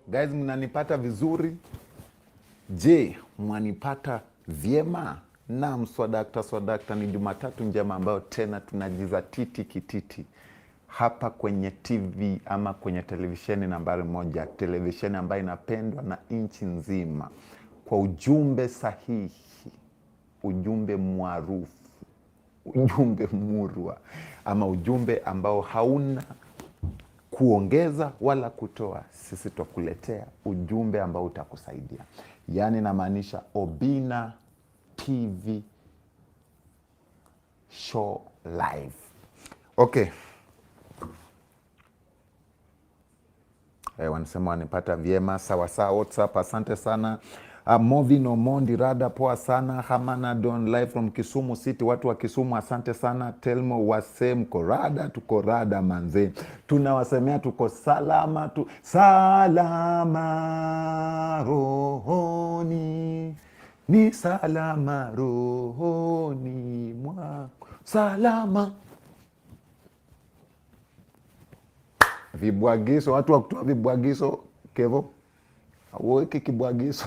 Guys, mnanipata vizuri? Je, mwanipata vyema? Naam, swadakta, ni Jumatatu njema ambayo tena tunajizatiti kititi hapa kwenye TV ama kwenye televisheni nambari moja, televisheni ambayo inapendwa na nchi nzima kwa ujumbe sahihi, ujumbe maarufu, ujumbe murwa, ama ujumbe ambao hauna kuongeza wala kutoa. Sisi tutakuletea ujumbe ambao utakusaidia. Yaani namaanisha Obinna TV Show live. Okay. Wanasema wanipata vyema. Sawa, WhatsApp, asante sana. Movin Omondi Rada, poa sana. Hamana Don live from Kisumu City. Watu wa Kisumu, asante sana. Telmo Wasem Korada, tuko rada manze. Tunawasemea tuko salama, salama rohoni. Ni salama rohoni mwako. Salama. Vibwagiso, watu wa kutoa vibwagiso, Kevo. Uweke kibwagiso.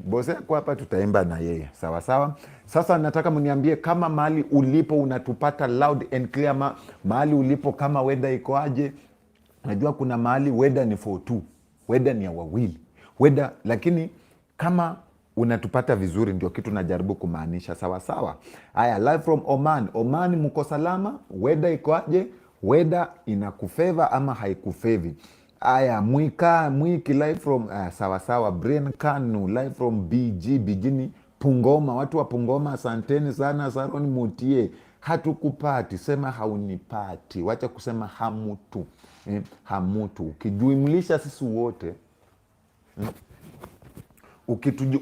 Bose kwa hapa tutaimba na yeye. Sawa. Sasa nataka mniambie kama mahali ulipo unatupata loud and clear, mahali ulipo kama weather iko aje. Najua kuna mahali weather ni for two. Weather ni ya wawili. Weather, lakini kama unatupata vizuri ndio kitu najaribu kumaanisha. Sawa. Haya, live from Oman. Oman mko salama? Weather iko aje? Weather inakufeva ama haikufevi? Aya, mwiki live from sawa. Brain Kanu live from BG Pungoma. Watu wa Pungoma, asanteni sana. Saron Mutie, hatukupati, sema haunipati. Wacha kusema hamutu. Hamutu. Ukijumlisha sisi wote,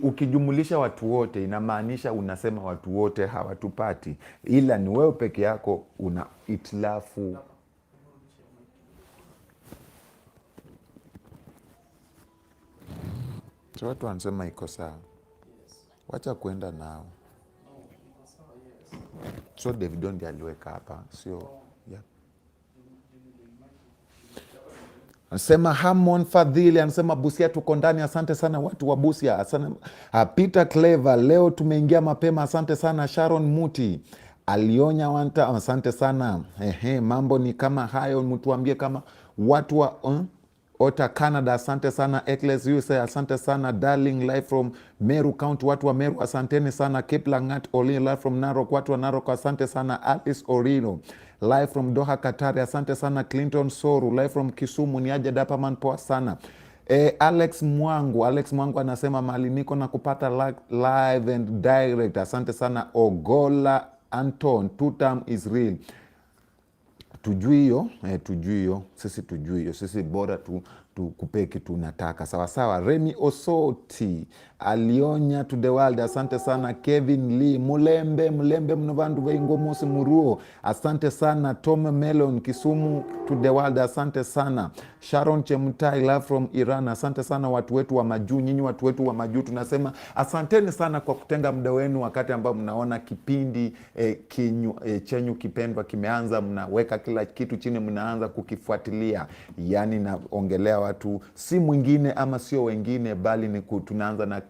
ukijumulisha watu wote inamaanisha unasema watu wote hawatupati, ila ni wewe peke yako una itilafu. So watu wanasema iko sawa. Wacha kuenda nao. So Davido ndiye aliweka hapa, sio yeah. Anasema Hamon Fadhili, anasema Busia tuko ndani, asante sana watu wa Busia. Asante. Peter Clever, leo tumeingia mapema, asante sana. Sharon Muti Alionya wanta, asante sana. Mambo ni kama hayo, mtuambie kama watu wa Ota Canada, asante sana. Eccles USA, asante sana. Darling live from Meru County, watu wa Meru asanteni sana. Kiplangat Oli live from Narok, watu wa Narok asante sana. Alice Orino live from Doha Qatar, asante sana. Clinton Soru live from Kisumu, ni aje Dapaman, poa sana. Alex Mwangu anasema mali niko na kupata live and direct, asante sana. Ogola Anton, two term is real. Tujui hiyo, sisi bora tukupee kitu unataka. Sawa. Remy Osoti Alionya to the world, asante sana. Kevin Lee Mulembe mnovandu vaingomosi muruo, asante sana. Tom Melon Kisumu to the world, asante sana. Sharon Chemutai live from Iran, asante sana. Watu wetu wa majuu, nyinyi watu wetu wa majuu tunasema asanteni sana kwa kutenga muda wenu wakati ambao mnaona kipindi chenyu kipendwa kimeanza, mnaweka kila kitu chini, mnaanza kukifuatilia. Yani naongelea watu si mwingine ama sio wengine, bali ni tunaanza na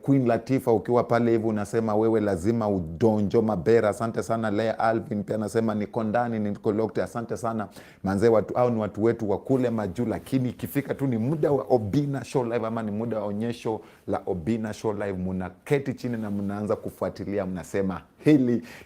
Queen Latifa, ukiwa pale hivi unasema wewe lazima udonjo Mabera, asante sana. Lea Alvin pia nasema niko ndani, niko locked, asante sana. Manze watu au ni watu wetu wa kule majuu, lakini ikifika tu ni muda wa Obinna Show live ama ni muda wa onyesho la Obinna Show live, mnaketi chini na mnaanza kufuatilia, mnasema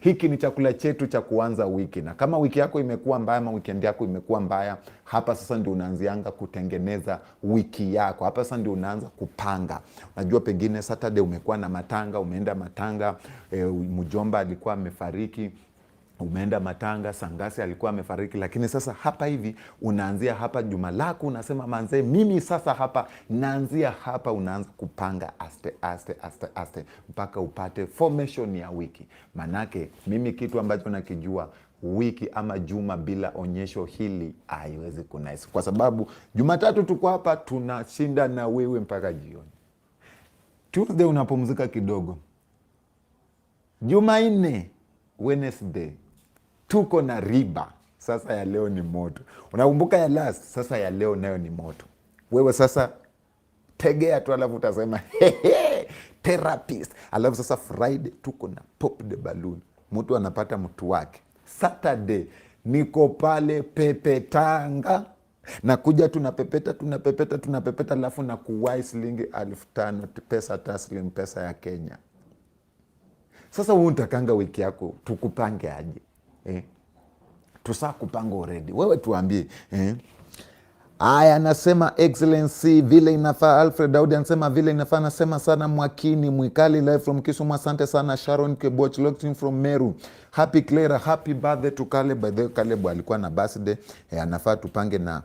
hiki ni chakula chetu cha kuanza wiki. Na kama wiki yako imekuwa mbaya ama weekend yako imekuwa mbaya, hapa sasa ndio unaanzianga kutengeneza wiki yako. Hapa sasa ndio unaanza kupanga. Unajua pengine Saturday umekuwa na matanga, umeenda matanga, mjomba alikuwa amefariki, umeenda matanga, Sangasi alikuwa amefariki, lakini sasa hapa hivi unaanzia hapa juma lako, unasema manze mimi sasa hapa naanzia hapa, unaanza kupanga aste mpaka upate formation ya wiki. Manake mimi kitu ambacho nakijua, wiki ama juma bila onyesho hili haiwezi kunaisi, kwa sababu Jumatatu tuko hapa tunashinda na wewe mpaka jioni. Tuesday unapumzika kidogo. Jumanne, Wednesday tuko na riba. Sasa ya leo ni moto. Unakumbuka ya last, sasa ya leo nayo ni moto. Wewe sasa tegea tu, alafu utasema therapist. Alafu sasa Friday tuko na pop the balloon, mtu anapata mtu wake. Saturday niko pale Pepe Tanga, nakuja tunapepeta, alafu na kuwai shilingi 5,000 pesa taslim, pesa ya Kenya. Sasa wewe utakanga wiki yako tukupange aje? Tusaa kupanga already. Wewe tuambie. Aya, anasema excellency vile inafaa. Alfred Daudi anasema vile inafaa. Anasema sana Mwakini Mwikali live from Kisumu. Asante sana Sharon Keboch locked from Meru. Happy Clara, happy birthday to Caleb. By the way, Caleb alikuwa na birthday. Anafaa tupange na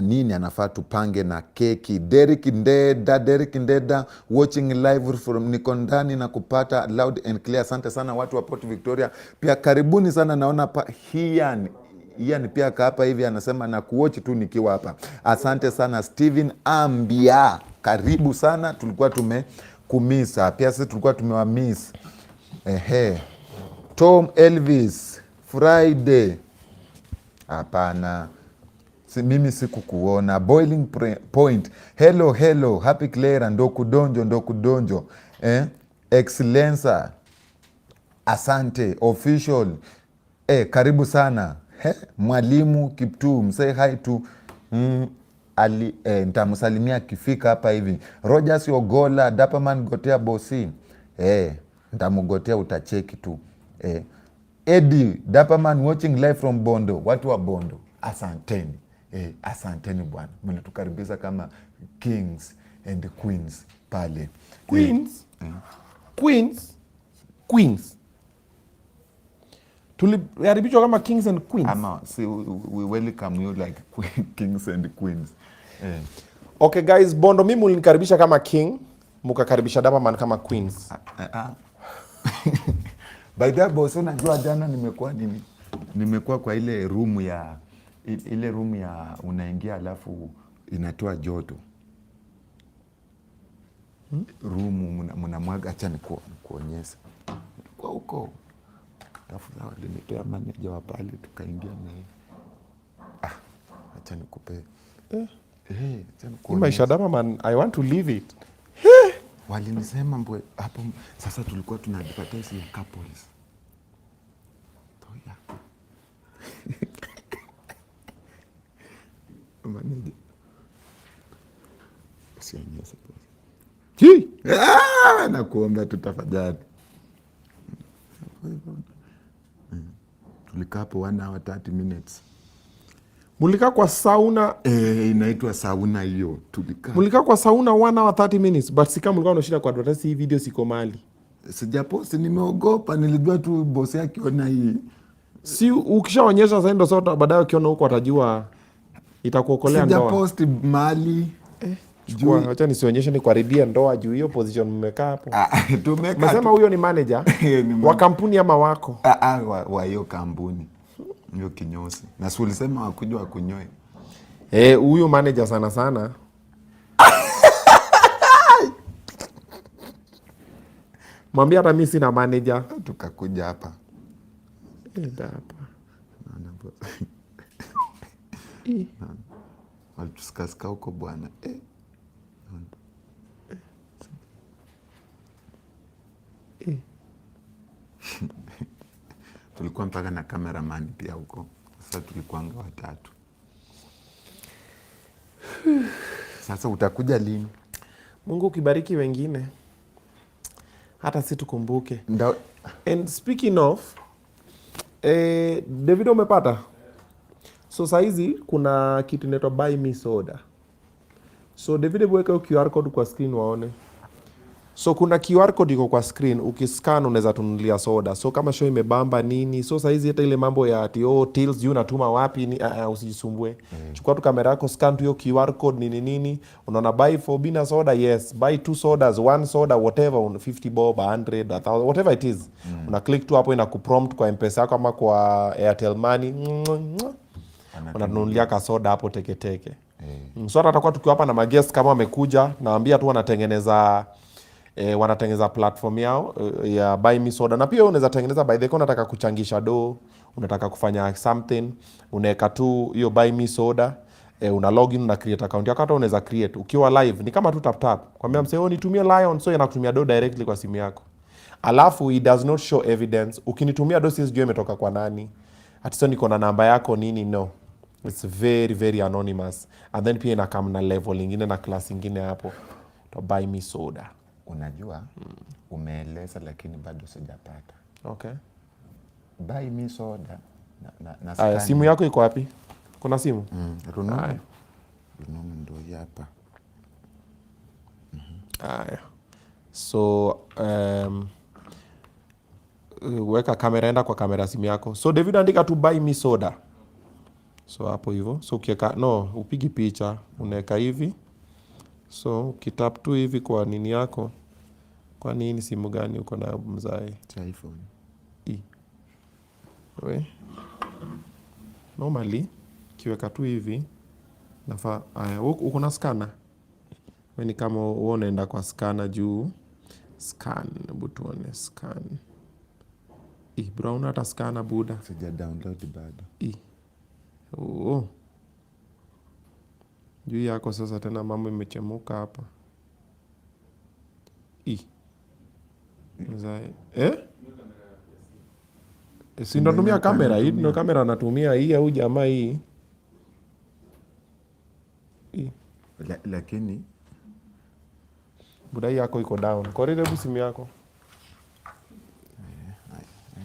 nini, anafaa tupange na keki. Derek Ndeda watching live from Nikondani na kupata loud and clear. Asante sana watu wa Port Victoria. Pia karibuni sana, naona pa Ian pia hapa hivi anasema na kuwatch tu nikiwa hapa. Asante sana Steven Ambia. Karibu sana, tulikuwa tumekumisa. Pia sisi tulikuwa tumewamiss. Tom Elvis Friday. Hapana. Mimi sikukuona. Boiling Point. Hello. Happy Clara. Ndokudonjo. Excellenza. Asante. Official. Karibu sana. Mwalimu Kiptum. Say hi to nitamusalimia kifika hapa hivi. Rogers Yogola. Dapaman Gotea Bosi. Nitamugotea, utacheki tu. Eddie Dapaman watching live from Bondo. Watu wa Bondo, asanteni. Asanteni bwana, mlitukaribisha kama kings and queens pale. Queens tuliharibishwa kama kings and queens. Ama we welcome you like kings and queens. Okay guys, Bondo mimi mlinikaribisha kama king, mukakaribisha Dapaman kama queens. By the way boss, unajua jana nimekuwa kwa ile room ya unaingia alafu inatoa joto. Room mnamwaga, acha nikuonyesha. Kwa huko tafuta walinitoa manager wa pale, tukaingia na acha nikupe. Acha nikuonyesha. Maisha Dapaman, I want to leave it. Walinisema mbwe hapo. Sasa tulikuwa tunadvertise ya couples. Toya. Manager. Sionyesha poa. Nakuomba tutafadhali. Tulikaa hapo 1 hour 30 minutes. Mulika kwa sauna. Inaitwa sauna hiyo. Tulikaa. Mulika kwa sauna 1 hour 30 minutes. But sika mulika unashida kwa advertise hii video siko mali. Sijaposti, nimeogopa, nilijua tu boss yake ona hii. Si ukishaonyesha sasa ndio sasa baadaye ukiona huko atajua itakuokolea ndoa. Sijaposti mali. Chukua, acha nisionyeshe ni kuharibia ndoa juu hiyo position mmekaa hapo. Tumekaa. Nasema huyo ni manager wa kampuni ama wako? Wa hiyo kampuni. Ndio kinyosi. Na si ulisema wakuja wakunyoe. Huyo manager sana. Mwambie hata mimi sina manager. Tukakuja hapa. Hapa. Walituskaska huko bwana. Tulikuwa mpaka na cameraman pia huko. Sasa tulikuanga 3. Sasa utakuja lini? Mungu kibariki wengine, hata si tukumbuke. And speaking of David, umepata? So saizi kuna kitu inaitwa buy me soda. So David, weka QR code kwa screen waone. So kuna QR code iko kwa screen, ukiscan unaweza tunulia soda. So kama show imebamba nini, so saizi hata ile mambo ya ati tills you natuma wapi ni usijisumbue. Chukua tu kamera yako, scan tu hiyo QR code nini, unaona buy for Obinna soda, yes, buy 2 sodas, 1 soda whatever, 50 bob, 100, 1000, whatever it is. Una click tu hapo, ina kuprompt kwa M-Pesa yako ama kwa Airtel Money. Unanunulia ka soda hapo teke. So hata atakuwa tukiwa hapa na maguest kama wamekuja, naambia tu wanatengeneza platform yao ya buy me soda. Na pia unaweza tengeneza by the way, unataka kuchangisha do, unataka kufanya something, unaweka tu hiyo buy me soda, una login na create account yako. Hata unaweza create ukiwa live, ni kama tu tap tap kwambia msee nitumie Lion, so inakutumia do directly kwa simu yako. Alafu it does not show evidence. Ukinitumia do sijui imetoka kwa nani, ati sio niko na namba yako nini, no. It's very very anonymous, and then pia inakam na level ingine na class ingine hapo to buy me soda. Unajua umeeleza lakini bado sijapata. Okay, buy me soda na simu yako iko wapi? Kuna simu? Rununu ndio hapa. So weka kamera, enda kwa kamera simu yako. So David andika tu buy me soda. So hapo hivyo. So ukiweka upigi picha, unaweka hivi. So ukitap tu hivi kwa nini yako. Kwa nini simu gani uko na mzai? iPhone. Normally kiweka tu hivi nafaa uko na scanner. Wewe ni kama unaenda kwa scanner juu. Scan, butone scan. Brown hata scanner buda. Sija download bado. Juu yako sasa tena mambo imechemuka hapa. Si ndo tumia kamera hii, ndo kamera natumia hii au jamaa hii. Lakini buda yako iko down. Kwa hiyo simu yako.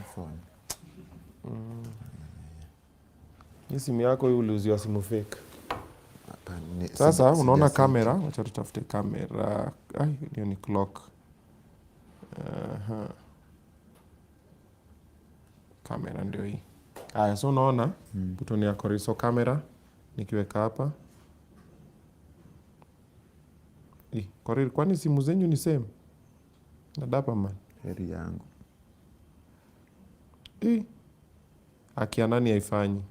iPhone. Hii simu yako hii uliuziwa simu fake. Sasa unaona kamera, wacha tutafute kamera. Hiyo ni clock. Kamera ndio hii. So unaona button ya koriso kamera nikiweka hapa. Kwani simu zenyu ni same? Nadapa man. Heri yangu. Akia nani haifanyi?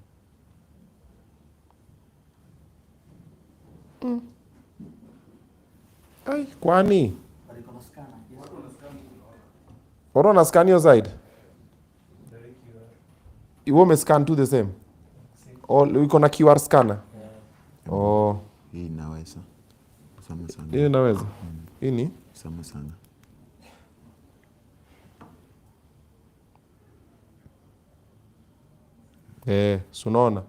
Kwani? Watu na scan your side? Iwo umescan to the same? Uko na QR scanner? Hii inaweza. Sana. Hii inaweza? Hii ni? Sana. Unaona?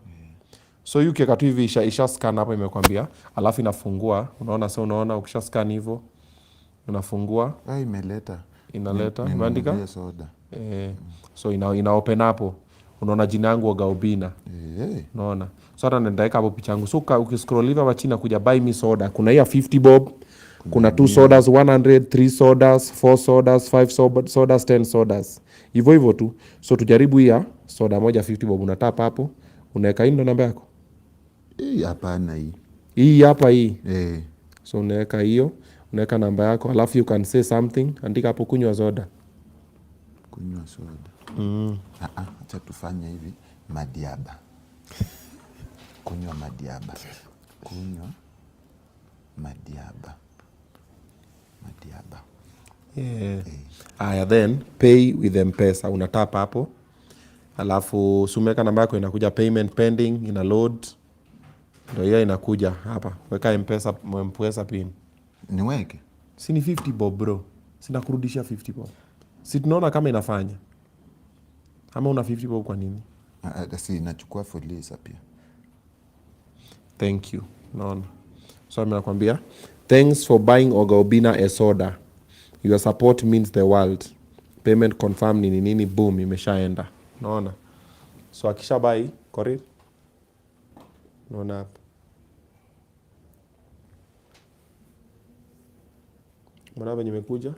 So you kieka tu hivi isha scan hapa imekwambia, alafu inafungua. Unaona sasa, unaona ukisha scan hivyo unafungua. Inaleta. Imeandika soda. So ina open hapo. Unaona jina yangu Obinna. Unaona? So hata nitaeka hapo picha yangu. So ukiscroll hivi hapa chini kuja buy me soda. Kuna hii 50 bob. Kuna 2 sodas 100, 3 sodas, 4 sodas, 5 sodas, 10 sodas. Hivyo tu. So tujaribu hii soda moja 50 bob, unatapa hapo. Unaweka hii ndo namba yako. Hapana hii. Hii hapa hii. So unaweka hiyo, unaweka namba yako, alafu you can say something, andika hapo kunywa soda. Kunywa soda. Acha tufanye hivi, madiaba. Kunywa madiaba. Then pay with M-Pesa, unatapa hapo. Alafu sumeka namba yako, inakuja payment pending, ina load. Ndio hiyo inakuja hapa. Weka M-Pesa pin. Niweke? Si ni 50 bob bro. Sina kurudisha 50 bob. Si tunaona kama inafanya. Ama una 50 bob kwa nini? Si nachukua Fuliza pia. Thank you. Naona. So mimi nakwambia, thanks for buying Obinna a soda. Your support means the world. Payment confirm nini boom, imeshaenda. Naona. So akisha buy, correct? Naona hapa. Mbona venye imekuja?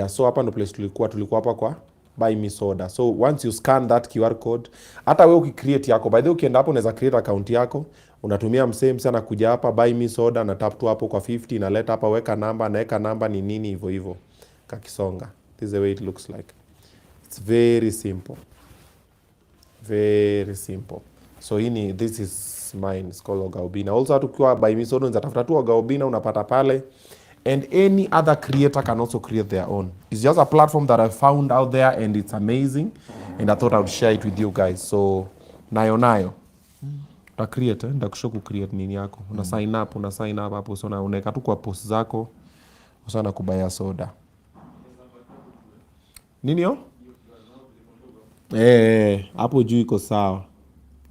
So hapa ndo place tulikuwa hapa kwa buy me soda. So once you scan that QR code, hata wewe ukicreate yako, by the way ukienda hapo unaweza create account yako, unatumia msame sana kuja hapa buy me soda na tap tu hapo kwa 50, inaleta hapa weka namba, naweka namba ni nini hivyo kakisonga. This is the way it looks like. It's very simple. Very simple. So this is mine, it's called Obinna. Also tukiwa buy me soda unatafuta tu Obinna unapata pale. And any other creator can also create their own. It's just a platform that I found out there and it's amazing. And I thought I would share it with you guys. So, nayo. create ndakushow ku create nini yako. Una sign up hapo, so na unaweka tu kwa post zako. Usana kubaya soda. Nini yo? Hapo juu iko sawa.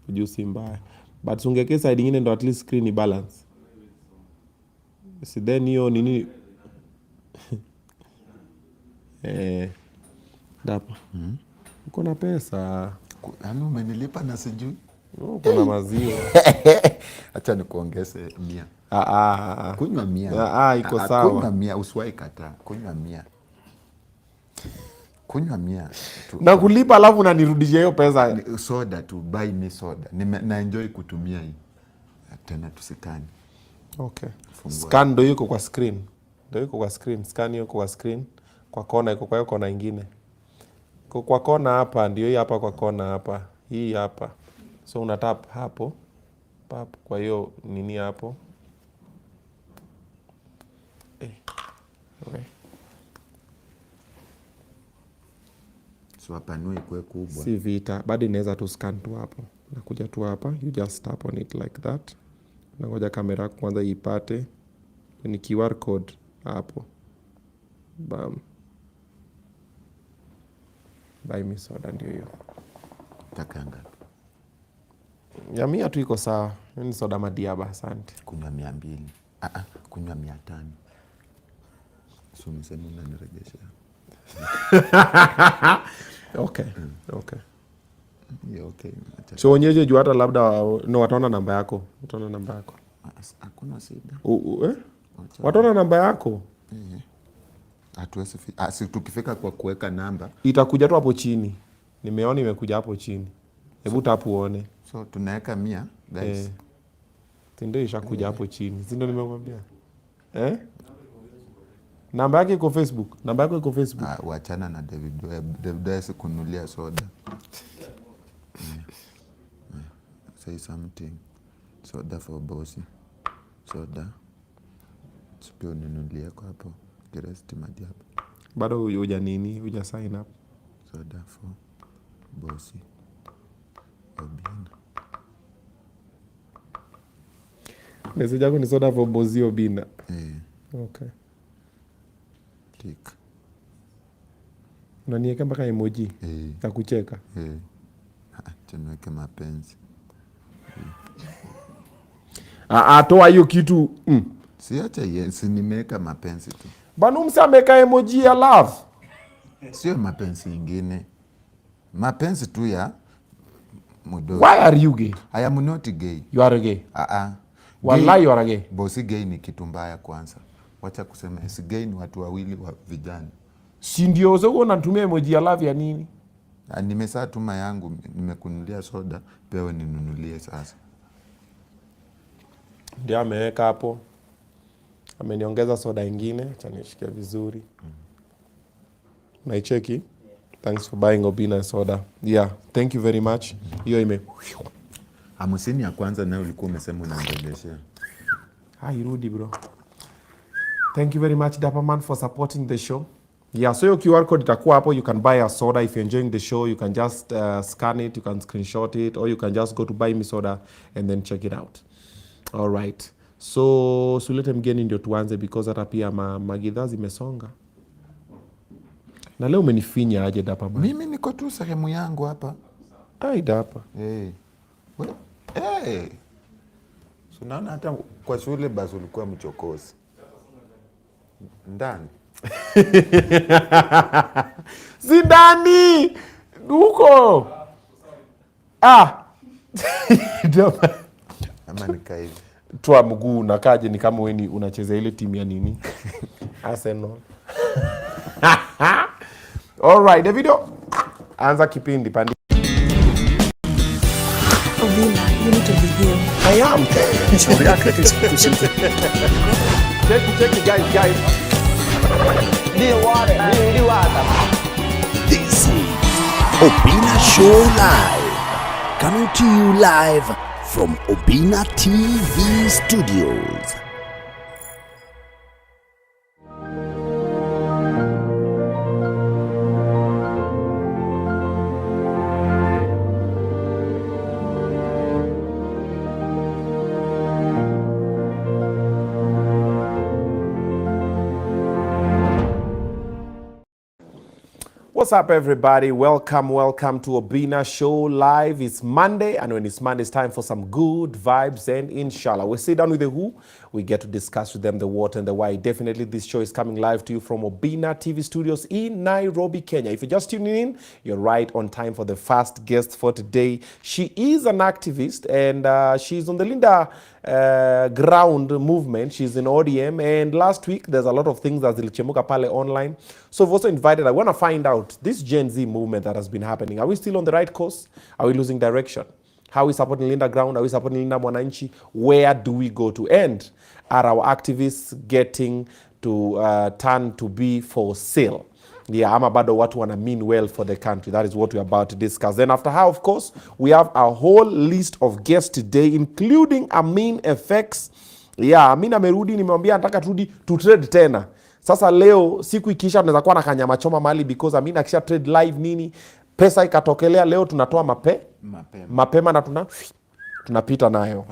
Juu si mbaya. But ungeke side nyingine ndo at least screen ni balance. Si then hiyo nini? Dapa. Uko na pesa. Yaani umenilipa na sijui. Uko na maziwa. Acha nikuongeze 100. Kunywa 100. Iko sawa. Kunywa 100 usiwahi kataa. Kunywa 100. Kunywa 100. Na kulipa alafu unanirudishia hiyo pesa. Soda tu, buy me soda. Na enjoy kutumia hii. Tena tusikani. Okay. Scan ndo yuko kwa screen. Scan yuko kwa screen. Kwa kona yuko kwa hiyo kona ingine. Kwa kona hapa ndio hii hapa kwa kona hapa. Hii hapa. So unatap hapo. Pap kwa hiyo nini hapo. Okay. So hapa nui kwe kubwa. Si vita. Bado inaweza tu scan tu hapo. Nakuja tu hapa. You just tap on it like that. Nangoja kamera kwanza ipate. Ni QR code hapo. Bam. Buy me soda ndio hiyo. Takanga. Ya 100 tu iko sawa. Ni soda madiaba, asante. Kunywa 200. Kunywa 500. So msemo unaniregeshea. Okay. Okay. Yeah, okay. So onyeshe juu hata labda wataona namba yako. Hakuna shida. Wataona namba yako. Hatuwezi tukifika kwa kuweka namba. Itakuja tu hapo chini. Nimeona imekuja hapo chini. Hebu tapu uone. So tunaweka 100 guys. Ndio ishakuja hapo chini. Si ndio nimekuambia? Namba yake iko Facebook. Wachana na David kunulia soda. Say something. Soda for bossy. Soda. Sipio ninulia kwa hapo. Kiresti madiaba. Bado huja sign up. Soda for bossy. Obinna. Message yako ni soda for bossy Obinna. Okay. Tick. Unaniweka mpaka emoji ya kucheka. Tunaweke mapenzi. Toa hiyo kitu. Si nimeweka mapenzi tu. Bana msa ameka emoji ya love. Sio mapenzi ingine. Mapenzi tu ya mudo. Why are you gay? I am not gay. You are gay. Wallahi you are gay. Bosi gay ni kitu mbaya kwanza. Wacha kusema si gay ni watu wawili wa vijana. Si ndio sasa unatumia emoji ya love ya nini? Nimesaa tuma yangu, nimekunulia soda, pewe ninunulie sasa. Ndio ameweka hapo. Ameniongeza soda ingine, acha nishikie vizuri. Naicheki. Thanks for buying Obinna soda. Yeah, thank you very much. Hiyo ime 50 ya kwanza nayo ulikuwa umesema unaongeleshea. Irudi bro. Thank you very much Dapaman for supporting the show. Yeah, so your QR code itakuwa hapo. You can buy a soda if you're enjoying the show. You can just scan it, you can screenshot it, or you can just go to buy me soda and then check it out. All right. So sulete mgeni ndio tuanze because hata pia magidha zimesonga. Na leo umenifinya aje Dapaman? Mimi niko tu sehemu yangu hapa. Dapa. So naona hata kwa shule basi ulikuwa mchokozi. Ndani. Si ndani. Huko. Ama nikaa hivi. Toa mguu nakaje ni kama wewe unacheza ile timu ya nini? Arsenal. All right, the video. Anza kipindi pandi. Obinna, you need to be here. I am. Check it, guys. This is Obinna Show Live. Coming to you live from Obinna TV Studios. What's up, everybody? Welcome to Obinna Show Live. It's Monday, and when it's Monday, it's time for some good vibes, and inshallah, we sit down with the who, we get to discuss with them the what and the why. Definitely, this show is coming live to you from Obinna TV studios in Nairobi, Kenya. If you're just tuning in, you're right on time for the first guest for today. She is an activist, and she's on the Linda ground movement. She's in ODM, and last week there's a lot of things that zilichemuka pale online. So we've also invited, I want to find out this Gen Z movement that has been happening. Are we still on the right course? Are we losing direction? How are we supporting Linda ground? Are we supporting Linda Mwananchi? Where do we go to end? Are our activists getting to turn to be for sale? Yeah, ama bado watu wana mean well for the country. That is what we're about to discuss. Then after her, of course, we have a whole list of guests today, including Amin FX. Yeah, Amin amerudi, nimemwambia nataka turudi to trade tena. Sasa leo siku ikiisha tunaweza kuwa na kanyama choma mali because Amin akisha trade live nini, pesa ikatokelea leo tunatoa mapema na tunapita nayo.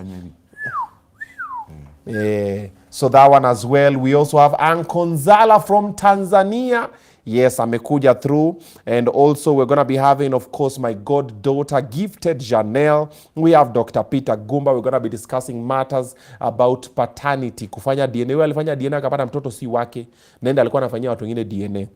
Yeah. So that one as well. We also have Ankonzala from Tanzania. Yes, amekuja through. And also we're going to be having, of course, my goddaughter, Gifted Janelle. We have Dr. Peter Gumba. We're going to be discussing matters about paternity. Kufanya DNA. Wewe alifanya DNA akapata mtoto si wake. Nenda alikuwa anafanyia watu wengine DNA.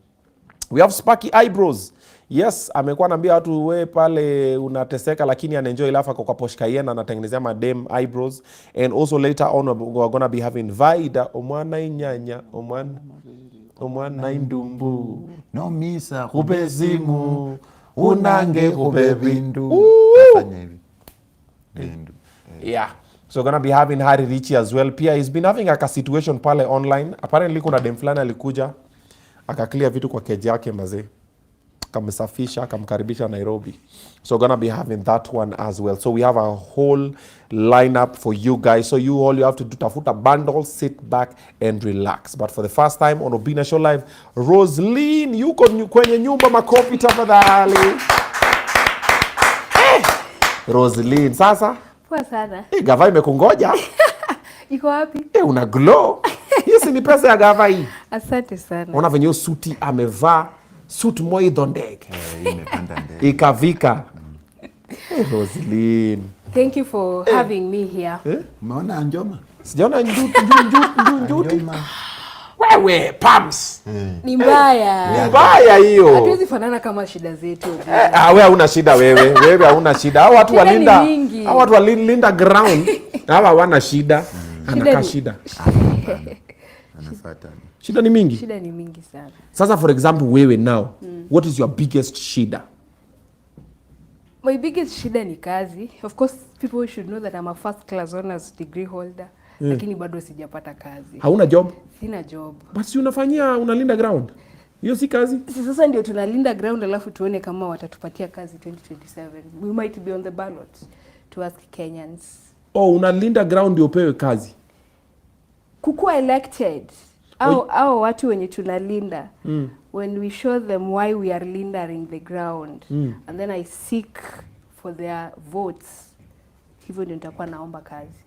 We have Sparky Eyebrows. Yes, amekuwa anaambia watu we pale unateseka lakini anaenjoy lafa kwa Posh Cayenne anatengenezea madem eyebrows. And also later on we're going to be having Vaida Omwana Inyanya Omwana Indumbu No misa kubezimu unange kubebindu. Yeah. So we're going to be having Harry Richie as well. Pia he's been having a situation pale online. Apparently kuna dem fulani alikuja akaklia vitu kwa keji yake mazee. Kamesafisha, kamkaribisha Nairobi. So we're going to be having that one as well. So we have a whole lineup for you guys. So all you have to do, tafuta bundle, sit back and relax. But for the first time on Obinna Show Live, Roseline, yuko kwenye nyumba, makofi tafadhali. Roseline, sasa? Poa sana. Gava imekungoja. Iko wapi? Una glow. Hii ni pesa ya gava hii. Asante sana. Ona venye suti amevaa. Suit moido ndege. Imepanda ndege. Ikavika. Roseline. Thank you for having me here. Umeona Anjoma? Sijaona njuti. Wewe, pumps. Ni mbaya. Mbaya hiyo. Hatuwezi fanana kama shida zetu. Wewe hauna shida wewe. Wewe hauna shida. Hao watu walinda. Hao watu walinda ground. Hawa hawana shida. Anaka shida. Anafuata. Shida ni mingi? Shida ni mingi sana. Sasa for example wewe now, what is your biggest shida? My biggest shida ni kazi. Of course people should know that I'm a first class honors degree holder. Lakini bado sijapata kazi. Hauna job? Sina job. Basi unalinda ground. Hiyo si kazi? Sasa ndio tunalinda ground alafu tuone kama watatupatia kazi 2027. We might be on the ballot to ask Kenyans. Oh, unalinda ground ndio upewe kazi. Kukua elected. Au watu wenye tunalinda. When we show them why we are lindering the ground. And then I seek for their votes. Hivyo ndio nitakuwa naomba kazi.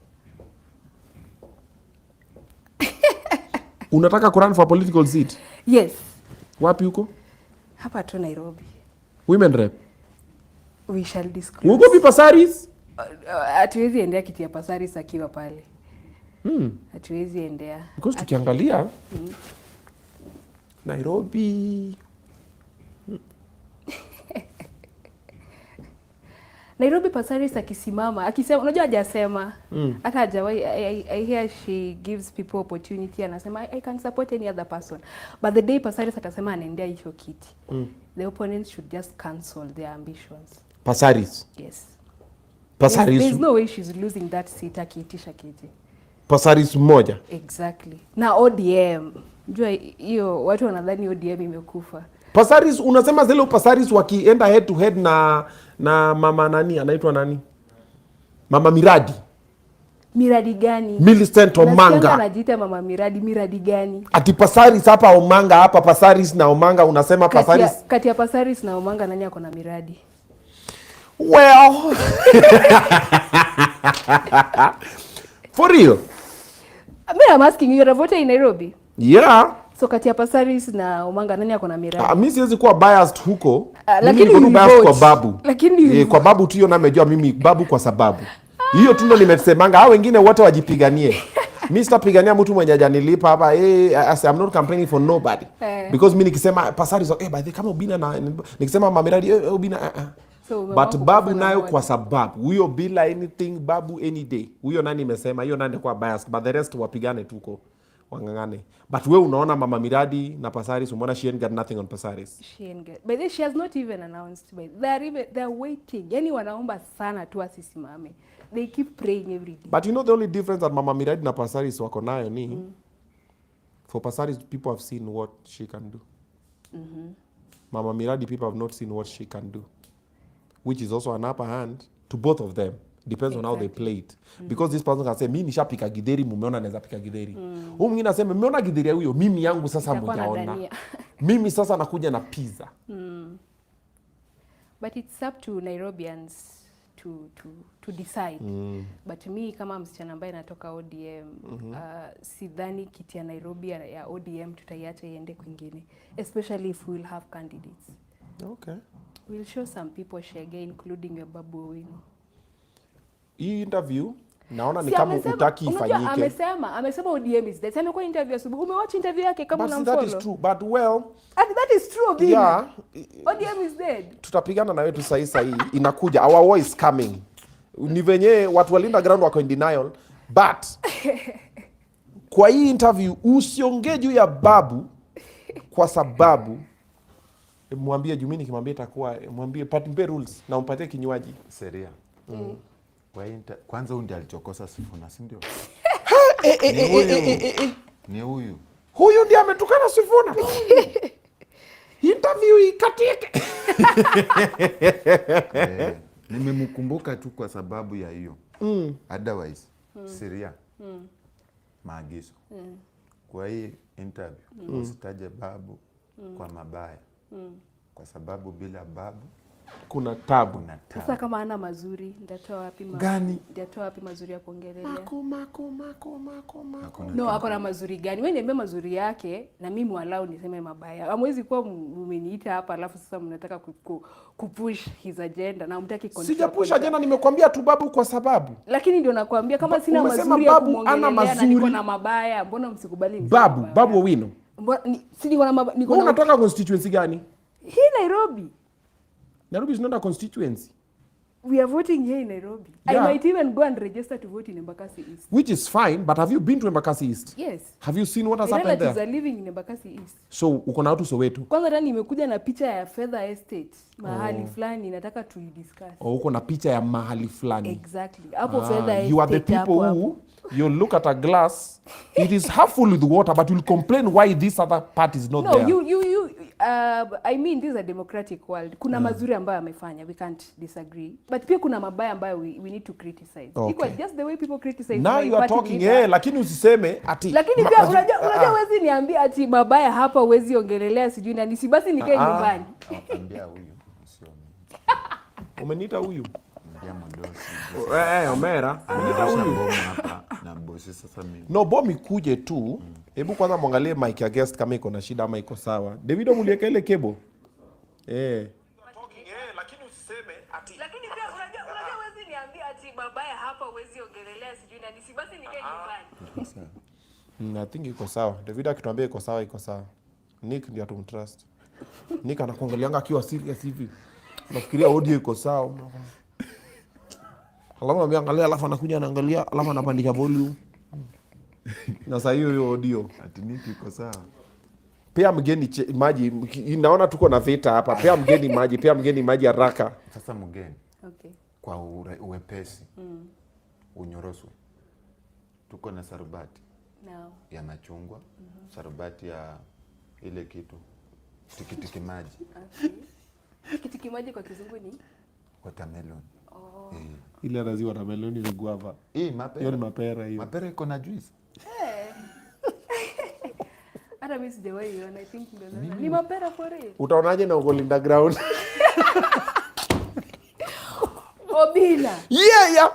Unataka kurun for political seat? Yes. Wapi huko? Hapa tu Nairobi. Women rep? We shall disclose. Uko pipa saris? Hatuwezi endea kiti ya pasaris akiwa pale. Hatuwezi endea. Because tukiangalia Nairobi. Nairobi pasaris akisema, unajua hajasema. Hata hajawahi. I hear she gives people opportunity, anasema I can support any other person. But the day pasaris atasema anaendea hiyo kiti. The opponents should just cancel their ambitions. Pasaris? Yes. Pasaris. There's no way she's losing that seat akiitisha kiti. Pasaris mmoja? Exactly. Na ODM. Njua hiyo watu wanadhani ODM imekufa. Pasaris, unasema zile pasaris wakienda head to head na mama nani, anaitwa nani? Mama Miradi. Miradi gani? Millicent Omanga. Nasikia anajiita mama Miradi gani? Ati pasaris hapa Omanga, hapa pasaris na Omanga, unasema pasaris. Kati ya pasaris na Omanga nani ako na miradi? Well. For real? I'm asking you, you're a voter in Nairobi? Yeah. So kati ya Pasaris na Omanga nani ako na miradi? Mimi siwezi kuwa biased huko. Lakini niko tu biased kwa vote. Babu. Lakini kwa Babu tu hiyo na nimejua mimi Babu kwa sababu. Hiyo tu ndo nimesemanga hao wengine wote wajipiganie. Mimi sitapigania mtu mwenye hajanilipa hapa. I'm not campaigning for nobody. Because mimi nikisema Pasaris by the kama Obinna na nikisema mamiradi Obinna so, but Babu nayo kwa sababu huyo bila anything Babu any day. Huyo nani nimesema hiyo nani kwa biased but the rest wapigane tuko wangangane. But wewe unaona mama miradi na Pasaris umeona she ain't got nothing on Pasaris. She ain't get. But she has not even announced. But they're waiting. Yani wanaomba sana tu asisimame. They keep praying every day. But you know the only difference that mama miradi na Pasaris wako nayo ni for Pasaris people have seen what she can do. Mama miradi people have not seen what she can do, which is also an upper hand to both of them. Depends on how they play it. Because this person can say mimi nishapika githeri mumeona naweza pika githeri. Huyu mwingine anasema mmeona githeri huyo mimi yangu sasa mjaona. Mimi sasa nakuja na pizza. But it's up to Nairobians to decide. But me kama msichana ambaye natoka ODM sidhani kiti ya Nairobi ya ODM tutaiacha iende kwingine, especially if we will have candidates. Okay. We'll show some people shege including your Babu Owino. Hii interview naona ni kama utaki ifanyike. Amesema ODM is dead. Amekuwa interview asubuhi. Umewatch interview yake kama unamfollow? That is true. But well, and that is true Obinna. Yeah. ODM is dead. Tutapigana na wetu sahi inakuja. Our war is coming. Ni venye watu walinda ground wako in denial. But kwa hii interview usiongee juu ya Babu kwa sababu mwambie Jumini nikimwambia itakuwa mwambie patimpe rules na umpatie kinywaji. Sheria. Kwanza huyu ndiye alichokosa Sifuna, si ndio? Ni huyu. Huyu ndiye ametukana Sifuna. Interview ikatike. Nimemkumbuka tu kwa sababu ya hiyo. Otherwise, sheria. Maagizo. Kwa hii interview usitaje Babu kwa mabaya. Kwa sababu bila Babu kuna tabu. Sasa kama ana mazuri, nitatoa wapi gani? Nitatoa wapi mazuri ya kuongelelea? Mako. No, ako na mazuri gani? Wewe niambie mazuri yake na mimi walau niseme mabaya. Hamwezi kuwa mmeniita hapa alafu sasa mnataka kupush his agenda na mtaki control. Sijapush agenda, nimekwambia tu Babu kwa sababu. Lakini ndio nakwambia kama sina mazuri ya kuongelelea na niko na mabaya, mbona msikubali Babu Owino? Si niko na mabaya, niko na. Unatoka constituency gani? Hii Nairobi. Nairobi is not a constituency. We are voting here in Nairobi. Yeah. I might even go and register to vote in Embakasi East. Which is fine, but have you been to Embakasi East? Yes. Have you seen what has happened there? Relatives are living in Embakasi East. So, uko na watu Soweto? Kwanza tani nimekuja na picha ya Feather Estate. Mahali fulani nataka tu discuss. Uko na picha ya mahali fulani. Exactly. Hapo Feather Estate. You are the people who you look at a glass, it is half full with water, but you'll complain why this other part is not there. No, I mean, this is a democratic world. Kuna mazuri ambayo amefanya, we can't disagree. But pia kuna mabaya ambayo we need to criticize. Okay. Because just the way people criticize. Now you are talking, lakini usiseme ati. Lakini pia unajua wezi niambia ati mabaya hapa wezi ongelelea sijui nani, si basi nikae nyumbani. Nakwambia huyu sio mimi. Umeniita huyu? Ndio mdosi. Omera. Amedosha bomu hapa na bosi sasa mimi. No, bomu kuje tu. Hebu kwanza muangalie mic ya guest kama iko na shida ama iko sawa. Davido mulieka ile cable. Lakini usiseme ati. Lakini pia unajua wezi niambia ati mabaya hapa wezi ongelelea sijui nani, si basi nikae nyumbani. I think iko sawa. Davido akituambia iko sawa, iko sawa. Nick ndio tumtrust. Nick anakuangalianga akiwa serious hivi. Nafikiria audio iko sawa. Alafu anamwangalia, alafu anakuja anaangalia, alafu anapandisha volume. Na sasa hiyo audio ati Nick iko sawa. Pia mgeni maji, naona tuko na vita hapa. Pia mgeni maji haraka. Sasa mgeni. Okay. Kwa uwepesi. Unyoroswe. Tuko na sarubati. No. Ya machungwa, sarubati ya ile kitu. Tikitiki maji. Okay. Tikitiki maji kwa kizungu ni watermelon. Ile razi watermelon ni guava. Mapera. Hiyo ni mapera hiyo. Mapera iko na juice. Hata mimi sijawahi iona, I think ndio. Ni mapera for real. Utaonaje na uko Linda ground? Obinna. Yeah.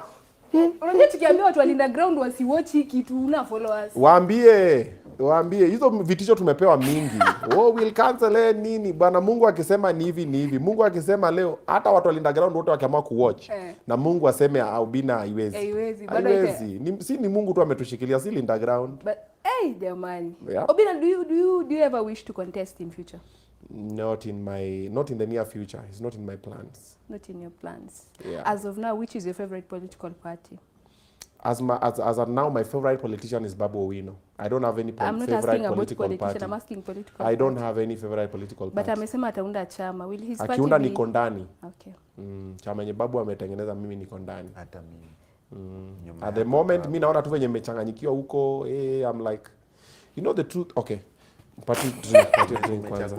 Unajua tukiambia watu wa Linda ground wasiwatch hiki kitu una followers. Waambie Waambie hizo vitisho tumepewa mingi. Oh, we'll cancel nini? Bwana Mungu akisema ni hivi ni hivi. Mungu akisema leo hata watu walinda ground wote wakiamua kuwatch. Na Mungu aseme Obinna haiwezi. Haiwezi. Ni Mungu tu ametushikilia si linda ground. But jamani. Yeah. Obinna, do you ever wish to contest in future? Not in the near future. It's not in my plans. Not in your plans. Yeah. As of now, which is your favorite political party? As of now, my favorite politician is Babu Owino. I don't have any I'm not favorite asking about political politician, party. I'm asking political I don't party. have any favorite political But party. amesema ataunda chama. Will his party Akiunda be... niko ndani. Okay. Chama yenye Babu ametengeneza mimi niko ndani. Hata mimi. At the moment mimi naona tu venye nimechanganyikiwa huko, I'm like, you know the truth. Okay. Pati drink kwanza.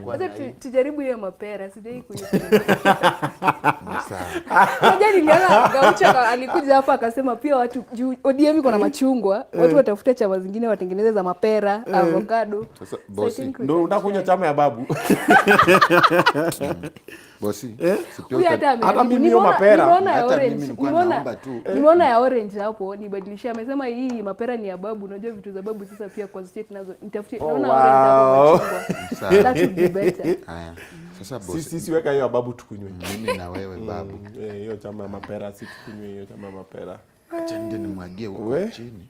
Wacha tujaribu hiyo mapera, sijai kunywa. Moja niliona Gaucha alikuja hapa akasema pia watu ODM iko na machungwa, watu watafute chama zingine watengeneze za mapera, avocado. Sasa bosi, ndio unakunywa chama ya Babu. Bosi. Hata mimi hiyo mapera. Hata mimi nilikuwa naomba tu. Nimeona ya orange hapo, nibadilishia. Amesema hii mapera ni ya Babu, unajua vitu za Babu sasa pia kwa state nazo nitafutie. Naona orange hapo. That would be better. Haya. Sasa bosi. Sisi weka hiyo ya Babu tukunywe. Mimi na wewe Babu. Hiyo chama ya mapera si tukunywe hiyo chama ya mapera. Acha ndio nimwagie huko chini.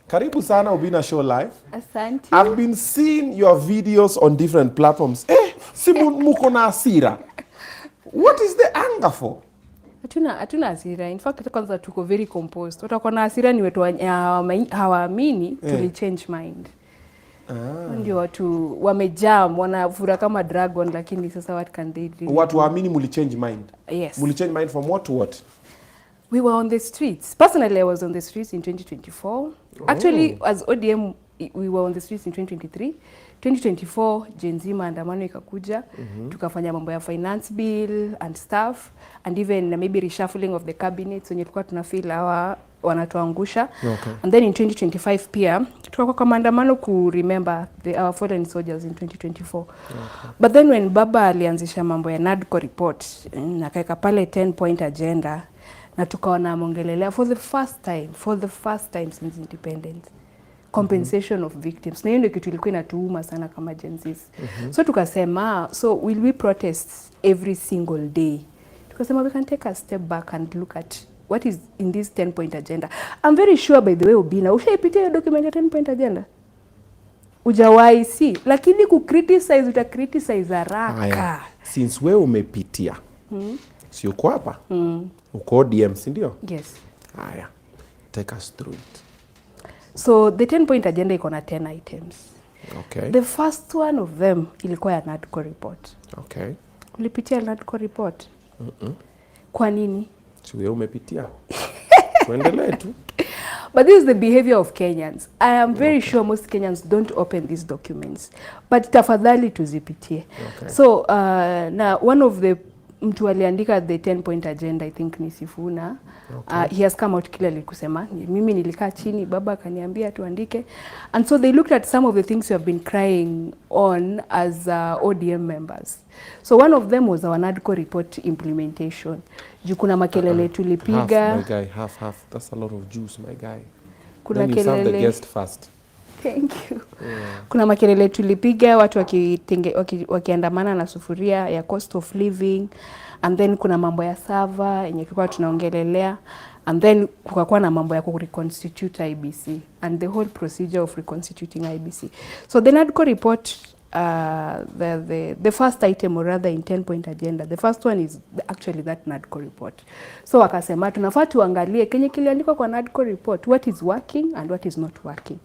Karibu sana Obinna Show live. Asante. I've been seeing your videos on different platforms. Si muko na hasira. What is the anger for? Hatuna hasira. In fact kwanza tuko very composed. Utakuwa na hasira ni wetu hawaamini tuli change mind. Ndio watu wamejam, wanafura kama dragon, lakini sasa what can they do? Watu waamini muli change mind. Yes. Muli change mind from what to what? We were on the streets. Personally, I was on the streets in 2024. Actually, as ODM, we were on the streets in 2023. 2024, Gen Z maandamano ikakuja. Tukafanya mambo ya finance bill and stuff. And even maybe reshuffling of the cabinet. Wenye tulikuwa tunafeel hawa wanatuangusha. Okay. And then in 2025 pia, tukakuwa kwa maandamano ku remember our fallen soldiers in 2024. Okay. But then when Baba alianzisha mambo ya NADCO report, nakaeka pale 10-point agenda, na tukaona amongelelea for the first time since independence, compensation of victims. Na hiyo ndio kitu ilikuwa inatuuma sana kama Gen Zs. So tukasema, so will we protest every single day? Tukasema we can take a step back and look at what is in this 10-point agenda. I'm very sure by the way Obinna, ushaipitia hiyo document ya 10-point agenda? Ujawahi si, lakini uta criticize haraka. Since wewe umepitia. Si uko hapa? Uko ODM, si ndio? Yes. Haya. Take us through it. So the 10-point agenda iko na 10 items. Okay. The first one of them ilikuwa ya NADCO report. Okay. Ulipitia NADCO report? Kwa nini? Si wewe umepitia. Tuendelee tu. But this is the behavior of Kenyans. I am very sure most Kenyans don't open these documents. But tafadhali tuzipitie. Okay. So na one of the mtu aliandika the 10-point agenda, I think ni Sifuna. Okay. He has come out clearly kusema, mimi nilikaa chini, Baba akaniambia tuandike. And so they looked at some of the things we have been crying on as ODM members. So one of them was our NADCO report implementation. Kuna makelele tulipiga. Half, my guy, half. That's a lot of juice, my guy. Kuna then you serve the guest first. Thank you. Kuna makelele tulipiga, watu wakiandamana na sufuria ya cost of living. And then kuna mambo ya server yenye tulikuwa tunaongelelea. And then kukakuwa na mambo ya reconstitute IBC and the whole procedure of reconstituting IBC. So the NADCO report, the first item, or rather in 10-point agenda, the first one is actually that NADCO report. So wakasema tunafaa tuangalie kenye kiliandikwa kwa NADCO report, what is working and what is not working.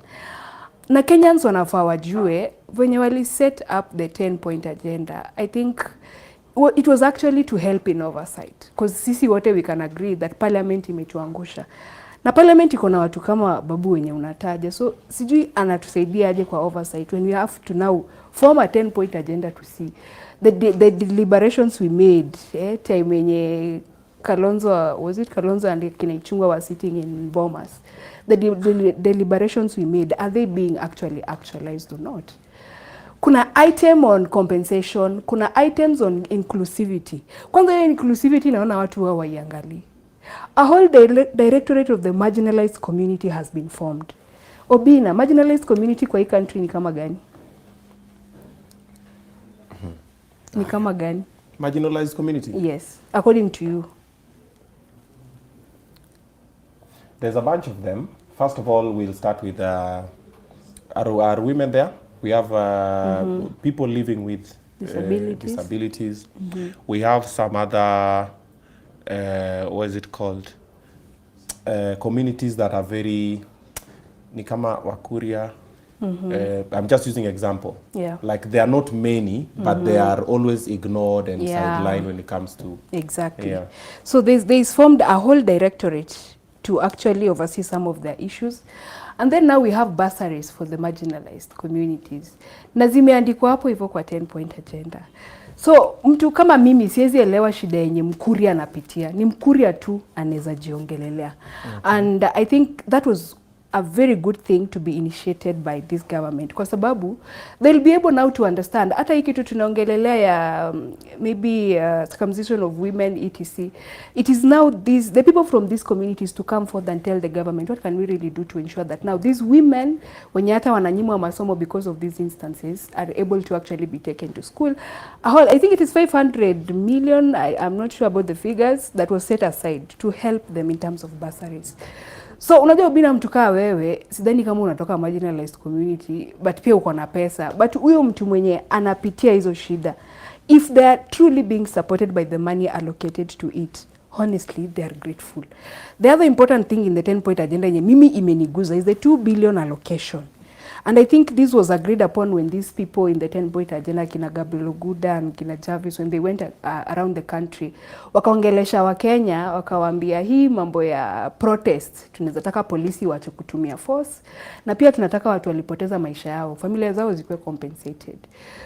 Na Kenyans wanafaa wajue when wali set up the 10-point agenda, I think it was actually to help in oversight, because sisi wote we can agree that parliament imetuangusha. Na parliament iko na watu kama Babu wenye unataja, so sijui anatusaidia aje kwa oversight when we have to now form a 10-point agenda to see the deliberations we made time yenye Kalonzo and kina Ichung'wah were sitting in Bomas. The deliberations we made, are they being actually actualized or not? Kuna item on compensation, kuna items on inclusivity. Kwanza hiyo inclusivity naona watu wao waiangalie. A whole directorate of the marginalized community has been formed. Obinna, marginalized community kwa hii country ni kama gani? Ni kama gani? Marginalized community? Yes, according to you. There's a bunch of them. First of all, we'll start with are women there? We have people living with disabilities. We have some other, what is it called? Communities that are very, ni kama Wakuria. I'm just using example. Yeah. Like there are not many, but they are always ignored and sidelined when it comes to. Exactly. Yeah. So there's formed a whole directorate to actually oversee some of their issues. And then now we have bursaries for the marginalized communities. Na zimeandikwa hapo hivyo kwa 10-point agenda. So mtu kama mimi siwezi elewa shida yenye Mkuria anapitia. Ni Mkuria tu anaweza jiongelelea. And I think that was a very good thing to be initiated by this government kwa sababu they'll be able now to understand hata hii kitu tunaongelelea ya maybe circumcision of women etc. It is now the people from these communities to come forth and tell the government what can we really do to ensure that now these women wenye hata wananyimwa masomo because of these instances are able to actually be taken to school. I think it is 500 million, I'm not sure about the figures, that was set aside to help them in terms of bursaries. So unajua Obinna, mtu kaa wewe sidhani kama unatoka marginalized community but pia uko na pesa, but huyo mtu mwenye anapitia hizo shida, if they are truly being supported by the money allocated to it, honestly they are grateful. The other important thing in the 10-point agenda yenye mimi imeniguza is the 2 billion allocation. And I think this was agreed upon when these people in the 10-point agenda, kina Gabriel Oguda and kina Jarvis, when they went around the country, wakaongelesha wa Kenya, wakawaambia hii mambo ya protest, tunaweza taka polisi waache kutumia force, na pia tunataka watu walipoteza maisha yao, familia zao zikuwe compensated.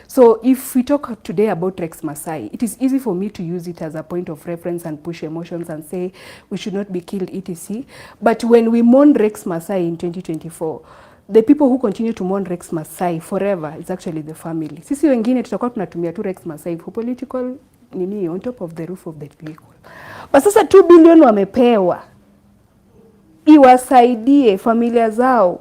So if we talk today about Rex Masai, it is easy for me to use it as a point of reference and push emotions and say we should not be killed etc. But when we mourn Rex Masai in 2024, the people who continue to mourn Rex Masai forever is actually the family. Sisi wengine tutakuwa tunatumia tu Rex Masai for political nini on top of the roof of the vehicle. But sasa 2 billion wamepewa iwasaidie familia zao,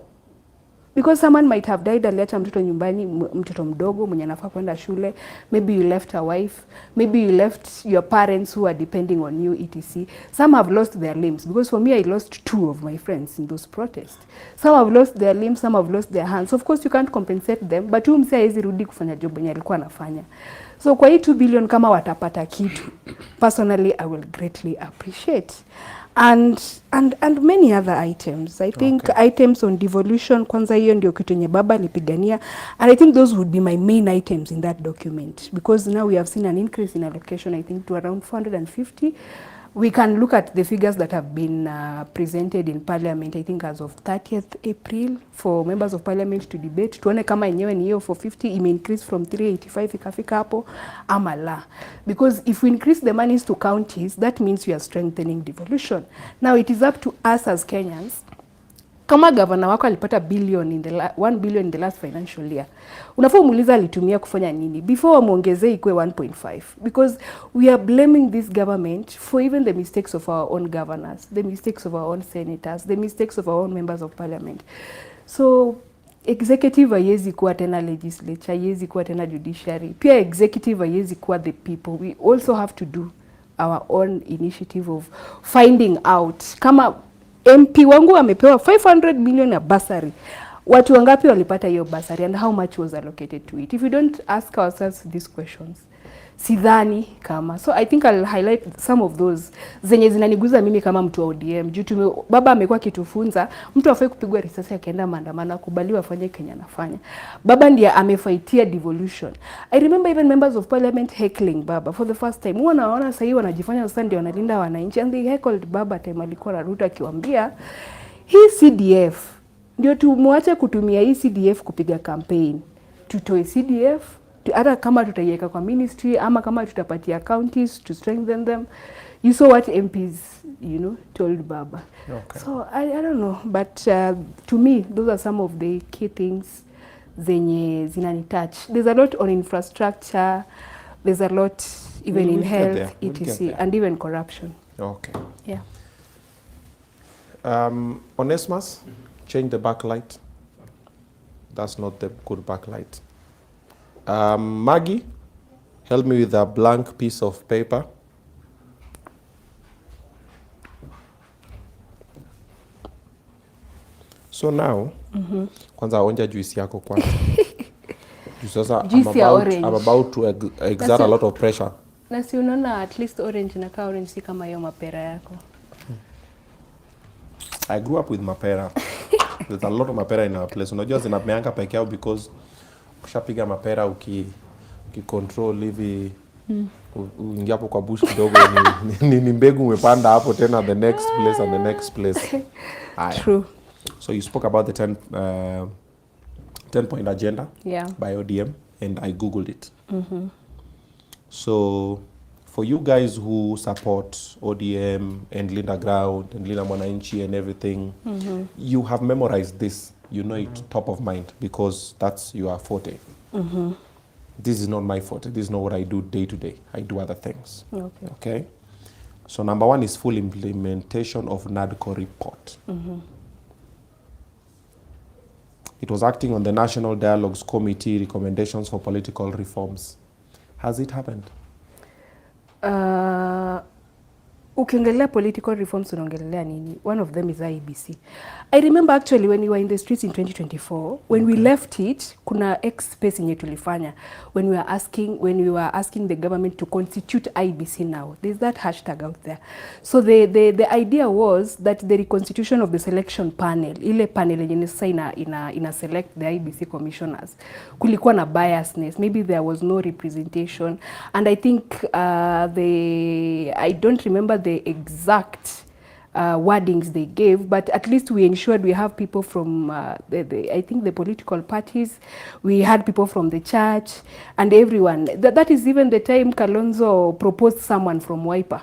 because someone might have died, aliacha mtoto nyumbani, mtoto mdogo mwenye anafaa kwenda shule, maybe you left a wife, maybe you left your parents who are depending on you etc. Some have lost their limbs, because for me I lost 2 of my friends in those protests. Some have lost their limbs, some have lost their hands. Of course you can't compensate them, but huyu msee hawezi rudi kufanya job yenye alikuwa anafanya. So kwa hii 2 billion kama watapata kitu, personally I will greatly appreciate. And many other items. I think items on devolution, kwanza hiyo ndio kitu yenye baba alipigania, and I think those would be my main items in that document, because now we have seen an increase in allocation, I think to around 450. We can look at the figures that have been presented in parliament, I think as of 30th April for members of parliament to debate. Tuone kama yenyewe ni hiyo 450 ime increase from 385 ikafika hapo ama la. Because if we increase the monies to counties, that means we are strengthening devolution. Now it is up to us as Kenyans. Kama governor wako alipata 1 billion in the last financial year, unafaa umuuliza alitumia kufanya nini before wamuongezee ikwe 1.5, because we are blaming this government for even the mistakes of our own governors, the mistakes of our own senators, the mistakes of our own members of parliament. So executive haiwezi kuwa tena legislature, haiwezi kuwa tena judiciary, pia executive haiwezi kuwa the people. We also have to do our own initiative of finding out kama MP wangu amepewa 500 million ya bursary, watu wangapi walipata hiyo bursary and how much was allocated to it? If we don't ask ourselves these questions, sidhani kama. So I think I'll highlight some of those zenye zinaniguza mimi kama mtu wa ODM. Baba amekuwa kitufunza mtu afai kupigwa risasi akienda maandamano, akubaliwa afanye Kenya anafanya. Baba ndiye amefaitia devolution. I remember even members of parliament heckling baba for the first time. Wanaona sasa hivi wanajifanya sasa ndio wanalinda wananchi, and they heckled baba time alikuwa na Ruto akiwaambia hii CDF ndio tumwache kutumia hii CDF kupiga campaign. Tutoe CDF hata kama tutaiweka kwa ministry ama kama tutapatia counties to strengthen them. You saw what MPs, told baba. Okay. So I don't know, but to me those are some of the key things zenye zinanitouch. There's a lot on infrastructure, there's a lot even in health etc. and even corruption. Okay. Yeah. Onesmus, change the backlight. That's not the good backlight. Maggie, help me with a blank piece of paper. So now, kwanza onja juice yako kwanza. Sasa I'm about to exert a lot of pressure. Na si unaona at least orange na ka orange si kama hiyo mapera yako. I grew up with mapera. There's a lot of mapera in our place. Unajua zinameanga peke yao because ukishapiga mapera ukicontrol hivi uingia hapo kwa bush kidogo ni mbegu umepanda hapo tena the next place and the next place. True. So you spoke about the 10-point agenda by ODM, and I Googled it. So for you guys who support ODM and Linda Ground and Linda Mwananchi and everything, you have memorized this. You know it top of mind because that's your forte. This is not my forte. This is not what I do day to day. I do other things. Okay? So number 1 is full implementation of NADCO report. It was acting on the National Dialogues Committee recommendations for political reforms. Has it happened? Ukiongelea political reforms unaongelea nini? One of them is IEBC. I remember actually when we were in the streets in 2024, when we left it, kuna X space yenye tulifanya when we were asking the government to constitute IEBC now. There's that hashtag out there. So the idea was that the reconstitution of the selection panel, ile panel yenye sasa ina select the IEBC commissioners, kulikuwa na biasness. Maybe there was no representation, and I think I don't remember the exact wordings they gave, but at least we ensured we have people from I think the political parties, we had people from the church and everyone. That is even the time Kalonzo proposed someone from Wiper.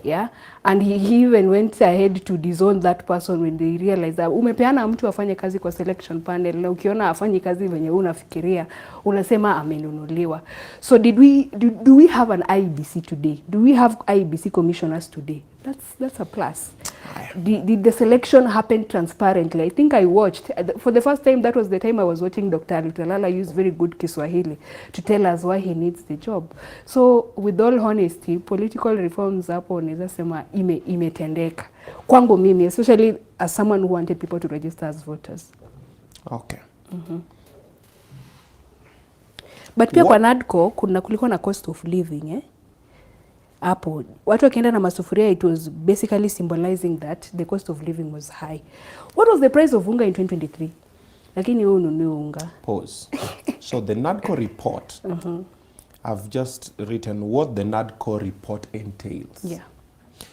Yeah, and he even went ahead to disown that person when they realized that umepeana mtu afanye kazi kwa selection panel na ukiona afanye kazi venye unafikiria unasema amenunuliwa. So do we have an IEBC today? Do we have IEBC commissioners today? That's a plus. Did the selection happen transparently? I think I watched for the first time. That was the time I was watching Dr. Lutalala use very good Kiswahili to tell us why he needs the job. So with all honesty, political reforms hapo naweza sema imetendeka kwangu mimi, especially as someone who wanted people to register as voters. Okay. But pia kwa NADCO kulikuwa na cost of living hapo watu wakienda na masufuria, it was basically symbolizing that the cost of living was high. What was the price of unga in 2023? Lakini wewe ununue unga. Pause. So the NADCO report, I've just written what the NADCO report entails. Yeah.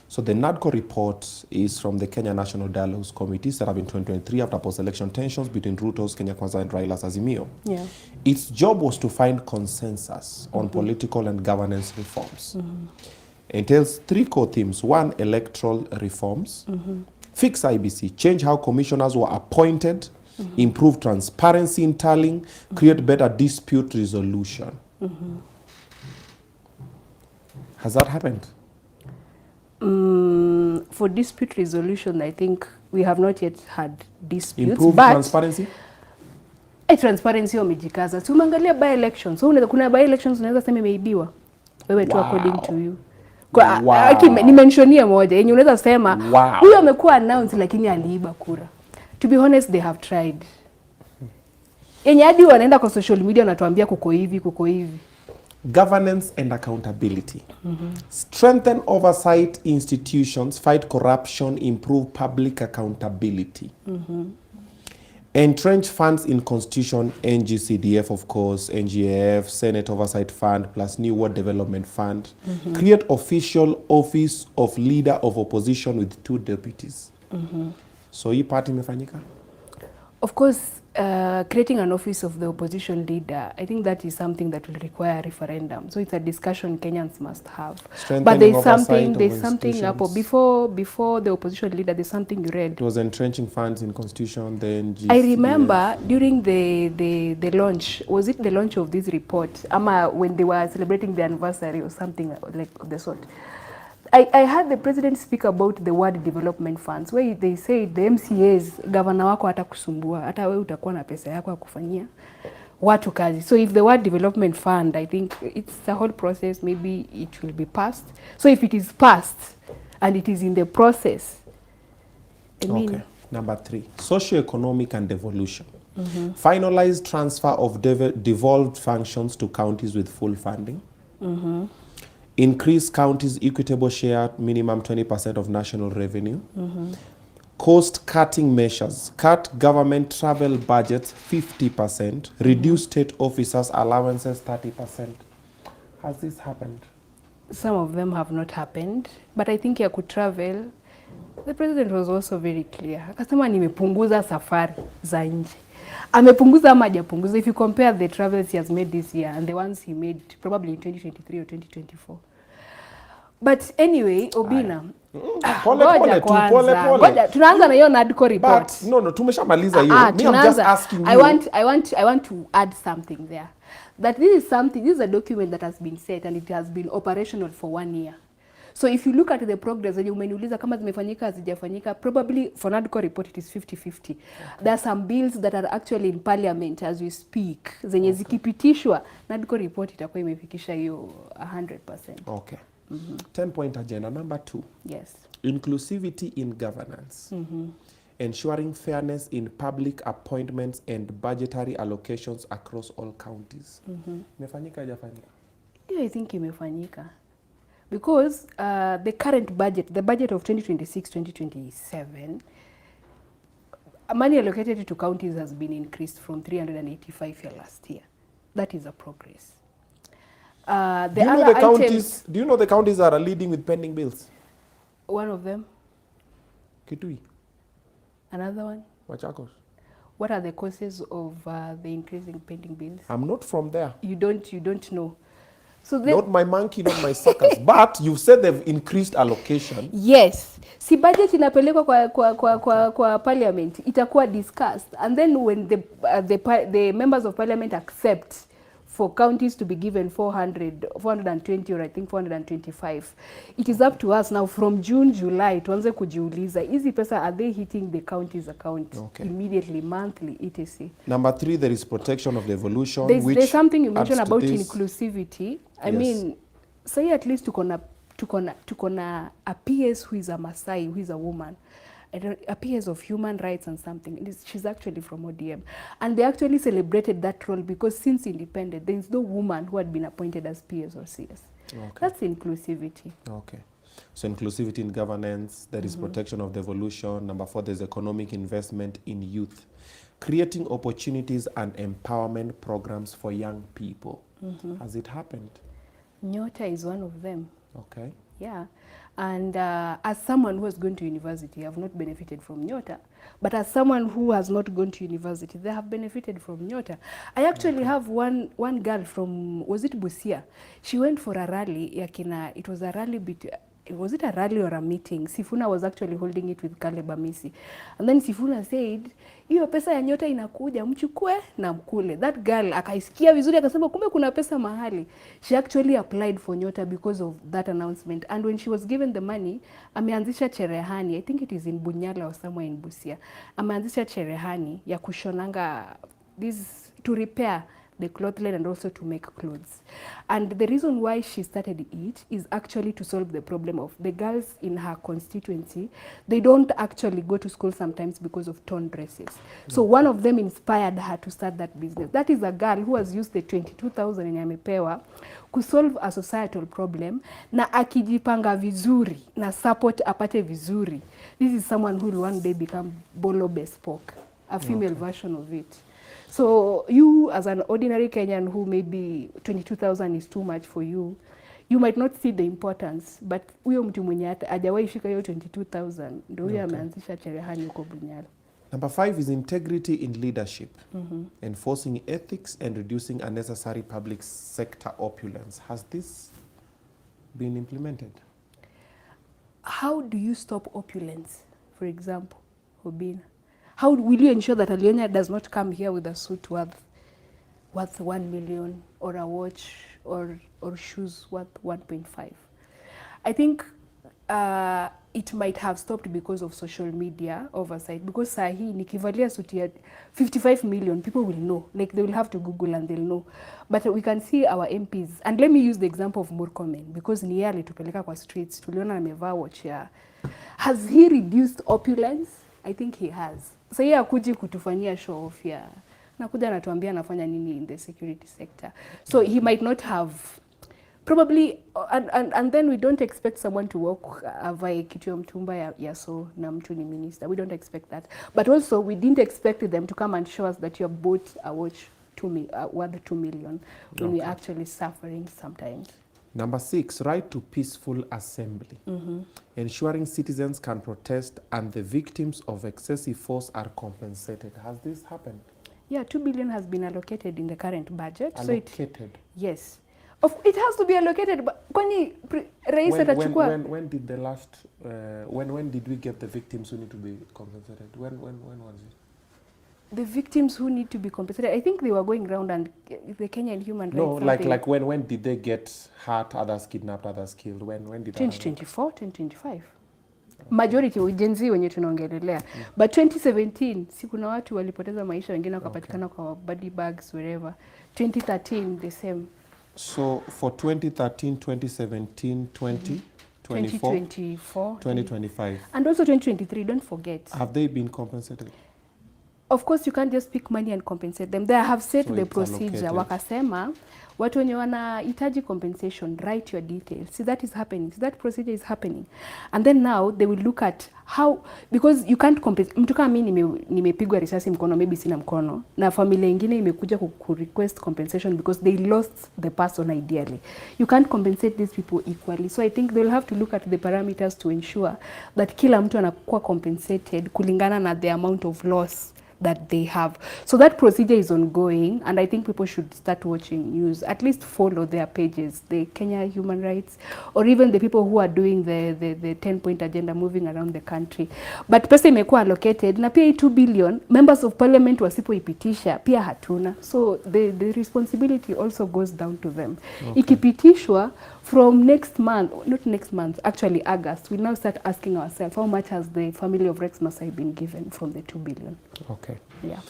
So the NADCO report is from the Kenya National Dialogues Committee set up in 2023 after post-election tensions between Ruto's Kenya Kwanza and Raila's Azimio. Yeah. Its job was to find consensus on political and governance reforms. It entails 3 core themes. 1, electoral reforms, fix IBC, change how commissioners were appointed, improve transparency in tallying, create better dispute resolution. Has that happened? For dispute resolution, I think we have not yet had disputes. Improve but transparency? Transparency wamejikaza. Si umeangalia by elections. So kuna by elections unaweza sema imeibiwa. Wewe tu according to you. Kwa nimentionia moja yenye unaweza sema huyo amekuwa announced lakini aliiba kura. To be honest, they have tried. Yenye hadi wanaenda kwa social media wanatuambia kuko hivi. Governance and accountability. Strengthen oversight institutions, fight corruption, improve public accountability. Entrench funds in constitution, NGCDF of course, NGAF, Senate Oversight Fund, plus New World Development Fund. Create official office of leader of opposition with 2 deputies. So hii party imefanyika? Of course, creating an office of the opposition leader, I think that is something that will require a referendum. So it's a discussion Kenyans must have. But there's something before the opposition leader, there's something you read. It was entrenching funds in constitution, then I remember during the launch, was it the launch of this report? When they were celebrating the anniversary or something like of the sort. I heard the president speak about the word development funds where they say the MCAs, governor wako hata kusumbua, hata wewe utakuwa na pesa yako ya kufanyia watu kazi. So if the word development fund, I think it's a whole process, maybe it will be passed. So if it is passed and it is in the process, I mean, okay. Number 3, socio-economic and devolution. Finalized transfer of devolved functions to counties with full funding. Increase counties' equitable share, minimum 20% of national revenue. Cost-cutting measures. Cut government travel budgets 50%. Reduce state officers' allowances 30%. Has this happened? some of them have not happened, but I think ya kutravel, the president was also very clear. Akasema nimepunguza safari za nje. Amepunguza ama hajapunguza? If you compare the travels he has made this year and the ones he made probably in 2023 or 2024. But anyway, Obinna, pole. Tunaanza na hiyo NADCO report. But no, tumeshamaliza hiyo. Me, I'm just asking you. I want to add something there. That this is a document that has been set and it has been operational for 1 year. So if you look at the progress, and umeniuliza kama zimefanyika hazijafanyika, probably for NADCO report it is 50-50. There are some bills that are actually in parliament as we speak. Zenye zikipitishwa, NADCO report itakuwa imefikisha hiyo 100%. Okay. 10-point agenda. Number 2. Yes. Inclusivity in governance. Ensuring fairness in public appointments and budgetary allocations across all counties. Imefanyika hajafanyika? Yeah, I think imefanyika. Because the current budget, the budget of 2026-2027, money allocated to counties has been increased from 385 here last year. That is a progress. Do you know the counties that are leading with pending bills? One of them. Kitui. Another one. Machakos. What are the causes of the increasing pending bills? I'm not from there. You don't know. So not my monkey, not my suckers. But you said they've increased allocation. Yes. Si budget inapelekwa kwa parliament, itakuwa discussed. And then when the members of parliament accept for counties to be given 420 or I think 425, it is up to us now from June, July, tuanze kujiuliza, hizi pesa, are they hitting the county's account immediately, monthly, etc. Number 3, there is protection of devolution. There's something you mentioned about inclusivity. I mean, say at least tuko na a PS who is a Masai, who is a woman. A PS of human rights and something. She's actually from ODM. And they actually celebrated that role because since independent, there is no woman who had been appointed as PS or CS. Okay. That's inclusivity. Okay. So inclusivity in governance, there is protection of devolution. Number 4, there's economic investment in youth. Creating opportunities and empowerment programs for young people. Has it happened? Nyota is one of them. Okay. Yeah. And as someone who has gone to university, I have not benefited from Nyota. But as someone who has not gone to university, they have benefited from Nyota. I actually have one girl from, was it Busia? She went for a rally. It was a rally was it a rally or a meeting? Sifuna was actually holding it with Caleb Amisi. And then Sifuna said, hiyo pesa ya Nyota inakuja, mchukue na mkule. That girl akaisikia vizuri akasema kumbe kuna pesa mahali. She actually applied for Nyota because of that announcement. And when she was given the money, ameanzisha cherehani. I think it is in Bunyala or somewhere in Busia. Ameanzisha cherehani ya kushonanga this to repair the cloth line and also to make clothes. And the reason why she started it is actually to solve the problem of the girls in her constituency. They don't actually go to school sometimes because of torn dresses. So one of them inspired her to start that business. That is a girl who has used the 22,000 yenye amepewa to solve a societal problem, na akijipanga vizuri na support apate vizuri. This is someone who will one day become Bolo Bespoke, a female version of it. So you as an ordinary Kenyan who maybe 22,000 is too much for you, you might not see the importance, but huyo mtu mwenye hajawahi fika hiyo 22,000 ndio huyo ameanzisha cherehani huko Bunyala. Number 5 is integrity in leadership. Enforcing ethics and reducing unnecessary public sector opulence. Has this been implemented? How do you stop opulence, for example, Obinna? How will you ensure that Alionya does not come here with a suit worth 1 million or a watch or shoes worth 1.5? I think it might have stopped because of social media oversight, because saa hii nikivalia suti ya 55 million people will know, like they will have to google and they'll know, but we can see our MPs, and let me use the example of Murkomen because ni yeye alitupeleka kwa streets, tuliona amevaa watch ya. Has he reduced opulence? I think he has. So yeye akuji kutufanyia show off ya nakuja anatuambia anafanya nini in the security sector, so he might not have probably, and then we don't expect someone to walk avae kitu ya mtumba ya so na mtu ni minister. We don't expect that, but also we didn't expect them to come and show us that you have bought a watch worth 2 million when we're actually suffering sometimes. Number 6, right to peaceful assembly. Ensuring citizens can protest and the victims of excessive force are compensated. Has this happened? Yeah, 2 billion has been allocated in the current budget. Allocated? Yes. It has to be allocated, but kwani rais atachukua? When did the last, when did we get the victims who need to be compensated? When was it? The victims who need to be compensated, I think they were going around and the Kenyan human rights. No, like when did they get hurt, others kidnapped, others killed? When did 2024, 2025. Majority Gen Z wenye tunaongelelea. But 2017 si kuna watu walipoteza maisha, wengine wakapatikana kwa body bags wherever. 2013 the same. So for 2013, 2017, 2024, 2025. And also 2023, don't forget. Have they been compensated? Of course you can't just pick money and compensate them. They have set the procedure. Wakasema watu wenye wanahitaji compensation, write your details. See, that is happening. See, that procedure is happening. And then now they will look at how, because you can't compensate. Mtu kama mimi nimepigwa risasi mkono, maybe sina mkono, na familia ingine imekuja ku request compensation because they lost the person ideally. You can't compensate these people equally. So I think they'll have to look at the parameters to ensure that kila mtu anakuwa compensated kulingana na the amount of loss that they have. So that procedure is ongoing, and I think people should start watching news, at least follow their pages, the Kenya Human Rights, or even the people who are doing the 10-point agenda moving around the country. But pesa imekuwa allocated, na pia 2 billion, members of parliament wasipoipitisha, pia hatuna. So the responsibility also goes down to them. Okay. Ikipitishwa, from next month, not next month, actually August, we'll now start asking ourselves, how much has the family of Rex Masai been given from the 2 billion? Okay. Yeah.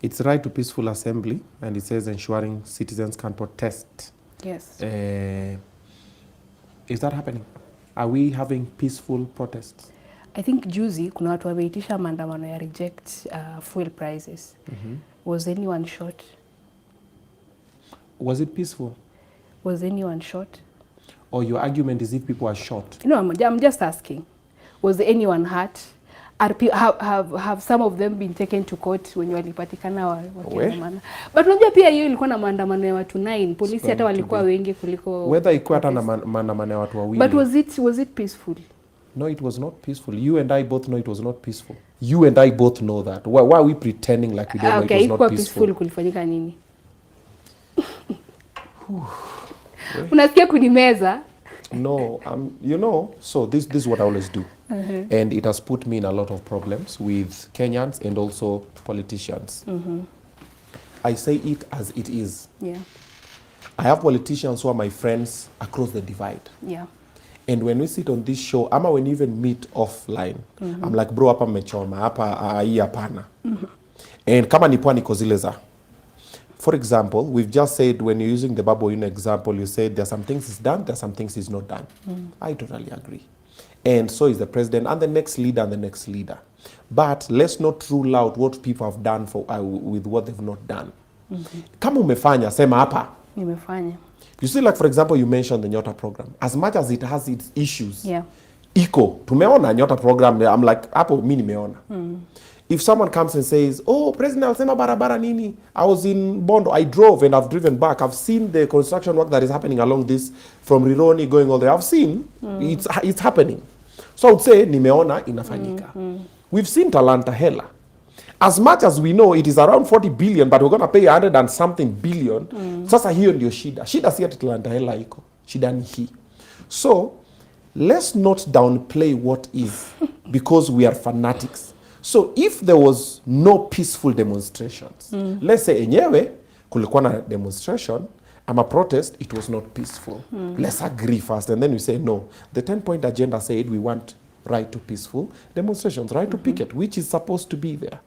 It's right to peaceful assembly, and it says ensuring citizens can protest. Yes. Is that happening? Are we having peaceful protests? I think juzi kuna watu wameitisha maandamano ya reject fuel prices. Was anyone shot? Was it peaceful? Was anyone shot? Or your argument is if people are shot? No, I'm just asking. Was anyone hurt? Have some of them been taken to court when walipatikana wakiandamana? But unajua pia hiyo ilikuwa na maandamano ya watu 9. Polisi hata walikuwa wengi kuliko. Whether ikuwa hata na maandamano ya watu wawili. But was it peaceful? No, it was not peaceful. You and I both know it was not peaceful. You and I both know that. Why are we pretending like we don't know it was not peaceful? Kulifanyika nini? Unasikia kunimeza? No, you know, so this is what I always do. And it has put me in a lot of problems with Kenyans and also politicians. I say it as it is. Yeah. I have politicians who are my friends across the divide. Yeah. And when we sit on this show, ama when we even meet offline, I'm like, bro, hapa mmechoma, hapa hii hapana. And kama ni pwani kozileza. For example, we've just said when you're using the Babu Owino example, you said there are some things is done, there are some things is not done. I totally agree. And so is the president and the next leader and the next leader. But let's not rule out what people have done for with what they've not done. Kama umefanya, sema hapa. Nimefanya. You see, like for example, you mentioned the Nyota program. As much as it has its issues, yeah. Iko, tumeona Nyota program, I'm like, hapo mimi nimeona. If someone comes and says, oh, President, alisema barabara nini? I was in Bondo, I drove and I've driven back. I've seen the construction work that is happening along this, from Rironi going all the way. I've seen, it's happening. So I would say, nimeona inafanyika. We've seen Talanta Hela. As much as we know, it is around 40 billion, but we're going to pay 100 and something billion. Sasa hiyo ndio shida. Shida si ati Talanta Hela iko. Shida ni hii. So, let's not downplay what is, because we are fanatics. So if there was no peaceful demonstrations, let's say enyewe kulikuwa na demonstration a protest, it was not peaceful. Let's agree first, and then we say no. The 10-point agenda said we want right to peaceful demonstrations, right to picket, which is supposed to be there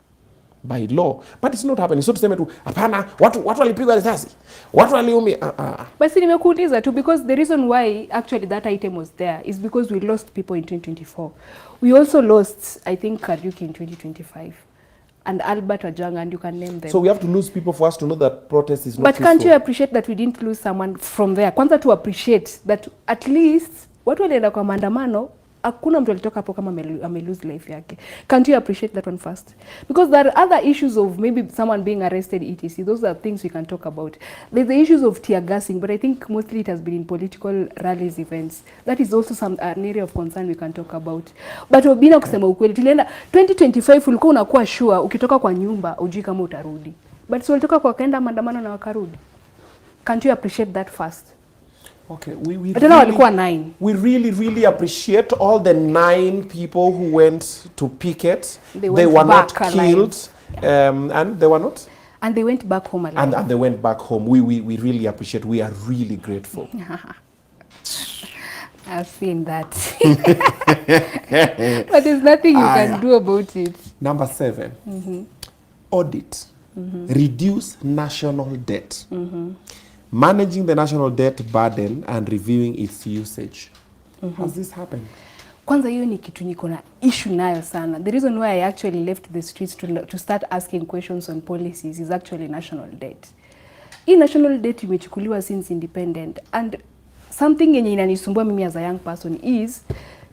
by law, but it's not happening. So tuseme tu hapana, watu walipigwa risasi, watu waliumia. Basi nimekuuliza tu, because the reason why actually that item was there is because we lost people in 2024. We also lost, I think, Kariuki in 2025. And Albert Ojwanga, and you can name them. So we have to lose people for us to know that protest is not But peaceful. can't you appreciate that we didn't lose someone from there? Kwanza to appreciate that at least watu walienda kwa maandamano, hakuna mtu alitoka hapo kama ame lose life yake. Can't you appreciate that one first? Because there are other issues of maybe someone being arrested, etc. Those are things we can talk about. There's the issues of tear gassing, but I think mostly it has been in political rallies, events. That is also an area of concern we can talk about. But Obinna, kusema ukweli, tulienda 2025 ulikuwa unakuwa sure ukitoka kwa nyumba ujui kama utarudi. But so walitoka kwa kaenda maandamano na wakarudi. Can't you appreciate that first? Okay, we really appreciate all the 9 people who went to picket. They were not killed, and they were not. And they went back home alive. And they went back home. We really appreciate. We are really grateful. I've seen that. But there's nothing you can do about it. Number 7, audit, reduce national debt. Managing the national debt burden and reviewing its usage. Has this happened? Kwanza hiyo ni kitu niko na issue nayo sana. The reason why I actually left the streets to start asking questions on policies is actually national debt. Hii national debt imechukuliwa since independent, and something yenye inanisumbua mimi as a young person is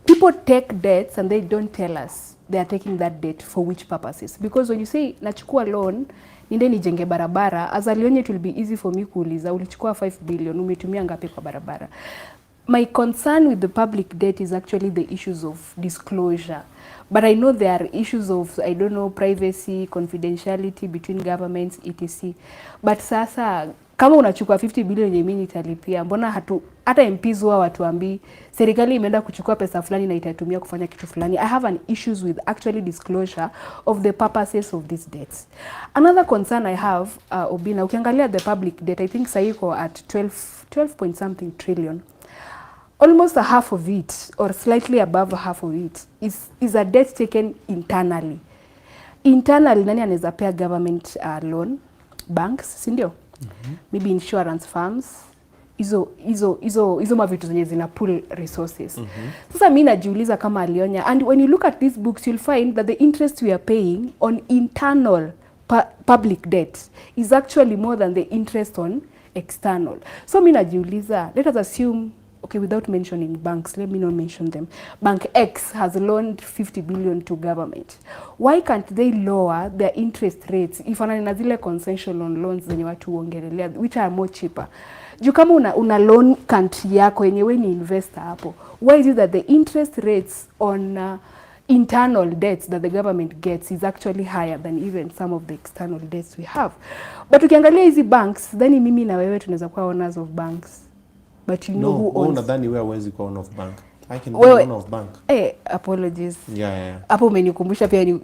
people take debts and they don't tell us they are taking that debt for which purposes. Because when you say nachukua loan ninde nijenge barabara, as Alionya, it will be easy for me kuuliza ulichukua 5 billion umetumia ngapi kwa barabara. My concern with the public debt is actually the issues of disclosure. But I know there are issues of, I don't know, privacy, confidentiality between governments, etc. But sasa, kama unachukua 50 billion yenye mimi nitalipia, mbona hata MPs wao watuambii serikali imeenda kuchukua pesa fulani na itatumia kufanya kitu fulani. I have an issues with actually disclosure of the purposes of these debts. Another concern I have, Obinna, ukiangalia the public debt, I think saiko at 12 point something trillion. Almost a half of it, or slightly above half of it, is a debt taken internally. Internally, nani anaweza pea government loan? Banks, si ndio? Maybe insurance firms. Hizo mavitu zenye zina pool resources. Sasa mimi najiuliza kama Alionya, and when you look at these books, you'll find that the interest we are paying on internal public debt is actually more than the interest on external. So mimi najiuliza, let us assume, okay, without mentioning banks, let me not mention them. Bank X has loaned 50 billion to government. Why can't they lower their interest rates if na zile concession on loans zenye watu huongelelea, which are more cheaper? Juu kama una loan country yako yenye wewe ni investor hapo, why is it that the interest rates on internal debts that the government gets is actually higher than even some of the external debts we have? But ukiangalia hizi banks, then mimi na wewe tunaweza kuwa owners of banks. But you know who owns? Nadhani wewe hawezi kuwa owner of bank. I can be owner of bank. Apologies. Yeah. Hapo umenikumbusha pia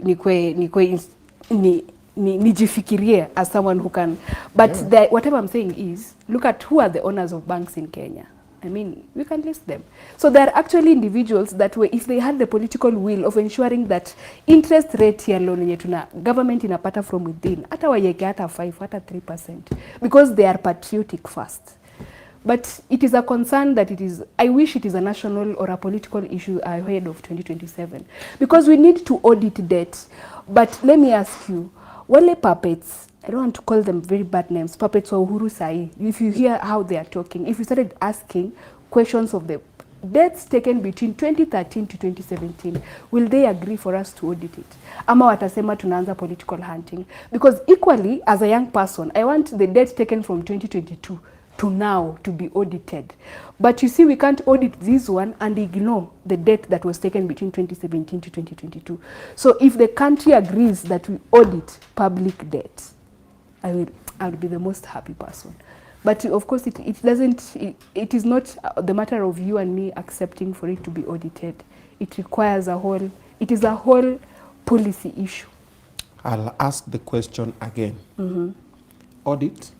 nijifikirie as someone who can. But whatever I'm saying is, look at who are the owners of banks in Kenya. I mean, we can list them. So there are actually individuals that way, if they had the political will of ensuring that interest rate ya loan yenye tuna government inapata from within, hata wayeke hata 5, hata 3%, because they are patriotic first. But it is a concern that I wish it is a national or a political issue ahead of 2027. Because we need to audit debt. But let me ask you, wale puppets, I don't want to call them very bad names, puppets or Uhuru Sai, if you hear how they are talking, if you started asking questions of the debts taken between 2013 to 2017, will they agree for us to audit it? Ama watasema tunaanza political hunting? Because equally, as a young person, I want the debt taken from 2022 to now to be audited. But you see, we can't audit this one and ignore the debt that was taken between 2017 to 2022. So if the country agrees that we audit public debt, I will be the most happy person. But of course, it is not the matter of you and me accepting for it to be audited. It requires it is a whole policy issue. I'll ask the question again. Audit,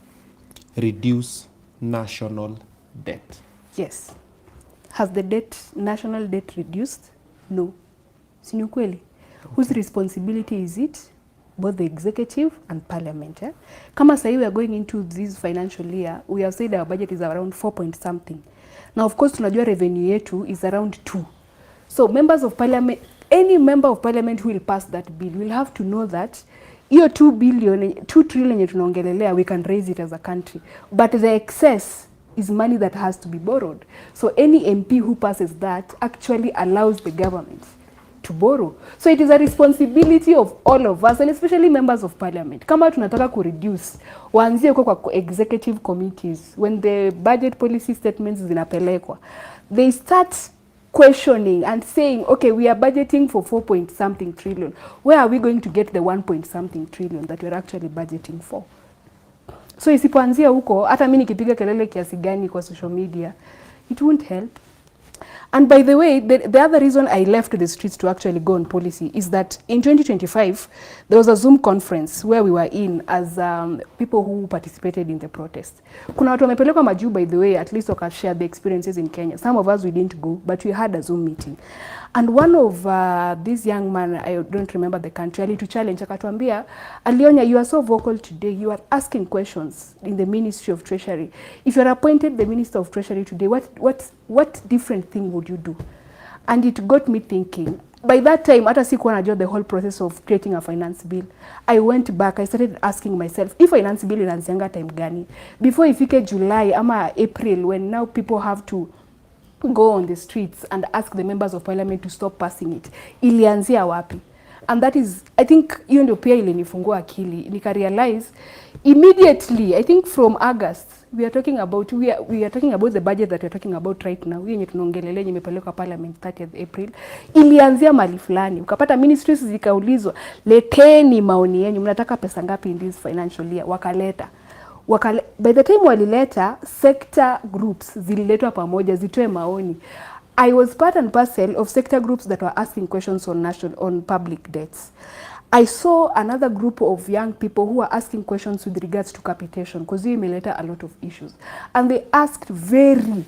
reduce national debt. Yes. Has the national debt reduced? No. Si ni ukweli? Okay. Whose responsibility is it? Both the executive and parliament. Kama sahi we are going into this financial year, we have said our budget is around 4 point something. Now of course tunajua revenue yetu is around 2. So members of parliament, any member of parliament who will pass that bill will have to know that hiyo 2 trillion tunaongelelea, we can raise it as a country. But the excess is money that has to be borrowed. So any MP who passes that actually allows the government to borrow. So it is a responsibility of all of us, and especially members of parliament. Kama tunataka ku-reduce, waanzie kwa executive committees. When the budget policy statements zinapelekwa, they start questioning and saying, okay, we are budgeting for 4 point something trillion. Where are we going to get the 1 point something trillion that we're actually budgeting for? So isipoanzia huko, hata mimi nikipiga kelele kiasi gani kwa social media, it won't help. And by the way, the other reason I left the streets to actually go on policy is that in 2025, there was a Zoom conference where we were in as people who participated in the protest. Kuna watu wamepelekwa majuu, by the way, at least waka share the experiences in Kenya. Some of us, we didn't go, but we had a Zoom meeting. And one of this young man, I don't remember the country, ali to challenge, akatuambia, Alionya, you are so vocal today. You are asking questions in the Ministry of Treasury. If you are appointed the Minister of Treasury today, what different thing would you do? And it got me thinking. By that time, hata sikuwa najua the whole process of creating a finance bill. I went back, I started asking myself, if finance bill inaanzianga time gani? Before ifike July ama April, when now people have to go on the streets and ask the members of parliament to stop passing it, ilianzia wapi? And that is, I think, hiyo ndio pia ilinifungua akili. Nika realize immediately, I think from August, we are talking about the budget that we are talking about right now. Hiyo yenye tunaongelelea yenye imepelekwa parliament 30th April. Ilianzia mali fulani. Ukapata ministries zikaulizwa, leteni maoni yenu, mnataka pesa ngapi in this financial year? Wakaleta. By the time walileta, sector groups zililetwa pamoja zitoe maoni. I was part and parcel of sector groups that were asking questions on public debts. I saw another group of young people who were asking questions with regards to capitation, because you imeleta a lot of issues. And they asked very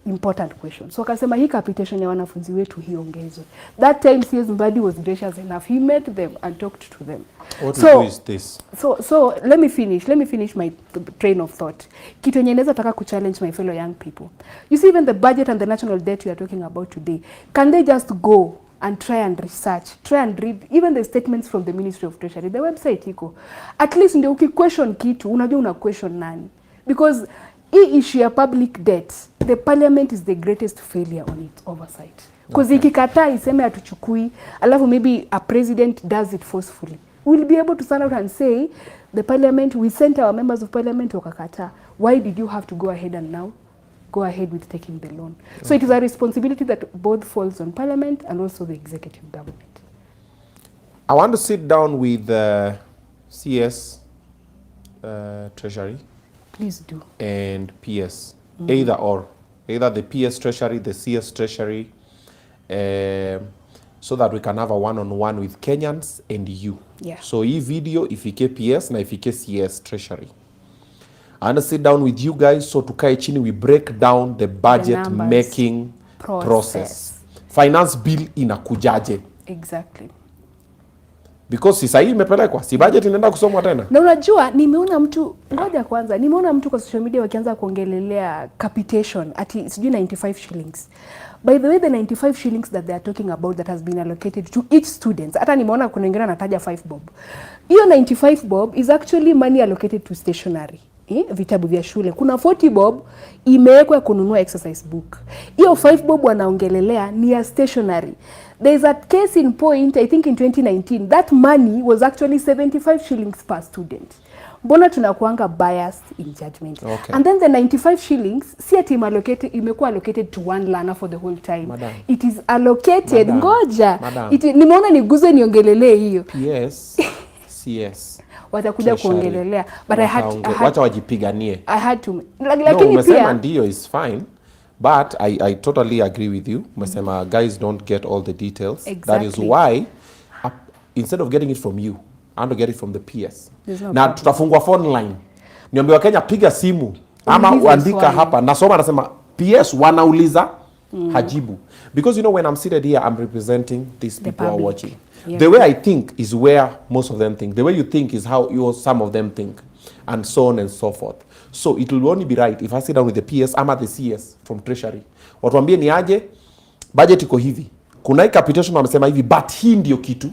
important questions. So wakasema hii capitation ya wanafunzi wetu hiongezwe. That time CS Mbadi was gracious enough. He met them and talked to them. What is this? So let me finish my train of thought. Kitu yenye naweza taka ku challenge my fellow young people. You see, even the budget and the national debt we are talking about today, can they just go and try and research, try and read even the statements from the Ministry of Treasury, the website iko. At least ndio uki-question kitu, unajua una question nani. Because hii issue ya public debt, the parliament is the greatest failure on its oversight. Because ikikataa iseme hatuchukui, alafu maybe a president does it forcefully, we'll be able to stand out and say, the parliament, we sent our members of parliament wakakataa. Why did you have to go ahead and now go ahead with taking the loan? Okay. So it is a responsibility that both falls on parliament and also the executive government. I want to sit down with CS Treasury. Please do. And PS. Either or. Either the PS Treasury, the CS Treasury, so that we can have a one-on-one with Kenyans and you. Yeah. So hii video ifike PS na ifike CS Treasury. I want to sit down with you guys so tukae chini, we break down the budget making process. Finance bill inakujaje? Exactly. Because si sahi imepelekwa, si budget inaenda kusomwa tena. Na unajua nimeona mtu, ngoja kwanza, nimeona mtu kwa social media wakianza kuongelelea capitation ati sijui 95 shillings. By the way, the 95 shillings that they are talking about that has been allocated to each student, hata nimeona kuna wengine anataja 5 bob. Hiyo 95 bob is actually money allocated to stationery. Vitabu vya shule. Kuna 40 bob imewekwa kununua exercise book. Hiyo 5 bob wanaongelelea ni ya stationery. There is a case in point, I think in 2019, that money was actually 75 shillings per student. Mbona tunakuanga biased in judgment? Okay. And then the 95 shillings, si ati imekuwa allocated to one learner for the whole time. Madam. It is allocated, Madam. Ngoja. Madam. Nimeona niguze niongelelee hiyo. Yes. CS. Watakuja kuongelelea. But wacha wajipiganie. I had to. Lakini pia ndio is fine. But I totally agree with you. Umesema guys don't get all the details. Exactly. That is why instead of getting it from you, I want to get it from the PS. No na tutafungua phone line. Niambie Wakenya piga simu. ama Ulize uandika swali. hapa, nasoma nasema PS wanauliza hajibu, because you know when I'm seated here I'm representing these The people who are public. watching. Yes. The way I think is where most of them think. The way you think is how some of them think, and so on and so forth. So it will only be right if I sit down with the PS ama the CS from Treasury, watuambie ni aje, budget iko hivi, kuna hii capitation wamesema hivi, but hii ndio kitu.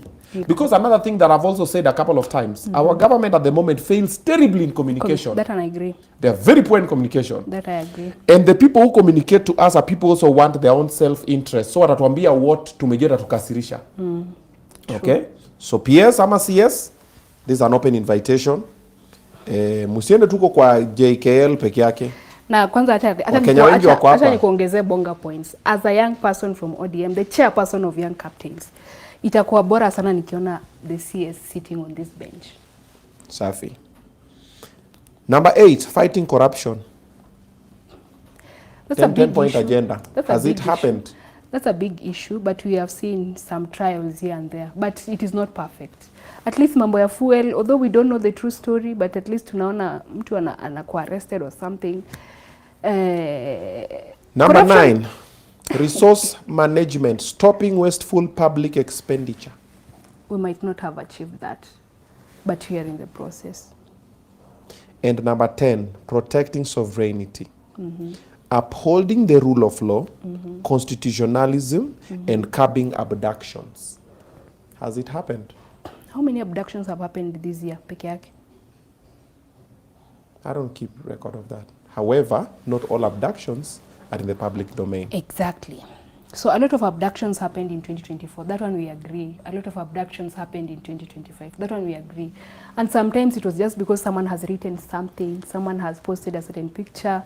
Because another thing that I've also said a couple of times, our government at the moment fails terribly in communication. That I agree. They are very poor in communication. That I agree. And the people who communicate to us are people also want their own self-interest. So watatuambia what tumejua tukasirisha. Okay? So PS ama CS, this is an open invitation. Musiende tuko kwa JKL peke yake. Na kwanza hata nikuongezee bonga points. As a young person from ODM, the chairperson of young captains, itakuwa bora sana nikiona the CS sitting on this bench. Safi. Number 8, fighting corruption. That's a big 10-point issue. agenda. Has it happened? That's a big issue, but we have seen some trials here and there, but it is not perfect. At least mambo ya fuel, although we don't know the true story, but at least tunaona mtu anakuwa arrested or something. Number 9, resource management, stopping wasteful public expenditure. We might not have achieved that, but we are in the process. And number 10, protecting sovereignty. Upholding the rule of law, constitutionalism, and curbing abductions. Has it happened? How many abductions have happened this year peke yake? I don't keep record of that. However, not all abductions are in the public domain. Exactly. So a lot of abductions happened in 2024. That one we agree. A lot of abductions happened in 2025. That one we agree. And sometimes it was just because someone has written something, someone has posted a certain picture.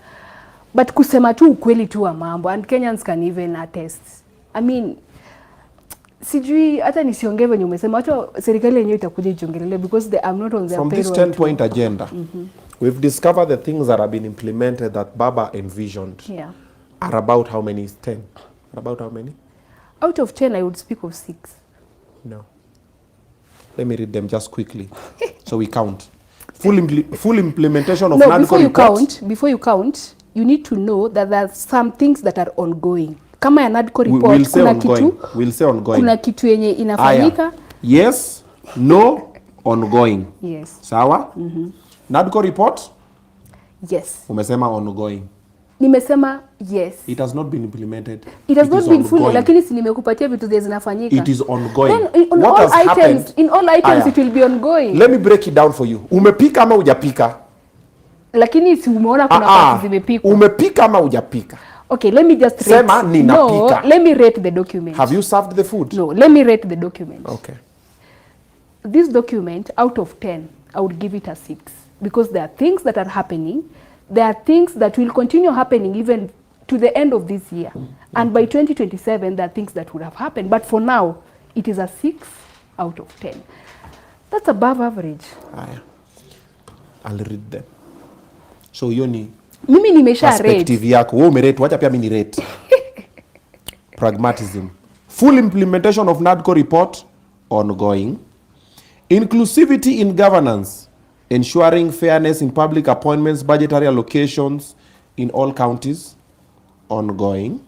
But kusema tu ukweli tu wa mambo, and Kenyans can even attest. I mean, sijui hata nisiongee venye umesema, hata serikali yenyewe itakuja ijiongelele because they are not on their payroll. From this 10-point agenda, we've discovered the things that have been implemented that Baba envisioned are about how many? 10. About how many? Out of 10, I would speak of 6. No. Let me read them just quickly. So we count. Full implementation of no, before you count, you need to know that there are some things that are ongoing. Kama ya NADCO report, we'll say ongoing. We'll say ongoing. Kuna kitu yenye inafanyika. Yes, no, ongoing. Yes. Sawa? NADCO report? Yes. Umesema ongoing. Nimesema yes. It has not been implemented. It has not been fully, lakini si nimekupatia vitu zinafanyika. It is ongoing. Then What has happened? In all items it will be ongoing. Let me break it down for you. Umepika ama hujapika? Lakini si umeona kuna parts zimepikwa. Umepika ama hujapika? Okay, let me just rate. Sema ninapika. No, let me rate the document. Have you served the food? No, let me rate the document. Okay. This document, out of 10, I would give it a 6. Because there are things that are happening. There are things that will continue happening even to the end of this year. And by 2027, there are things that would have happened. But for now, it is a 6 out of 10. That's above average. I'll read them. So hiyo ni mimi nimesha perspective yako. Wewe umerate, wacha pia mimi ni rate. Pragmatism. Full implementation of NADCO report, ongoing. Inclusivity in governance, ensuring fairness in public appointments, budgetary allocations in all counties, ongoing.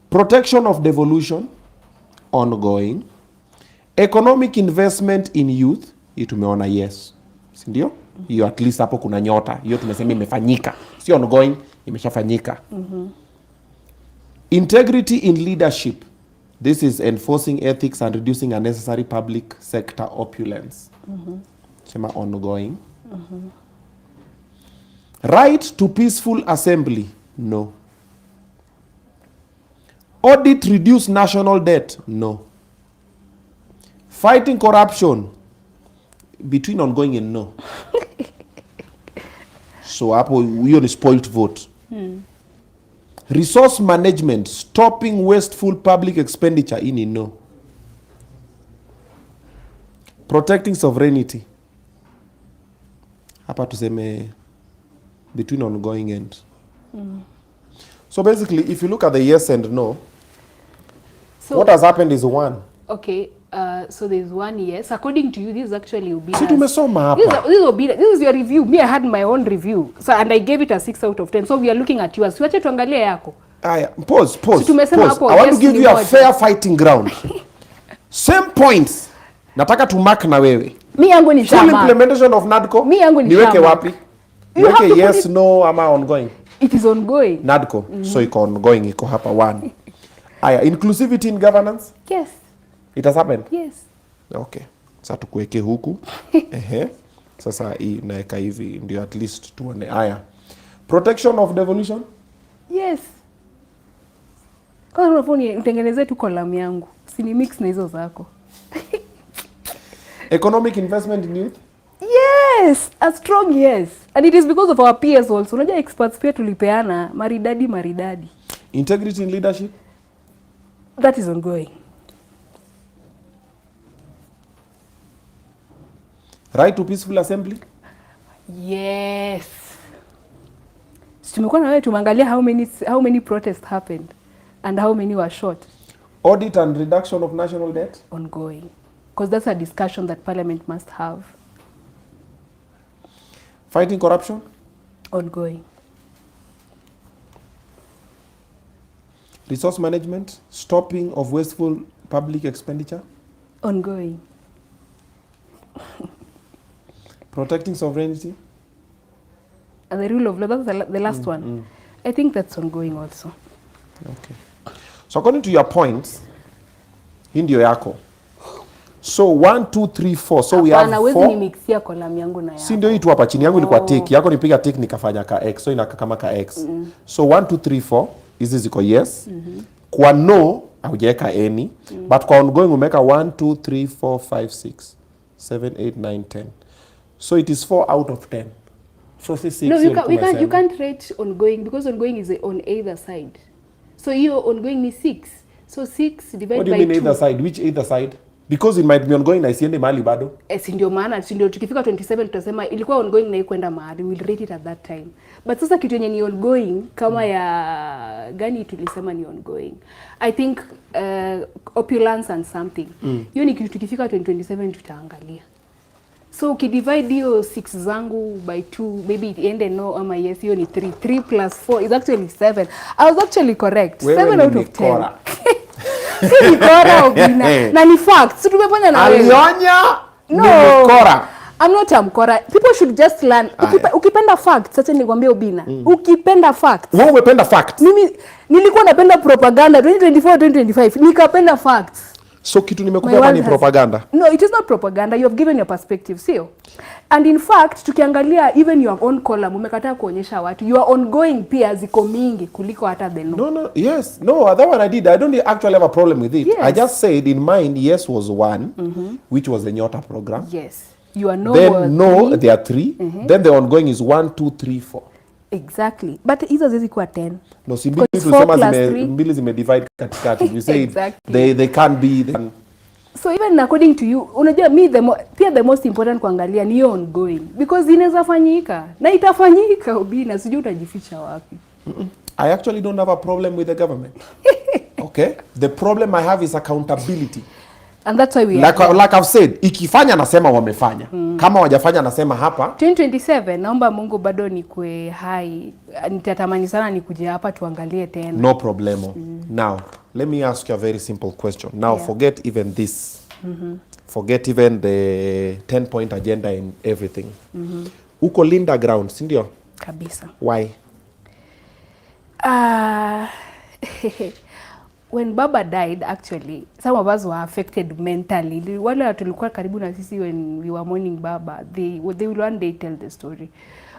Protection of devolution, ongoing. Economic investment in youth, hii tumeona yes. Si ndio? Hiyo at least hapo kuna nyota. Hiyo tumesema imefanyika. Si ongoing, imeshafanyika. Integrity in leadership. This is enforcing ethics and reducing unnecessary public sector opulence. Sema ongoing. Right to peaceful assembly. No. Audit reduce national debt. No. Fighting corruption. Between ongoing and no. So hapo hiyo ni spoiled vote. Resource management, stopping wasteful public expenditure, ini no. Protecting sovereignty, hapa tuseme between ongoing and. So basically, if you look at the yes and no, so what has happened is 1. Okay, So there's one yes. According to you, this is actually Obinna. Si tumesoma hapa. This is Obinna. This is your review. Me, I had my own review. So and I gave it a 6 out of 10. So we are looking at yours. Siwache tuangalie yako. Aya, pause. So tumesema hapo, I want yes, to give ni you a moja. fair fighting ground. Same points. Nataka tu mark na wewe. Mi yangu ni Full shama. implementation of NADCO. Mi yangu ni niweke shama. wapi? You have to Niweke put yes, it- no ama ongoing. It is ongoing. NADCO. So iko ongoing, iko hapa 1. Aya, inclusivity in governance. Yes. It has happened. Yes. Okay. Sasa tukuweke huku. Ehe. Sasa hii naeka hivi ndio at least tuone. Aya. Protection of devolution. Yes. Kwa unafoni utengenezee tu column yangu. Sini mix na hizo zako. Economic investment in youth. Yes, a strong yes. And it is because of our peers also. Unajua experts pia tulipeana maridadi. Integrity in leadership. That is ongoing. Right to peaceful assembly. Yes. Tumekuwa na wewe tumeangalia how many protests happened and how many were shot. Audit and reduction of national debt. Ongoing. Because that's a discussion that parliament must have. Fighting corruption. Ongoing. Resource management. Stopping of wasteful public expenditure. Ongoing. Protecting sovereignty. And the rule of law, that's the last one. I think that's ongoing also. Okay. So according to your points, hii ndio yako. So 1, 2, 3, 4. So we have 4. 4. Ni mixia column yangu na yako. Si ndio hii tu hapa chini yangu ilikuwa tick. Yako nipiga tick nikafanya ka x. So inaka kama ka x. So 1, 2, 3, 4. Hizi ziko yes. Kwa no, haujaweka any. But kwa ongoing umeweka 1, 2, 3, 4, 5, 6, 7, 8, 9, 10. So it is 4 out of 10. So say 6. No, you can't rate ongoing because ongoing is on either side. So your ongoing is 6. So 6 divided by 2. What do you mean either side? Which either side? Because it might be ongoing na isiende mahali bado. Si ndio maana, si ndio tukifika 27 tutasema ilikuwa ongoing na ikwenda mahali, we'll rate it at that time. But sasa kitu yenye ni ongoing kama ya gani tulisema ni ongoing. I think opulence and something. Hiyo ni kitu tukifika 2027 tutaangalia. So ukidivide hiyo 6 zangu by 2, maybe iende no ama yes, hiyo ni 3. 3 plus 4 is actually 7. I was actually correct. 7 out of 10. Si nikora Obinna. Na ni fact. Si tumefanya na wewe. Alionya No. ni mkora. I'm not a mkora. People should just learn. Ukipenda facts, sasa nikwambia Obinna. Ukipenda facts. Wewe umependa fact. Mimi nilikuwa napenda propaganda 2024 2025. Nikapenda facts. So kitu My nimekupa hapa world ni has- propaganda. No, it is not propaganda. You have given your perspective, sio? And in fact, tukiangalia even your own column, umekataa kuonyesha watu. Your ongoing pia ziko mingi kuliko hata the no. No, yes. No, that one I did. I don't actually have a problem with it. Yes. I just said in mind, yes was 1, which was the Nyota program. Yes. You are no Then more no, 3. there are 3. Then the ongoing is 1, 2, 3, 4. Exactly. But hizo zizi kuwa 10. No, si mbili Because tulisema 4 plus 3. mbili zime divide katikati. You say Exactly. they can't be then. So even according to you, unajua pia the most important kuangalia ni hiyo ongoing because inaweza fanyika na itafanyika Obinna, sijui utajificha wapi. I actually don't have a problem with the government. Okay? The problem I have is accountability. And that's why we are here. Like I've said, ikifanya nasema wamefanya. Kama wajafanya nasema hapa. 2027 naomba Mungu bado nikue hai. Nitatamani sana nikuje hapa tuangalie tena. No problemo. Now, let me ask you a very simple question. Now, forget even this. Forget even the 10-point agenda and everything. Uko Linda ground, si ndio? Kabisa. Why? When Baba died, actually, some of us were affected mentally. Wale watu tulikuwa karibu na sisi when we were mourning Baba, they will one day tell the story.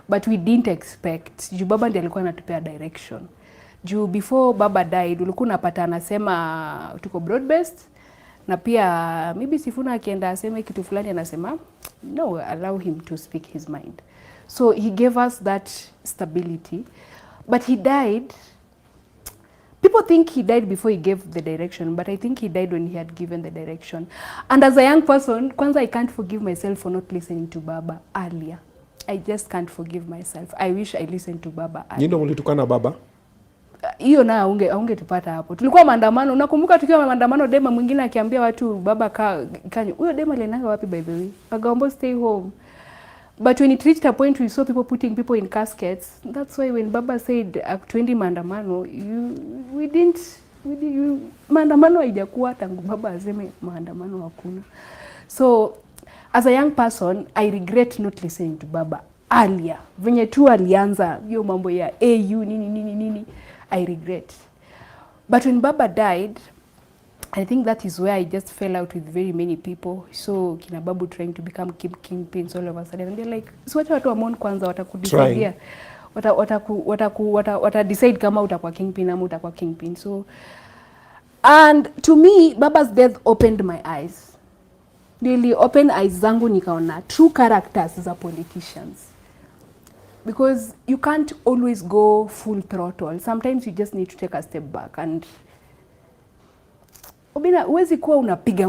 But we didn't expect. Juu Baba ndiye alikuwa anatupea direction. Juu before Baba died, ulikuwa unapata anasema tuko broad based. Na pia maybe Sifuna akienda aseme kitu fulani anasema no, allow him to speak his mind. So he gave us that stability. But he died. People think he died before he gave the direction, but I think he died when he had given the direction. And as a young person, kwanza I can't forgive myself for not listening to Baba earlier. I just can't forgive myself. I wish I listened to Baba earlier. Nino mlitukana baba? hiyo na aungetupata hapo. Tulikuwa maandamano, nakumbuka tukiwa maandamano, dema mwingine akiambia watu baba kanyo, huyo dema lenanga wapi by the way, Agombo stay home. But when it reached a point we saw people putting people in caskets, that's why when baba said tuendi maandamano, maandamano haijakuwa tangu baba aseme maandamano hakuna. So as a young person I regret not listening to baba earlier. Venye tu alianza hiyo mambo ya AU nini I regret. But when baba died, I think that is where I just fell out with very many people. So kina babu trying to become kingpins all of a sudden, and they're like, so watu wa Mon kwanza watakudecide, wata decide kama utakuwa kingpin ama utakuwa kingpin. So, and to me baba's death opened my eyes, really opened eyes zangu, nikaona true characters za politicians. Because you can't always go full throttle. Sometimes you just need to take a step back. And Obinna, huwezi kuwa unapiga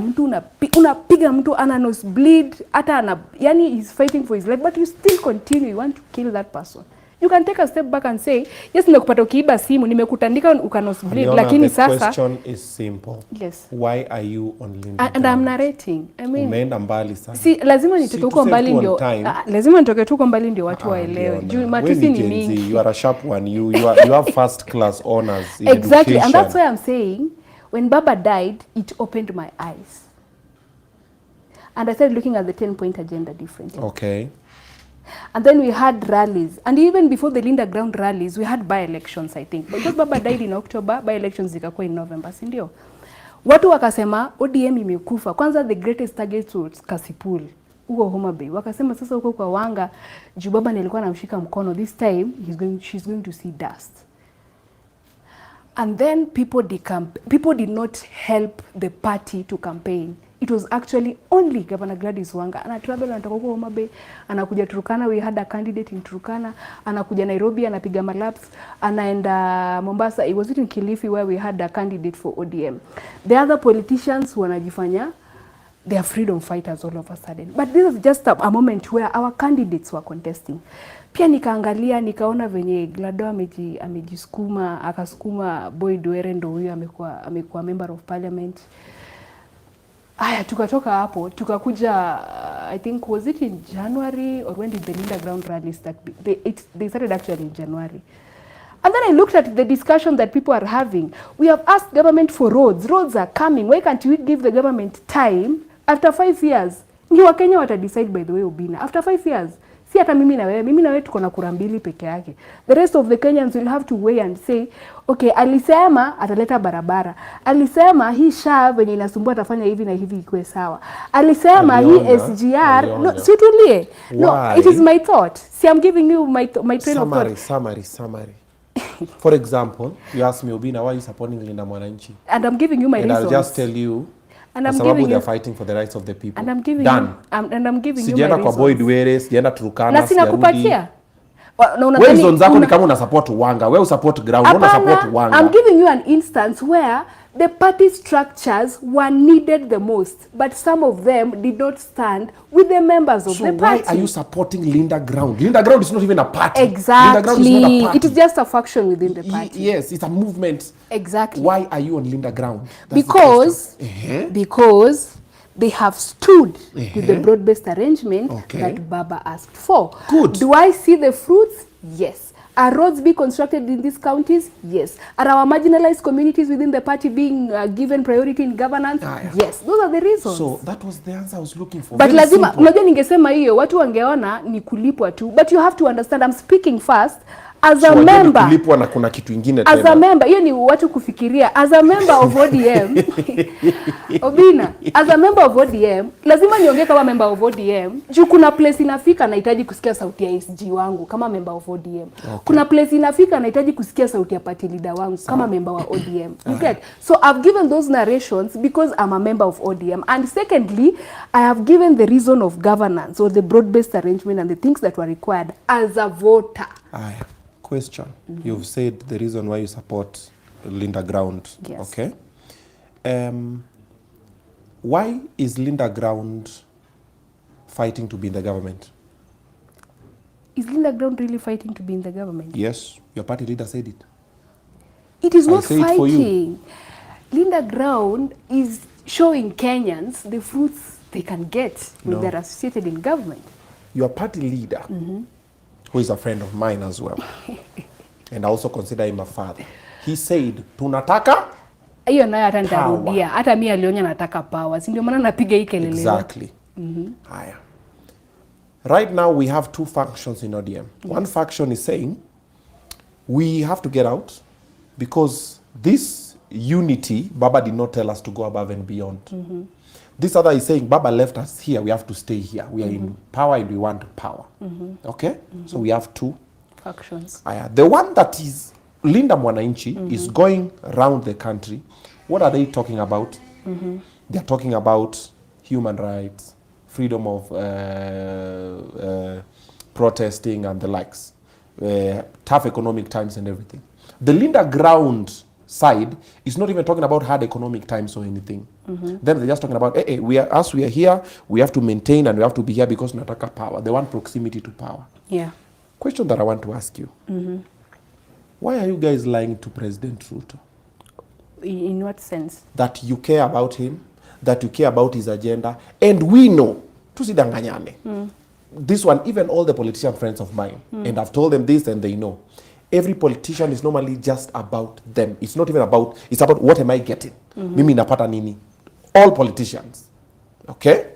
mtu ana nose bleed, hata yani he's fighting for his life, but you still continue, you want to kill that person. You can take a step back and say, yes, nimekupata ukiiba simu, nimekutandika ukanos bleed, lakini sasa the question is simple. Yes. Why are you on Linda? And I'm narrating. I mean, umeenda mbali sana. Si lazima nitoke huko mbali ndio. Lazima nitoke tu huko mbali ndio watu waelewe. Juu matusi ni mingi. You are a sharp one. You have first class honors in exactly. Education. And that's why I'm saying when baba died, it opened my eyes. And I started looking at the 10-point agenda differently. Okay. And then we had rallies. And even before the Linda Ground rallies, we had by-elections, I think. Because baba died in October, by-elections zikakuwa in November, si ndio? Watu wakasema, ODM imekufa. Kwanza the greatest target was Kasipul, huko Homa Bay. Wakasema sasa huko kwa Wanga, juu baba nilikuwa namshika mkono, this time she's going to see dust. And then people did not help the party to campaign. It was actually only Governor Gladys Wanga. Anatravel anatoka huko Homa Bay, anakuja Turkana, we had a candidate in Turkana, anakuja Nairobi, anapiga malaps, anaenda Mombasa. It was in Kilifi where we had a candidate for ODM. The other politicians wanajifanya they are freedom fighters all of a sudden. But this is just a moment where our candidates were contesting. Pia nikaangalia nikaona venye Glado amejisukuma, akasukuma Boyd Were, ndo huyo amekuwa member of parliament. Aya, tukatoka hapo, tukakuja, I think, was it in January or when did the Linda Ground rally start? They started actually in January. And then I looked at the discussion that people are having. We have asked government for roads. Roads are coming. Why can't we give the government time? After 5 years, ni Wakenya wata decide, by the way, Obinna. After 5 years, si hata mimi na wewe tuko na kura mbili peke yake. The rest of the Kenyans will have to weigh and say, okay, alisema ataleta barabara. Alisema hii SHA venye inasumbua atafanya hivi na hivi ikuwe sawa. Alisema hii SGR, no, situlie. No, it is my thought. See, I'm giving you my train of thought. Summary. For example, you ask me, Obinna, why are you supporting Linda Mwananchi? And I'm giving you my reasons. And I'll just tell you, and I'm giving they're fighting for the rights of the people. And I'm giving Done. you, and I'm giving you my sijaenda reasons. Kwa Boyd Were, sijaenda Turkana, na sina kupatia. Wewe zone zako ni kama una support Wanga, wewe support ground, una support Wanga. I'm giving you an instance where the party structures were needed the most, but some of them did not stand with the members of the party. So why are you supporting Linda Ground? Linda Ground is not even a party. Exactly. Linda Ground is not a party. It is just a faction within the party. Yes, it's a movement. Exactly. Why are you on Linda Ground? Because they have stood with the broad-based arrangement that Baba asked for. Good. Do I see the fruits? Yes. Are roads being constructed in these counties? Yes. Are our marginalized communities within the party being given priority in governance? Yes. Those are the reasons. So that was the answer I was looking for. But lazima, unajua ningesema hiyo, watu wangeona ni kulipwa tu. But you have to understand, I'm speaking first as a member. Kulipwa na kuna kitu ingine tena. As a member, hiyo ni watu kufikiria. As a member of ODM, Obinna, as a member of ODM, lazima niongee kama member of ODM. Juu kuna place inafika nahitaji kusikia sauti ya SG wangu kama member of ODM. Okay. Kuna place inafika nahitaji kusikia sauti ya party leader wangu kama member wa ODM. You get? So I've given those narrations because I'm a member of ODM. And secondly, I have given the reason of governance or the broad-based arrangement and the things that were required as a voter. Question. You've said the reason why you support Linda Ground. Yes. Okay. Why is Linda Ground fighting to be in the government? Is Linda Ground really fighting to be in the government? Yes. Your party leader said it. It is I not say it for you. fighting. Linda Ground is showing Kenyans the fruits they can get when No. they're associated in government. Your party leader, who is a friend of mine as well, and I also consider him a father, he said, tunataka Hiyo nayo hata nitarudia. Hata mimi Alionya nataka power. Si ndio maana napiga hii kelele. Exactly. Haya. Right now we have two factions in ODM. One faction is saying we have to get out because this unity, Baba did not tell us to go above and beyond. This other is saying Baba left us here, we have to stay here. We are in power and we want power. Okay? So we have two Factions. The one that is Linda Mwananchi is going around the country. What are they talking about? They're talking about human rights, freedom of protesting and the likes, tough economic times and everything. The Linda Ground side is not even talking about hard economic times or anything. Then they're just talking about, hey, we are here, we have to maintain and we have to be here because nataka power. They want proximity to power. Yeah. Question that I want to ask you. Why are you guys lying to President Ruto? In what sense? That you care about him, that you care about his agenda, and we know, tusidanganyane. This one, even all the politician friends of mine, and I've told them this and they know, every politician is normally just about them. It's not even about, it's about what am I getting? Mimi napata nini? All politicians. Okay?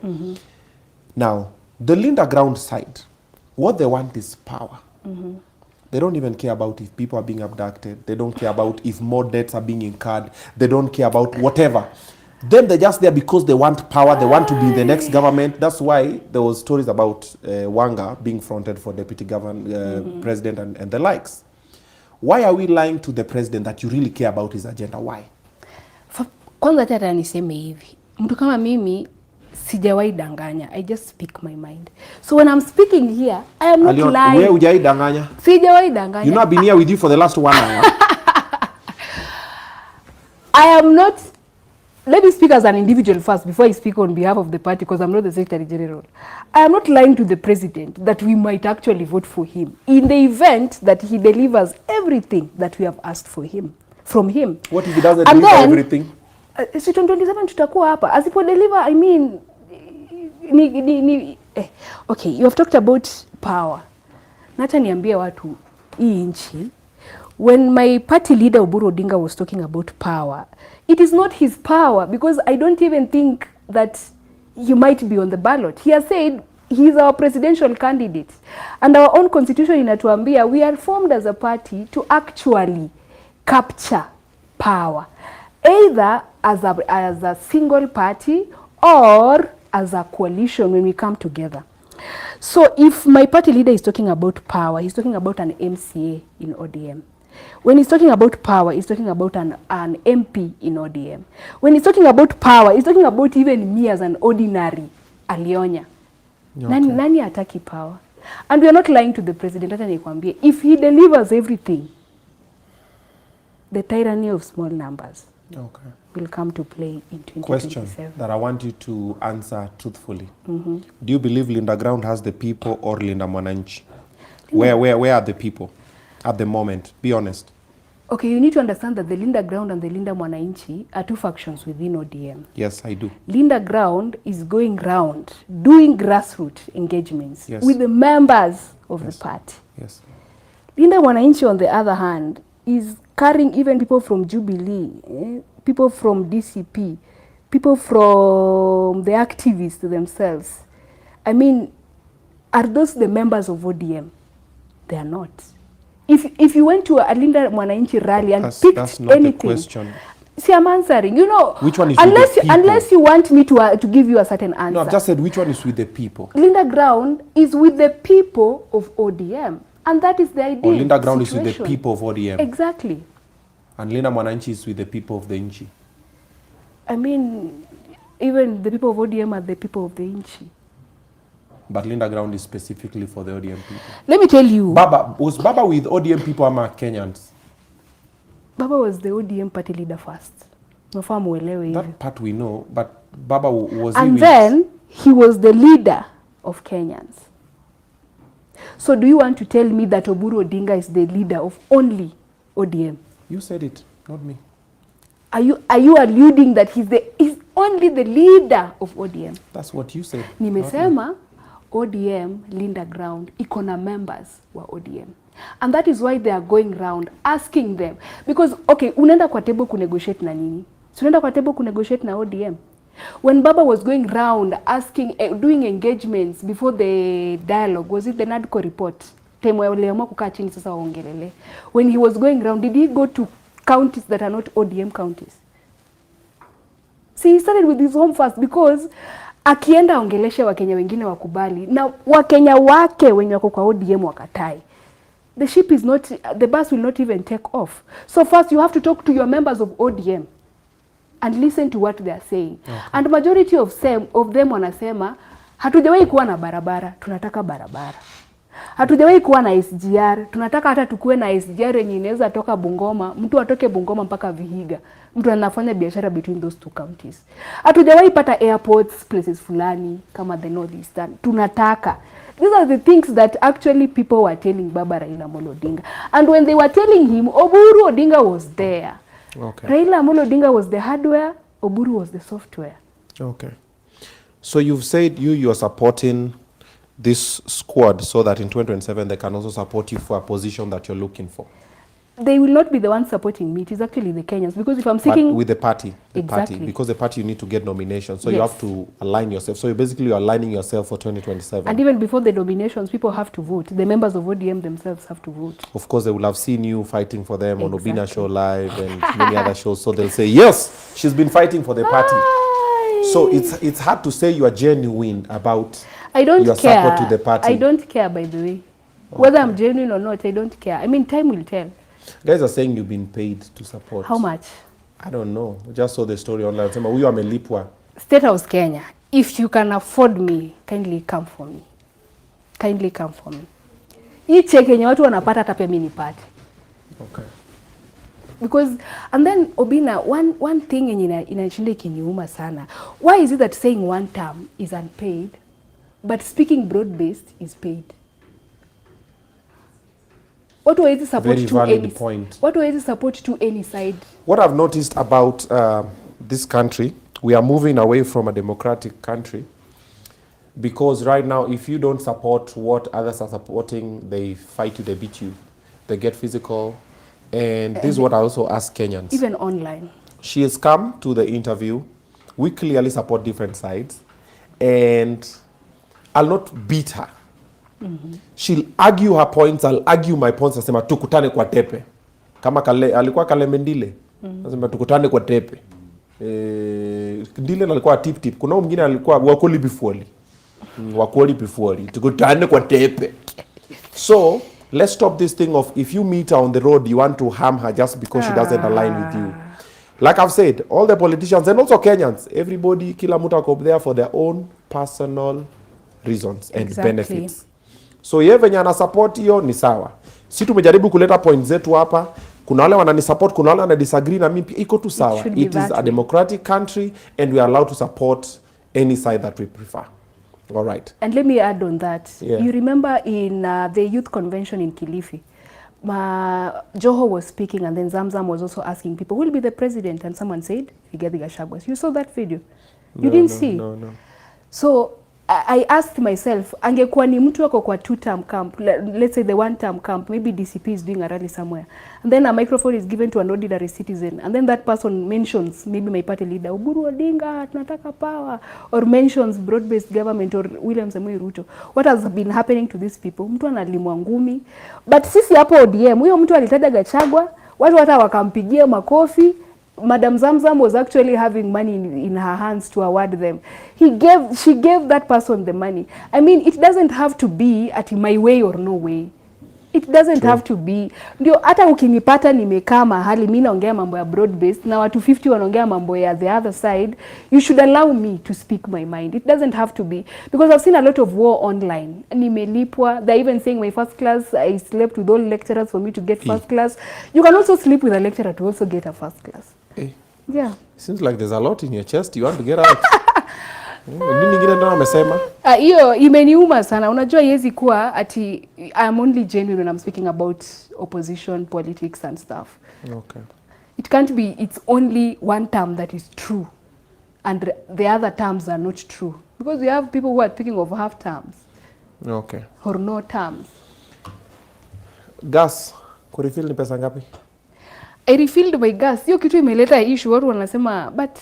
Now, the Linda Ground side, what they want is power. They don't even care about if people are being abducted. They don't care about if more debts are being incurred. They don't care about whatever. Then they're just there because they want power. They want to be in the next government. That's why there was stories about Wanga being fronted for deputy president and the likes. Why are we lying to the president that you really care about his agenda? Why? Kwanza tata niseme hivi. Mtu kama mimi sijawahi danganya. I just speak my mind. So when I'm speaking here, I am not lying. Where hujai danganya? Sijawahi danganya. You know I've been here with you for the last 1 hour. I am not. Let me speak as an individual first before I speak on behalf of the party because I'm not the Secretary General. I am not lying to the president that we might actually vote for him in the event that he delivers everything that we have asked for him, from him. What if he doesn't deliver everything? So 27 tutakuwa hapa. Asipo deliver, I mean, okay, you have talked about power. Nacha niambie watu hii nchi. When my party leader Oburu Odinga was talking about power, it is not his power because I don't even think that he might be on the ballot. He has said he is our presidential candidate. And our own constitution inatuambia we are formed as a party to actually capture power. Either as a single party or as a coalition when we come together. So if my party leader is talking about power, he's talking about an MCA in ODM. When he's talking about power, he's talking about an MP in ODM. When he's talking about power, he's talking about even me as an ordinary Alionya. Okay. Nani hataki power? And we are not lying to the president. Hata nikwambie, if he delivers everything, the tyranny of small numbers will come to play in 2027. Question that I want you to answer truthfully. Do you believe Linda Ground has the people or Linda Mwananchi? Where are the people at the moment? Be honest. Okay, you need to understand that the Linda Ground and the Linda Mwananchi are two factions within ODM. Yes, I do. Linda Ground is going round doing grassroots engagements with the members of the party. Yes. Linda Mwananchi, on the other hand, is carrying even people from Jubilee, people from DCP, people from the activists themselves. I mean, are those the members of ODM? They are not. If you went to a Linda Mwananchi rally and picked that's not anything, the question. See, I'm answering. You know, which one is unless you want me to give you a certain answer. No, I've just said which one is with the people. Linda Ground is with the people of ODM, and that is the idea. Or Linda Ground is with the people of ODM. Exactly. And Linda Mwananchi is with the people of the Inchi. I mean, even the people of ODM are the people of the Inchi. But Linda Ground is specifically for the ODM people. Let me tell you. Was Baba with ODM people ama Kenyans? Baba was the ODM party leader first. That part we know, but Baba was and then he was the leader of Kenyans. So do you want to tell me that Oburu Odinga is the leader of only ODM? You said it. Not me. Are you alluding that he's only the leader of ODM? That's what you said. Nimesema ODM Linda Ground iko na members wa ODM. And that is why they are going round asking them. Because, okay, unaenda kwa table kunegotiate na nini? So unaenda kwa table kunegotiate na ODM. When Baba was going round asking, doing engagements before the dialogue, was it the NADCO report? Waliamua kukaa chini sasa waongelele. When he was going round, did he go to counties that are not ODM counties? See, he started with his home first because akienda ongeleshe Wakenya wengine wakubali na Wakenya wake wenye wako kwa ODM wakatai. The ship is not, the bus will not even take off. So first you have to talk to your members of ODM and listen to what they are saying. Okay. And majority of them wanasema hatujawahi kuwa na barabara, tunataka barabara. Hatujawahi kuwa na SGR, tunataka hata tukue na SGR yenye inaweza toka Bungoma, mtu atoke Bungoma mpaka Vihiga. Mtu anafanya biashara between those two counties. Hatujawahi pata airports places fulani kama the northeastern. Tunataka. These are the things that actually people were telling Baba Raila Amolo Odinga. And when they were telling him, Oburu Odinga was there. Okay. Raila Amolo Odinga was the hardware, Oburu was the software. Okay. So you've said you are supporting this squad so that in 2027 they can also support you for a position that you're looking for. They will not be the ones supporting me. It is actually the Kenyans. Because if I'm seeking... But with the party. Exactly. Because the party you need to get nominations. So yes. You have to align yourself. So you're aligning yourself for 2027. And even before the nominations, people have to vote. The members of ODM themselves have to vote. Of course, they will have seen you fighting for them on Obinna Show Live and many other shows. So they'll say, yes, she's been fighting for the party. Aye. So it's hard to say you are genuine about your support to the party. I don't care, by the way. Okay. Whether I'm genuine or not, I don't care. I mean, time will tell. Guys are saying you've been paid to support. How much? I don't know. I just saw the story online. Huyu amelipwa. State House Kenya. If you can afford me, kindly come for me. Kindly come for me. Hii check yenye watu wanapata hata pia mimi nipate. Okay. Because, and then Obinna, one thing yenye inashinda ikiniuma sana. Why is it that saying one term is unpaid, but speaking broad-based is paid? What way is support Very to valid any point. What way is support to any side? What I've noticed about this country, we are moving away from a democratic country because right now, if you don't support what others are supporting, they fight you, they beat you, they get physical. And this is what I also ask Kenyans. Even online. She has come to the interview. We clearly support different sides. And I'll not beat her. Mm-hmm. She'll argue her points, I'll argue my points. Nasema tukutane kwa tepe. Kama alikuwa Kalembe Ndile. Nasema tukutane kwa tepe. Ndile alikuwa tip tip. Kuna mwingine alikuwa wakoli before. Wakoli before. Tukutane kwa tepe. So, let's stop this thing of if you meet her on the road, you want to harm her just because she doesn't align with you. Like I've said, all the politicians and also Kenyans, everybody, kila mtu ako there for their own personal reasons and benefits. So yeye venye ana support hiyo ni sawa. Si tumejaribu kuleta points zetu hapa. Kuna wale wanani support, kuna wale wana disagree na mimi, iko tu sawa. It is a democratic country and we are allowed to support any side that we prefer. All right. And let me add on that. Yeah. You remember in the youth convention in Kilifi, Joho was speaking and then Zamzam was also asking people, who will be the president? And someone said, Rigathi Gachagua. You saw that video? You didn't see? No. So I asked myself, angekuwa ni mtu wako kwa two-term camp, let's say the one-term camp, maybe DCP is doing a rally somewhere, and then a microphone is given to an ordinary citizen, and then that person mentions, maybe my party leader, Oburu Odinga, tunataka power, or mentions broad-based government, or William Samoei Ruto. What has been happening to these people? Mtu analimwa ngumi, but sisi hapo ODM, huyo mtu alitaja Gachagua, watu hata wakampigia makofi. Madam Zamzam was actually having money in her hands to award them. She gave that person the money. I mean, it doesn't have to be at my way or no way. It doesn't have to be. Ndio hata ukinipata nimekaa mahali mimi naongea mambo ya broad based na watu 50 wanaongea mambo ya the other side, you should allow me to speak my mind. It doesn't have to be, because I've seen a lot of war online. Nimelipwa. They're even saying my first class, I slept with all lecturers for me to get first class. You can also sleep with a lecturer to also get a first class. Yeah. Seems like there's a lot in your chest you want to get out. Nini nyingine ndio amesema? Hiyo imeniuma sana. Unajua yezi kuwa ati I'm only genuine when I'm speaking about opposition politics and stuff. Okay. it can't be it's only one term that is true and the other terms are not true, because we have people who are speaking of half terms Okay. or no terms. Gas kurefill ni pesa ngapi? I refilled my gas. Hiyo kitu imeleta issue, watu wanasema, but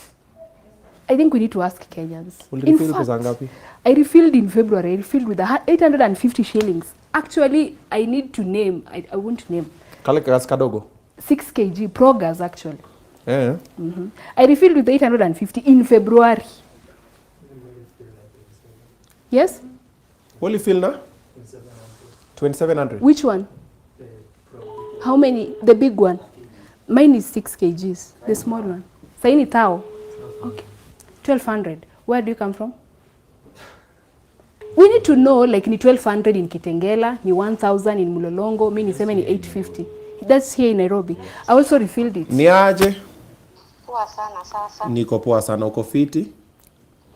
I think we need to ask Kenyans. Ulirefill pesa ngapi? I refilled in February. I refilled with 850 shillings. Actually, I need to name. I won't name. Kale gas kadogo. 6 kg pro gas actually. Eh. I refilled with 850 in February. Yes? What fill na? 2700. Which one? How many? The big one. Mine is 6 kgs. The small one. Saini tao. Okay. 1200. Where do you come from? We need to know, like ni 1200 in Kitengela, ni 1000 in Mulolongo, mi niseme ni 850. That's here in Nairobi. I also refilled it. Ni aje? Poa sana sasa. Niko poa sana. Uko fiti?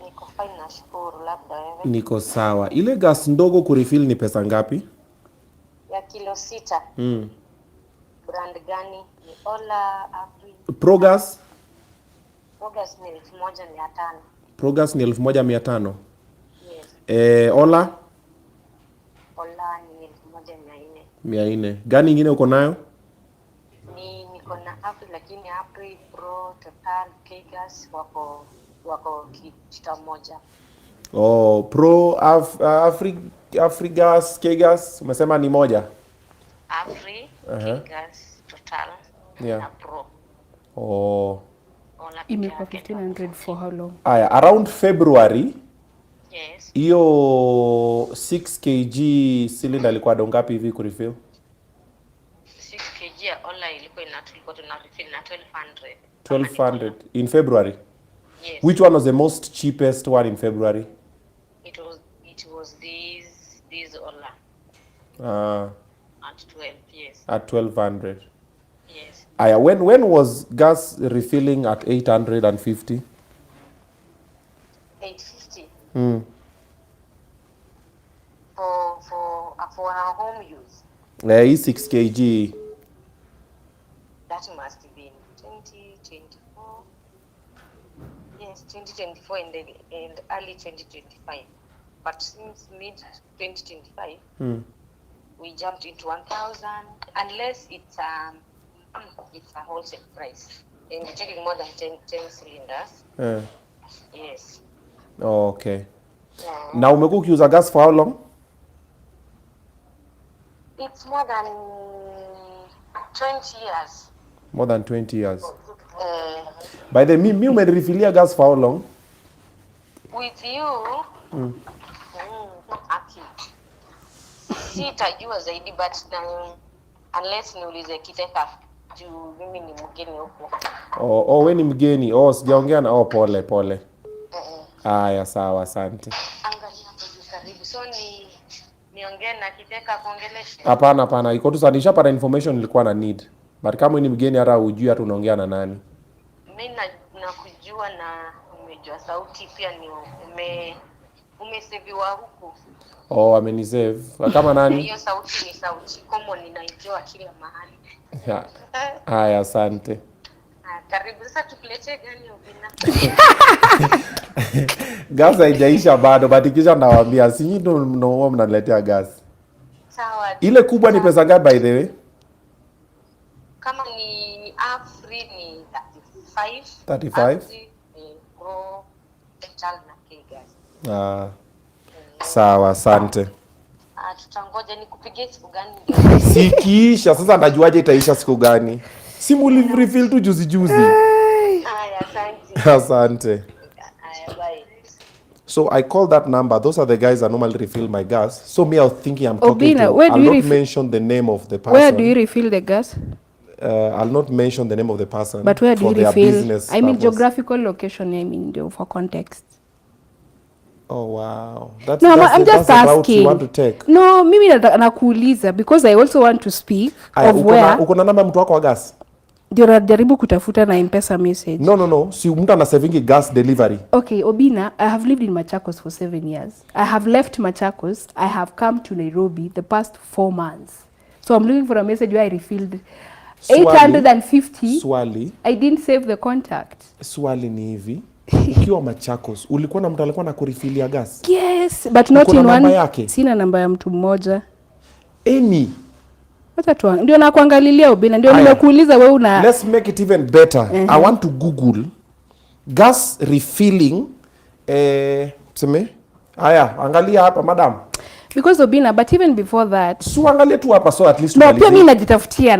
Niko fine nashukuru, labda wewe. Niko sawa. Ile gas ndogo kurefill ni pesa ngapi? Ya kilo 6. Brand gani? Ni Ola, Afri. Progas? Progas ni 1500. Progas ni 1500. Yes. Ola? Ola ni 1400. 400. Gani ingine uko nayo? Niko na Afri, lakini Afri Pro, Total, K-Gas wako kitu moja. Oh, Pro, Afrigas, K-Gas, umesema ni moja? Afri, K-Gas, Total, na Pro. Oh. Ola Imekuwa 1500 for how long? Aya, around February, yes. hiyo 6 kg cylinder ilikuwa dongapi hivi kurefill? 6 kg ya Ola ilikuwa tuna refill na 1200. 1200 in February? Yes. Which one was the most cheapest one in February? It was this Ola at 12, yes. At 1200. Yes. Aya, when was gas refilling at 850? 850 Mm. for our home use. Hii 6 kg. That must have been 2024. Yes, 2024 and early 2025. But since mid 2025, we jumped into 1,000, unless it's a wholesale price. And we're taking more than 10 cylinders. Yes. Oh, okay. Na umekuwa ukiuza gas for how long? It's more than 20 years. More than 20 years. By the way, mi umerefillia gas for how long? With you, aki. Sitajua zaidi, but unless niulize Kiteka, juu mimi ni mgeni huko. Oh, we ni mgeni. Oh, sijaongea na pole. Aya, sawa, asante. Angalia hapo karibu. So niongee na Kiteka kuongelesha? Hapana, iko tu sanisha para information nilikuwa na need. But kama ni mgeni hata hujui hata unaongea na nani. Mimi nakujua na umejua sauti pia, ni umeseviwa huku. Oh, amenisave. Kama nani? Hiyo sauti ni sauti common, ninaijua kila mahali. Haya, asante. Karibu. Sasa tukuletee gani Obinna? Gas haijaisha bado, but ikisha nawaambia, si nyinyi ndio mnaletea gas. Sawa. Ile kubwa ni pesa ngapi by the way? Kama ni Afri ni 35. 35? Pro, Total na K-Gas. Sawa, asante. Tutangoja nikupigie siku gani? Sikiisha, sasa najuaje itaisha siku gani? Si muli refill tu juzi. Haya, asante. Asante. Haya, bye. So I called that number. Those are the guys that normally refill my gas. So me, I was thinking I'm talking Obinna, to. where do I'll you not mention the name of the person. Where do you refill the gas? I'll not mention the name of the person. But where do for you their refill? business I mean purpose. geographical location, I mean for context. Oh wow. That's I'm just the route asking. you want to take. No, mimi nakuuliza because I also want to speak Aya, of where uko na namba mtu wako wa gas? ndio najaribu kutafuta na M-Pesa message. No. Si mtu ana saving gas delivery. Okay, Obinna, I have lived in Machakos for 7 years. I have left Machakos. I have come to Nairobi the past 4 months. So I'm looking for a message where I refilled. 850. Swali. I didn't save the contact. Swali ni hivi. Ukiwa Machakos, ulikuwa na mtu alikuwa na kurefilia gas? Yes, but not in namba one. Yake? Sina namba ya mtu mmoja. Any. Wacha tu. Ndio nakuangalilia Obinna. Ndio nimekuuliza wewe una. Let's make it even better. I want to Google gas refilling tuseme. Haya, angalia hapa madam. Because Obinna, but even before that. So angalia tu hapa so at least. No, pia mimi najitafutia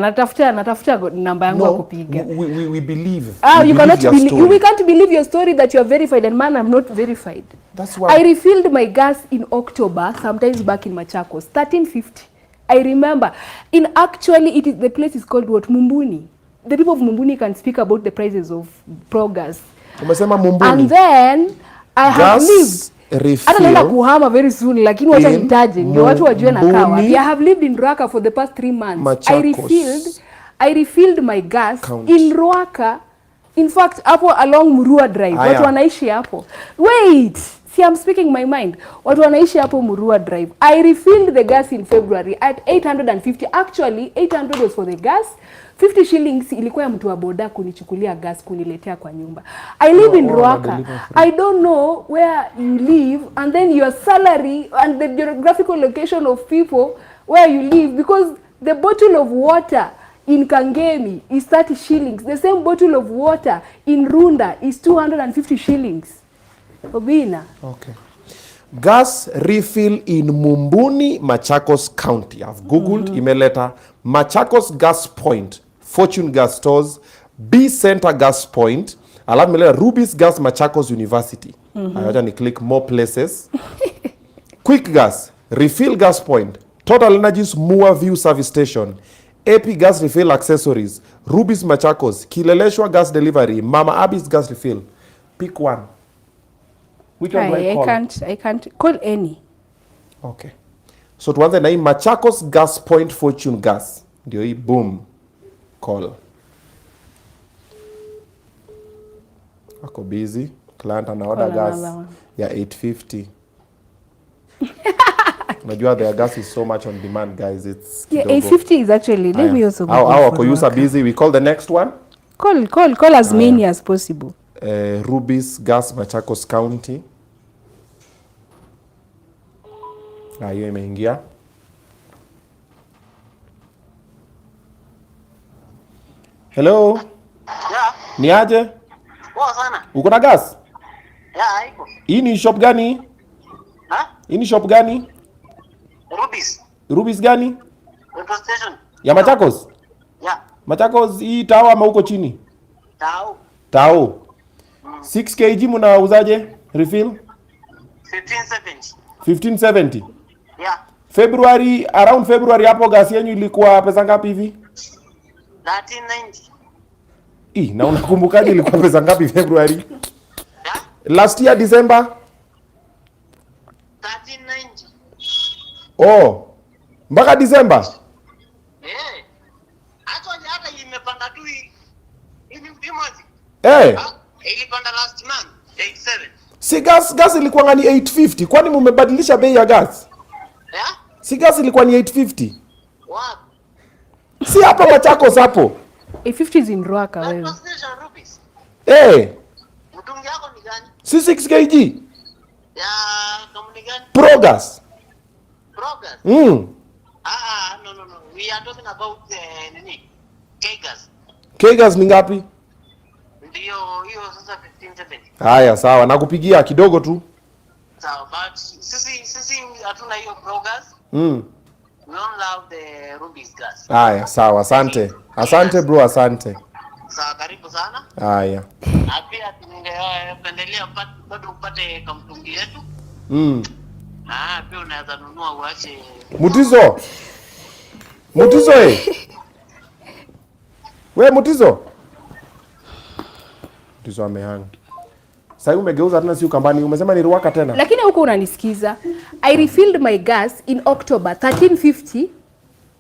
namba yangu ya kupiga. We believe. You cannot believe. We can't believe your story that you are verified and man, I'm not verified. That's why I refilled my gas in October, sometimes back in Machakos, 1350. I remember. Actually, the place is called what? Mumbuni. The people of Mumbuni can speak about the prices of pro-gas. Umesema Mumbuni. And then I have lived. Hata naenda kuhama very soon, lakini wacha nitaje ndio watu wajue na kawa. I have lived in Ruaka for the past 3 months. Machakos. I refilled my gas in Ruaka. In fact, hapo along Murua Drive. Watu wanaishi hapo. Wait. See, I'm speaking my mind. Watu wanaishi hapo Murua Drive. I refilled the gas in February at 850. Actually, 800 was for the gas. 50 shillings ilikuwa ya mtu wa boda kunichukulia gas kuniletea kwa nyumba. I live in Ruaka. I don't know where you live and then your salary and the geographical location of people where you live, because the bottle of water in Kangemi is 30 shillings. The same bottle of water in Runda is 250 shillings. Obinna. Okay. Gas refill in Mumbuni, Machakos County. I've Googled, imeleta Machakos Gas Point, Fortune Gas Stores, B Center Gas Point, alafu imeleta Ruby's Gas Machakos University. Acha ni click more places. Quick Gas, Refill Gas Point, Total Energies Mua View Service Station, AP Gas Refill Accessories, Ruby's Machakos, Kileleshwa Gas Delivery, Mama Abby's Gas Refill. Pick one. Which one do I call? I can't call any. Okay. So tuanze na hii Machakos Gas Point Fortune Gas. Ndio hii boom. Call. Ako busy. Client ana order gas ya 850. Unajua their gas is so much on demand, guys. It's yeah, 850 is actually. Let me also go. Our co-user busy. We call the next one. Call as many as possible. Ruby's Gas Machakos County. Hiyo imeingia. Hello. Yeah. Ni aje? Poa sana. Uko na gas? Yeah, iko. Hii ni shop gani? Ha? Hii ni shop gani? Ruby's. Ruby's gani? Metro station. Ya Machakos? Yeah. Machakos hii tao ama huko chini? Tao. Tao. 6 kg mnauzaje? Refill? 1570. 1570. Yeah. February, around February hapo gas yenu ilikuwa pesa ngapi hivi? 1390. Na unakumbukaje ilikuwa pesa ngapi February? Yeah. Last year December? 1390. Oh. Mpaka December? Actually hata imepanda tu hivi mwezi. Ilipanda last month 87. Si gas ilikuwa ngani 850. Kwani mmebadilisha bei ya gas? Yeah? Si gas ilikuwa ni 850. What? Si hapa Machakos hapo. 850 is in Ruaka wewe. Metro station Ruby's. Mtungi yako ni gani? Si 6 kg. Ya kampuni gani? Progas. Progas? No. We are talking about K-gas. K-gas ni ngapi? Ndio hiyo sasa 1570. Haya sawa, nakupigia kidogo tu. Sawa, but sisi hatuna hiyo Progas. We don't love the Ruby's gas. Haya sawa, asante. Asante bro, asante. Sawa, karibu sana. Haya. Na pia tungependelea bado upate kamtungi yetu. Pia unaweza nunua uache. Mutizo We Mutizo amehang. Sasa umegeuza tena si ukambani, umesema ni Ruaka tena. Lakini huko unanisikiza. I refilled my gas in October 1350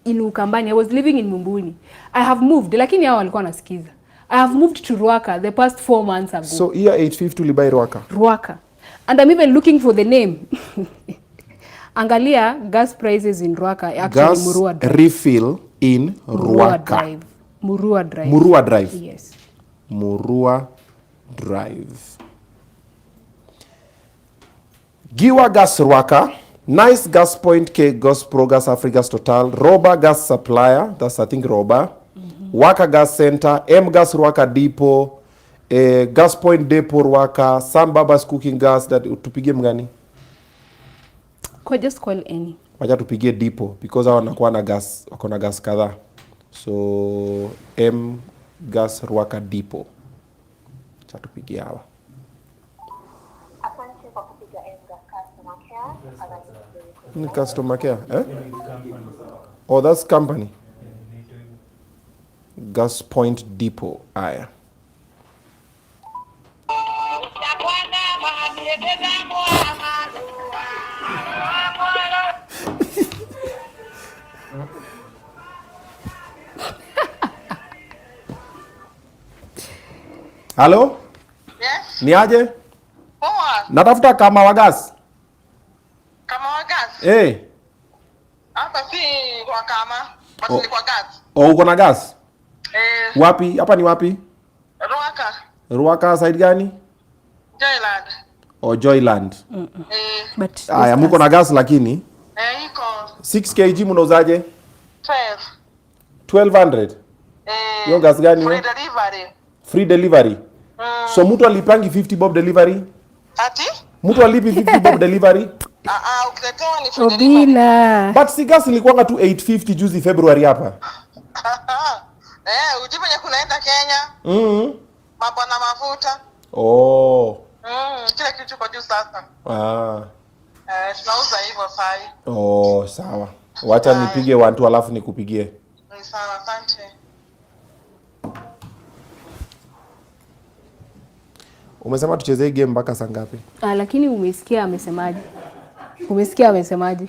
in Ukambani. I was living in Mumbuni. I have moved, lakini hao walikuwa wanasikiza. I have moved to Ruaka the past 4 months ago. So here 850 ulibai Ruaka. And I'm even looking for the name. Angalia gas prices in Ruaka, actually gas Murua Drive. refill in Ruaka. Murua Drive. Murua Drive. Yes. Murua Drive. Giwa Gas Rwaka, Nice Gas Point K Gas Pro Gas Africa Total, Roba Gas Supplier, that's I think Roba, Waka Gas Center, M Gas Rwaka Depot, Gas Point Depot Rwaka, Sam Baba's Cooking Gas, that tupige mgani? Just call any. Wacha tupige Depot because hao wanakuwa na gas, wako na gas kadhaa. So M Gas Rwaka Depot. Cha tupige hawa. Asante kwa kupiga Edgar customer care. Ni customer care, eh? Oh, that's company. Gas Point Depot. Aya. Hello? Yes. Ni aje? Poa. Natafuta kama wa gas. Kama wa gas. Eh. Hapa si kwa kama. Basi ni kwa gas. Oh, uko na gas? Wapi? Hapa ni wapi? Ruaka. Ruaka side gani? Joyland. Oh, Joyland. But Aya, muko na gas lakini Iko 6 kg mnauzaje? 12. 1200. Hiyo gas gani Free hiyo? delivery. Free delivery. So mtu alipangi 50 bob delivery? Ati? Mtu alipi 50 bob delivery? Ukiletewa ni free delivery. Obinna. But si gas ilikuwa tu 850 juzi February hapa. Ujipenye kunaenda Kenya. Mambo na mafuta. Oh. Kila kitu kwa juu sasa. Tunauza hivyo sai. Oh, sawa. Wacha nipige 1 alafu nikupigie. Ni sawa, asante. Umesema tuchezee game mpaka saa ngapi? Lakini umesikia amesemaje?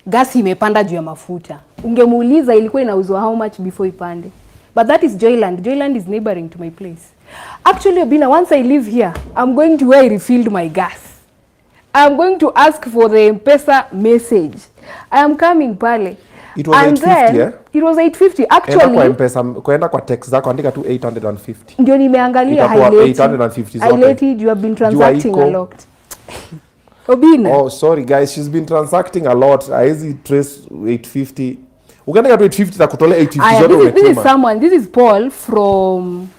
Gas imepanda juu ya mafuta. Ungemuuliza ilikuwa inauzwa how much before ipande. But that is Joyland. Joyland is neighboring to my place. Actually, Obinna, once I live here, I'm going to where I refilled my gas. I'm going to ask for the M-Pesa message. I am coming pale. It was And 850, then, yeah? It was 850. Enda kwa Actually, M-Pesa, kwenda kwa text zako andika tu 850. ndio nimeangalia Itakuwa highlight. 850 zote. Highlight, you have been transacting iko. a lot. Obinna. Oh, sorry guys, she's been transacting a lot. Haizi trace 850. Ukiandika tu 850 za kutolea 850 zote this is umetuma. someone, this is Paul from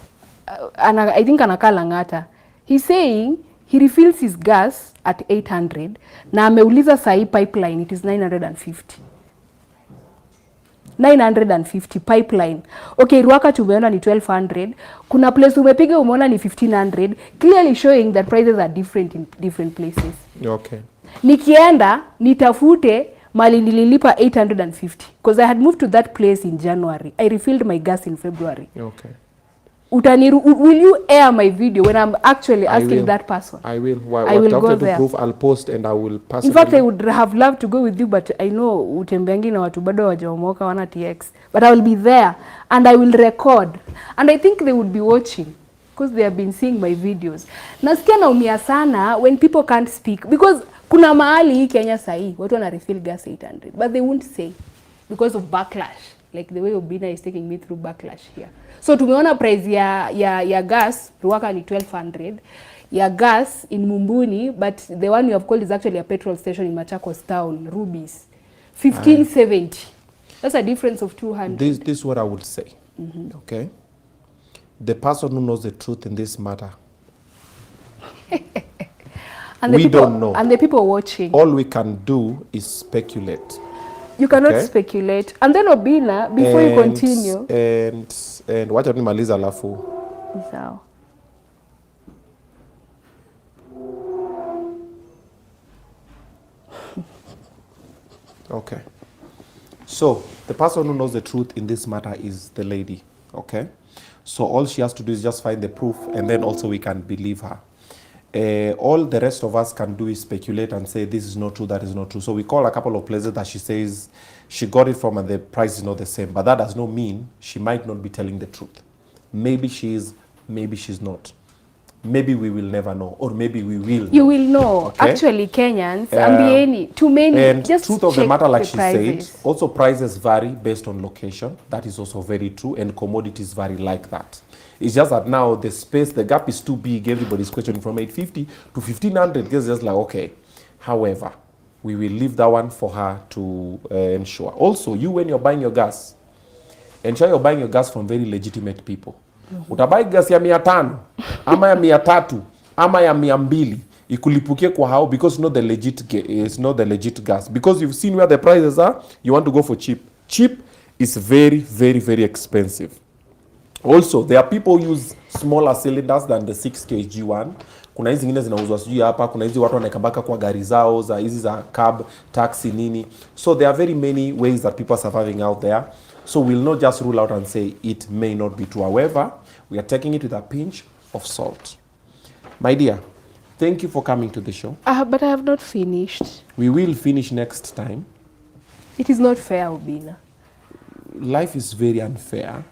I think anakaa Lang'ata. He's saying he refills his gas at 800 na ameuliza sahi pipeline it is 950. 950 pipeline. Okay, Ruaka tumeona ni 1200. Kuna place umepiga umeona ni 1500, clearly showing that prices are different in different places. Okay. Nikienda nitafute mali nililipa 850 because I had moved to that place in January. I refilled my gas in February. Okay. Will you air my video when I'm actually asking that person? I will. I will go to there. proof, I'll post and I will pass In it fact, on. I would have loved to go with you, but I know utembeangi na watu bado wajaomoka wana TX. But I will be there and I will record. And I think they would be watching because they have been seeing my videos. Nasikia naumia sana when people can't speak because kuna mahali hii Kenya sahi watu wana refill gas 800 but they won't say because of backlash, like the way Obinna is taking me through backlash here. So tumeona price ya gas Ruaka ni 1200, ya gas in Mumbuni, but the one you have called is actually a petrol station in Machakos town, Ruby's, 1570. That's a difference of 200. This is what I would say. Okay. The person who knows the truth in this matter. And the We people, don't know. And the people watching. All we can do is speculate. You cannot Okay. speculate. And then Obinna, before you continue. And wacha nimaliza alafu. Sawa. Okay. So, the person who knows the truth in this matter is the lady. Okay. So, all she has to do is just find the proof and then also we can believe her. All the rest of us can do is speculate and say this is not true, that is not true. So, we call a couple of places that she says she got it from and the price is not the same. But that does not mean she might not be telling the truth. Maybe she is, maybe she's not. maybe we will never know, or maybe we will. You will know. Okay. Actually, Kenyans, ambieni, too many. And just truth of the check matter, like the she prices. said, also prices vary based on location. That is also very true, and commodities vary like that. It's just that now the space, the gap is too big. Everybody's questioning from 850 to 1500. It's just like, okay. However, we will leave that one for her to ensure. Also, you, when you're buying your gas, ensure you're buying your gas from very legitimate people. Utabai gas ya 500 ama ya 300 ama ya 200 ikulipukie kwa hao, because it's not the legit gas, because you've seen where the prices are. You want to go for cheap. Cheap is very, very, very expensive. Also, there are people who use smaller cylinders than the 6 kg one. Kuna hizi zingine zinauzwa sijui hapa, kuna hizi watu wanaekabaka kwa gari zao za hizi za cab, taxi nini. So there are very many ways that people are surviving out there. So we'll not just rule out and say it may not be true. However, we are taking it with a pinch of salt. My dear, thank you for coming to the show. But I have not finished. We will finish next time. It is not fair, Obinna. Life is very unfair.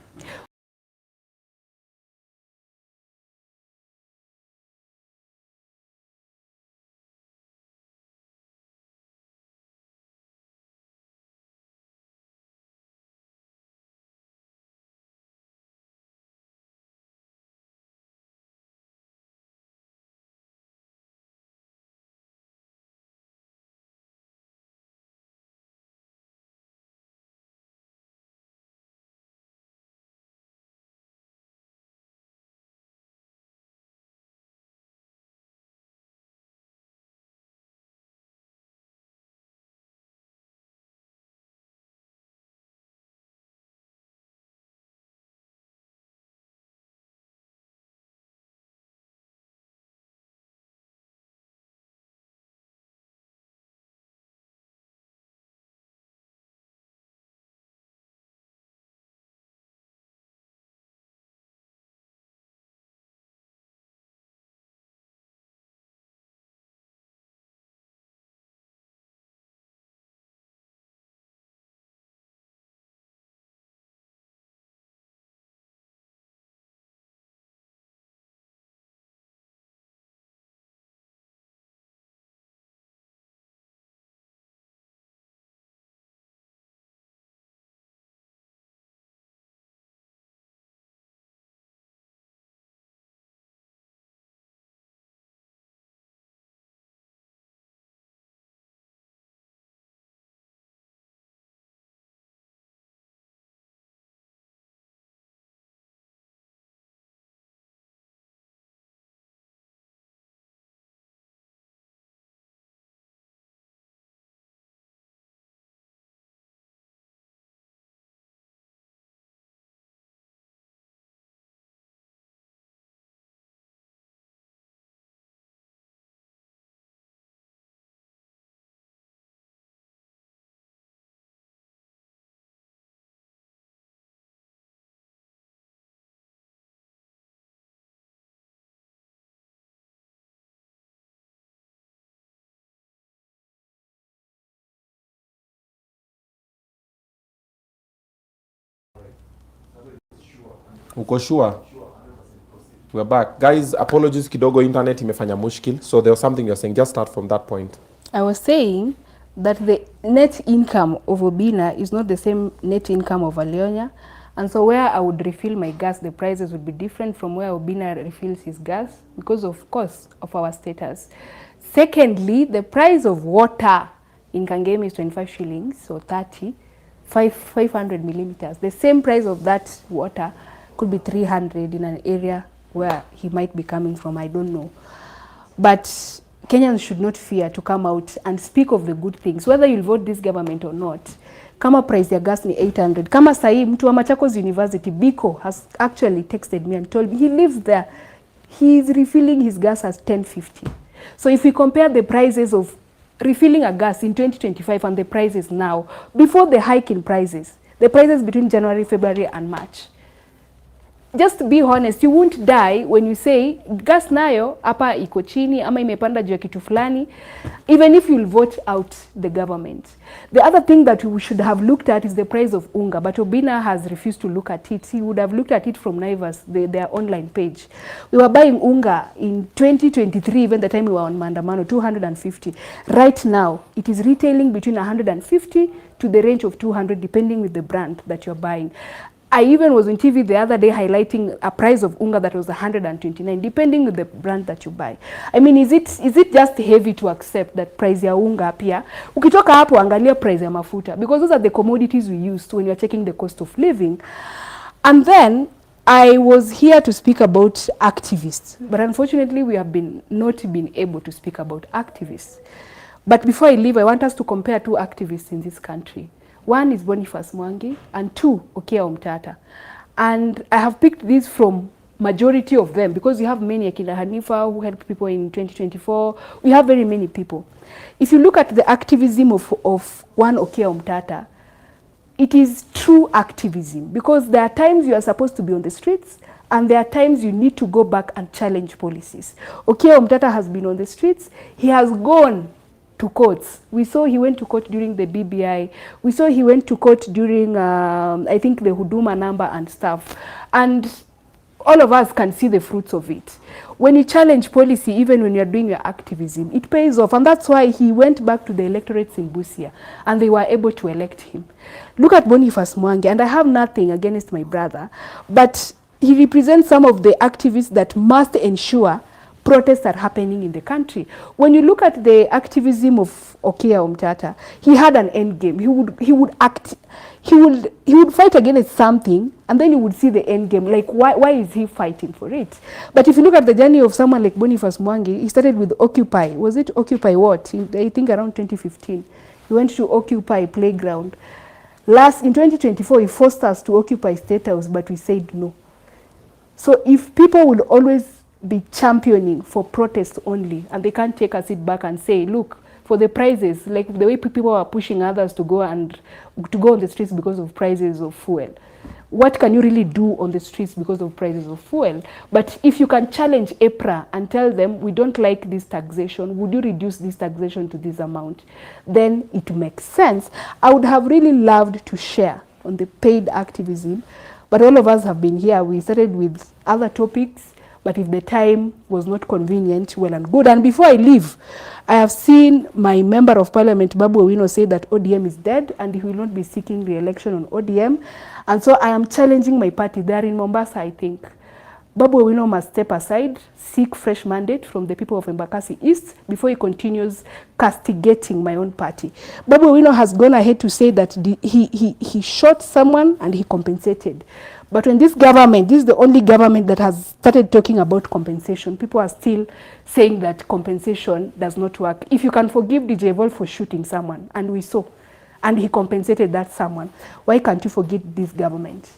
Uko sure? We're back. Guys, apologies kidogo, internet imefanya mushkil. So there was something you're saying. Just start from that point. I was saying that the net income of Obinna is not the same net income of Alionya. And so where I would refill my gas, the prices would be different from where Obinna refills his gas, because of course of our status. Secondly, the price of water in Kangemi is 25 shillings, so 500 millimeters. The same price of that water could be 300 in an area where he might be coming from, I don't know. But Kenyans should not fear to come out and speak of the good things, whether you'll vote this government or not. Kama price ya gas ni 800. Kama sahi mtu wa Machakos University, Biko, has actually texted me and told me he lives there. He is refilling his gas as 1050. So if we compare the prices of refilling a gas in 2025 and the prices now, before the hike in prices, the prices between January, February and March, just be honest, you won't die when you say gas nayo hapa iko chini ama imepanda juu ya kitu fulani, even if you'll vote out the government. The other thing that we should have looked at is the price of unga, but Obinna has refused to look at it. He would have looked at it from Naivas, their online page. We were buying unga in 2023, even the time we were on Maandamano, 250. Right now, it is retailing between 150 to the range of 200, depending with the brand that you're buying. I even was on TV the other day highlighting a price of unga that was 129, depending with the brand that you buy. I mean, is it just heavy to accept that price ya unga pia? Ukitoka hapo angalia price ya mafuta, because those are the commodities we use when you're checking the cost of living. And then I was here to speak about activists, but unfortunately we have not been able to speak about activists. But before I leave, I want us to compare two activists in this country. One is Boniface Mwangi and two, Okia Omtata. And I have picked these from majority of them because you have many, Akina Hanifa, who helped people in 2024. We have very many people. If you look at the activism of one Okia Omtata, it is true activism because there are times you are supposed to be on the streets and there are times you need to go back and challenge policies. Okia Omtata has been on the streets. He has gone to courts. We saw he went to court during the BBI. We saw he went to court during, I think, the Huduma number and stuff. And all of us can see the fruits of it. When you challenge policy, even when you're doing your activism, it pays off. And that's why he went back to the electorates in Busia, and they were able to elect him. Look at Boniface Mwangi, and I have nothing against my brother, but he represents some of the activists that must ensure protests are happening in the country. When you look at the activism of Okia Omtata, he had an end game. He would fight against something, and then you would see the end game. Like, why is he fighting for it? But if you look at the journey of someone like Boniface Mwangi, he started with Occupy. Was it Occupy what? I think around 2015. He went to Occupy Playground. In 2024, he forced us to occupy State House, but we said no. So if people would always be championing for protests only, and they can't take a seat back and say, look, for the prices, like the way people are pushing others to go on the streets because of prices of fuel. What can you really do on the streets because of prices of fuel? But if you can challenge EPRA and tell them, we don't like this taxation, would you reduce this taxation to this amount? Then it makes sense. I would have really loved to share on the paid activism, but all of us have been here. We started with other topics, but if the time was not convenient, well and good. And before I leave, I have seen my member of parliament, Babu Owino, say that ODM is dead and he will not be seeking re-election on ODM. And so I am challenging my party. They are in Mombasa, I think. Babu Owino must step aside, seek fresh mandate from the people of Embakasi East before he continues castigating my own party. Babu Owino has gone ahead to say that he shot someone and he compensated. But when this government, this is the only government that has started talking about compensation, people are still saying that compensation does not work. If you can forgive DJ Evolve for shooting someone, and we saw, and he compensated that someone, why can't you forgive this government?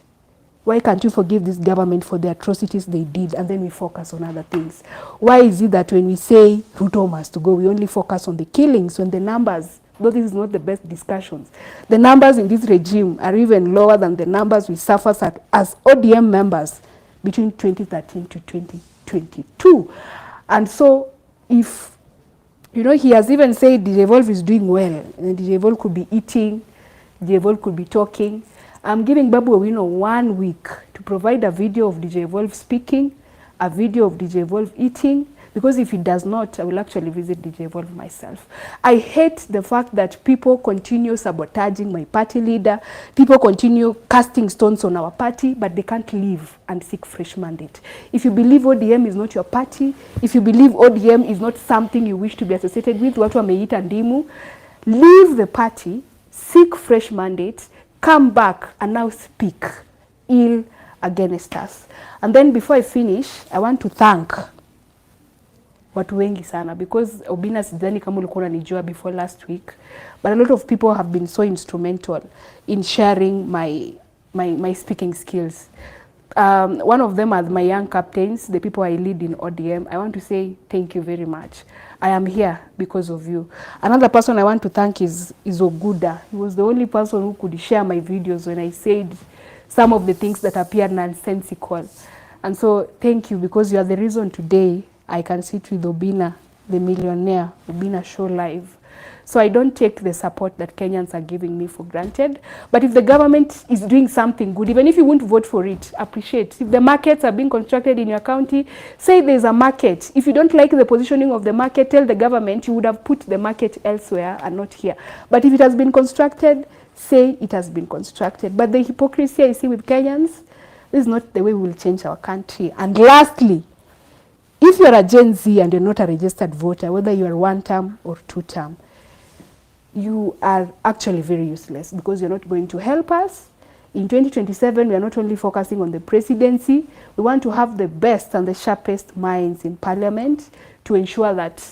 Why can't you forgive this government for the atrocities they did, and then we focus on other things? Why is it that when we say Ruto must go, we only focus on the killings when the numbers, though this is not the best discussions, the numbers in this regime are even lower than the numbers we suffered as ODM members between 2013 to 2022. And so if, you know, he has even said DJ Evolve is doing well, and DJ Evolve could be eating, DJ Evolve could be talking. I'm giving Babu Owino 1 week to provide a video of DJ Evolve speaking, a video of DJ Evolve eating, because if he does not, I will actually visit DJ Evolve myself. I hate the fact that people continue sabotaging my party leader, people continue casting stones on our party, but they can't leave and seek fresh mandate. If you believe ODM is not your party, if you believe ODM is not something you wish to be associated with, watu wameita ndimu, leave the party, seek fresh mandate, come back and now speak ill against us. And then before I finish, I want to thank watu wengi sana, because Obinna sidhani kama ulikuwa unanijua before last week, but a lot of people have been so instrumental in sharing my speaking skills. One of them are my young captains, the people I lead in ODM. I want to say thank you very much. I am here because of you. Another person I want to thank is Oguda. He was the only person who could share my videos when I said some of the things that appear nonsensical. And so thank you, because you are the reason today I can sit with Obinna, the millionaire, Obinna Show live. So I don't take the support that Kenyans are giving me for granted. But if the government is doing something good, even if you won't vote for it, appreciate. If the markets are being constructed in your county, say there's a market. If you don't like the positioning of the market, tell the government you would have put the market elsewhere and not here. But if it has been constructed, say it has been constructed. But the hypocrisy I see with Kenyans, this is not the way we will change our country. And lastly, if you're a Gen Z and you're not a registered voter, whether you are 1 term or 2 term, you are actually very useless, because you're not going to help us. In 2027, we are not only focusing on the presidency, we want to have the best and the sharpest minds in parliament to ensure that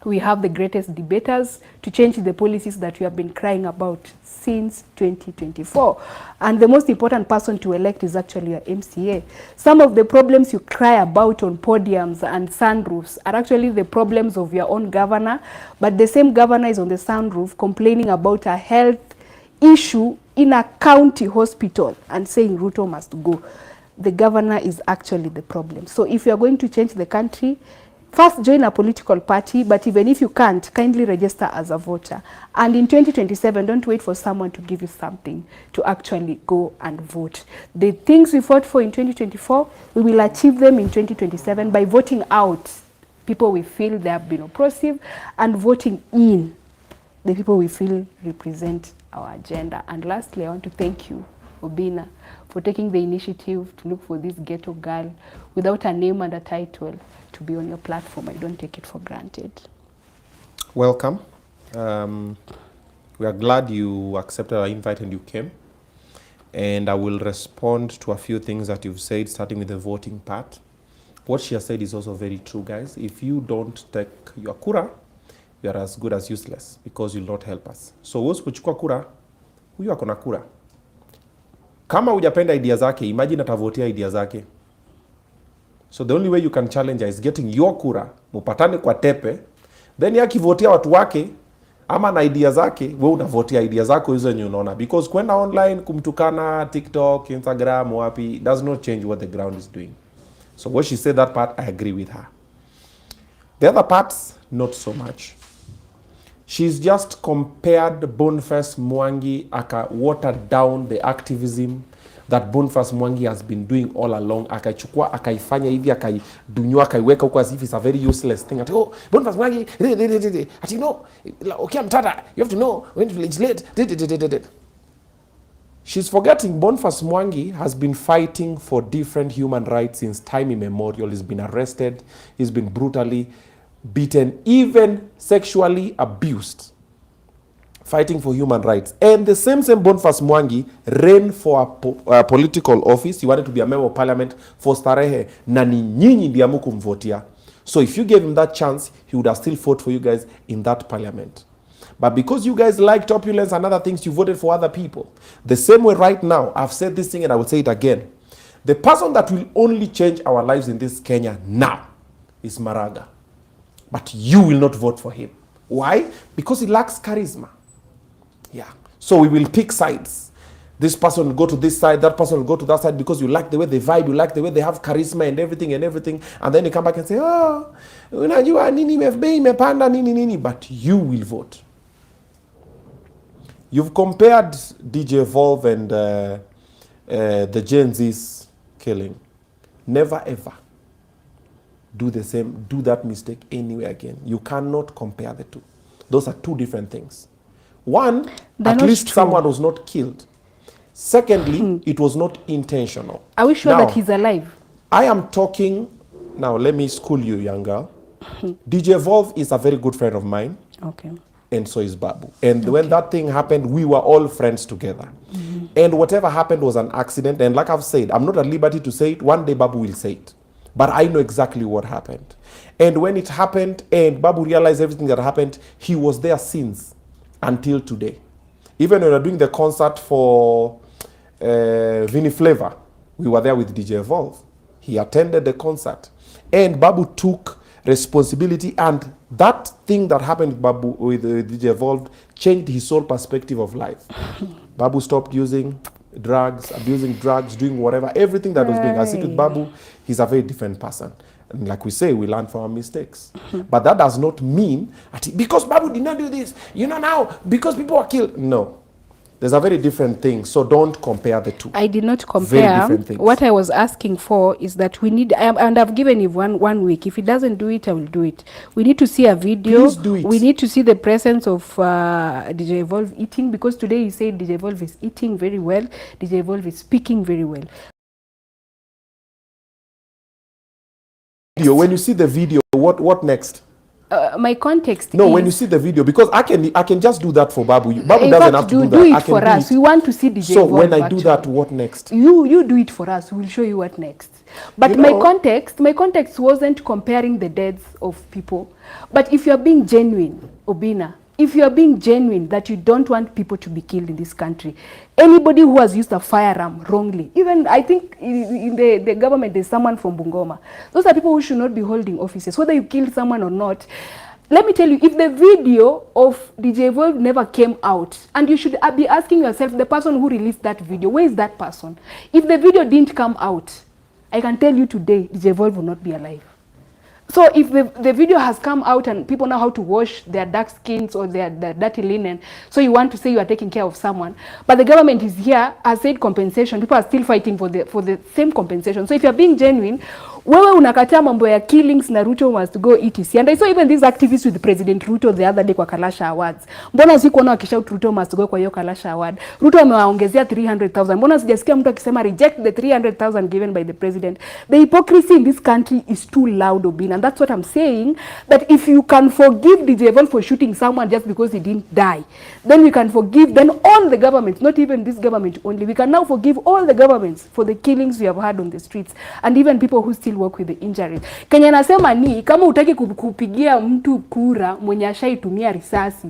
we have the greatest debaters to change the policies that we have been crying about since 2024. And the most important person to elect is actually your MCA. Some of the problems you cry about on podiums and sunroofs are actually the problems of your own governor, but the same governor is on the sunroof complaining about a health issue in a county hospital and saying Ruto must go. The governor is actually the problem. So if you are going to change the country, first join a political party, but even if you can't, kindly register as a voter. And in 2027, don't wait for someone to give you something to actually go and vote. The things we fought for in 2024, we will achieve them in 2027 by voting out people we feel they have been oppressive and voting in the people we feel represent our agenda. And lastly, I want to thank you, Obinna, for taking the initiative to look for this ghetto girl without a name and a title to be on your platform. I don't take it for granted. Welcome. We are glad you accepted our invite and you came. And I will respond to a few things that you've said, starting with the voting part. What she has said is also very true, guys. If you don't take your kura, you are as good as useless, because you'll not help us. So wewe usipochukua kura, huyu akona kura. Kama hujapenda idea zake, imagine atavotia idea zake. So the only way you can challenge her is getting your kura, mupatane kwa tepe, then yakivotia watu wake ama na idea zake, wewe unavotia idea zako hizo yenye unaona, because kwenda online kumtukana TikTok, Instagram, wapi, does not change what the ground is doing. So what she said, that part I agree with her. The other parts, not so much. She's just compared Boniface Mwangi, aka watered down the activism that Boniface Mwangi has been doing all along. Akaichukua, akaifanya hivi, akaidunyua, akaiweka huko as if it's a very useless thing. Ati, oh, Boniface Mwangi, ati, no, okay, Mtata, you have to know when to legislate. She's forgetting Boniface Mwangi has been fighting for different human rights since time immemorial. He's been arrested, he's been brutally beaten, even sexually abused, fighting for human rights. And the same Boniface Mwangi ran for a political office. He wanted to be a member of parliament for Starehe. Na ni nyinyi ndiye hamkumvotia. So if you gave him that chance, he would have still fought for you guys in that parliament. But because you guys liked opulence and other things, you voted for other people. The same way right now, I've said this thing and I will say it again. The person that will only change our lives in this Kenya now is Maraga. But you will not vote for him. Why? Because he lacks charisma. Yeah. So we will pick sides. This person will go to this side, that person will go to that side, because you like the way they vibe, you like the way they have charisma and everything. And then you come back and say, oh, unajua nini imepanda nini. But you will vote. You've compared DJ Evolve and the Gen Z's killing. Never ever do the same, do that mistake anywhere again. You cannot compare the two. Those are two different things. One, at least someone was not killed. Secondly, it was not intentional. Are we sure that he's alive? I am talking, now let me school you, young girl. DJ Evolve is a very good friend of mine. Okay. And so is Babu. And when that thing happened, we were all friends together. And whatever happened was an accident. And like I've said, I'm not at liberty to say it. One day Babu will say it. But I know exactly what happened. And when it happened and Babu realized everything that happened, he was there since until today. Even when we were doing the concert for Vinny Flavor, we were there with DJ Evolve. He attended the concert. And Babu took responsibility, and that thing that happened with Babu with DJ Evolve changed his whole perspective of life. Babu stopped using drugs, abusing drugs, doing whatever, everything that was doing. I sit with Babu, he's a very different person. And like we say, we learn from our mistakes. But that does not mean, because Babu did not do this, now, because people are killed. No. There's a very different thing. So don't compare the two. I did not compare. Very different things. What I was asking for is that we need, and I've given you one week. If he doesn't do it, I will do it. We need to see a video. Please do it. We need to see the presence of DJ Evolve eating, because today he said DJ Evolve is eating very well. DJ Evolve is speaking very well. When you see the video, what next? My context No, is, when you see the video, because I can just do that for Babu. Babu in doesn't fact, have to do that. do it I can for do us. it. We want to see DJ So Evolve, when I do actually. that, what next? You do it for us. We'll show you what next. But my context wasn't comparing the deaths of people. But if you're being genuine, Obinna, if you're being genuine that you don't want people to be killed in this country, anybody who has used a firearm wrongly, even I think in the government there's someone from Bungoma. Those are people who should not be holding offices, whether you killed someone or not. Let me tell you, if the video of DJ Evolve never came out, and you should be asking yourself, the person who released that video, where is that person? If the video didn't come out, I can tell you today, DJ Evolve will not be alive. So if the video has come out and people know how to wash their dark skins or their dirty linen, so you want to say you are taking care of someone, but the government is here, has said compensation, people are still fighting for the same compensation. So if you're being genuine, wewe unakataa mambo ya killings na Ruto must go etc. And I saw even these activists with President Ruto the other day kwa Kalasha Awards. Mbona sikuona wakishout Ruto must go kwa hiyo Kalasha Award? Ruto amewaongezea 300,000. Mbona sijasikia mtu akisema reject the 300,000 given by the president? The hypocrisy in this country is too loud, Obinna. And that's what I'm saying, that if you can forgive DJ Evolve for shooting someone just because he didn't die, then we can forgive then all the governments, not even this government only. We can now forgive all the governments for the killings we have had on the streets, and even people who still work with the injuries. Kenya nasema ni kama utaki kupigia mtu kura mwenye ashaitumia risasi,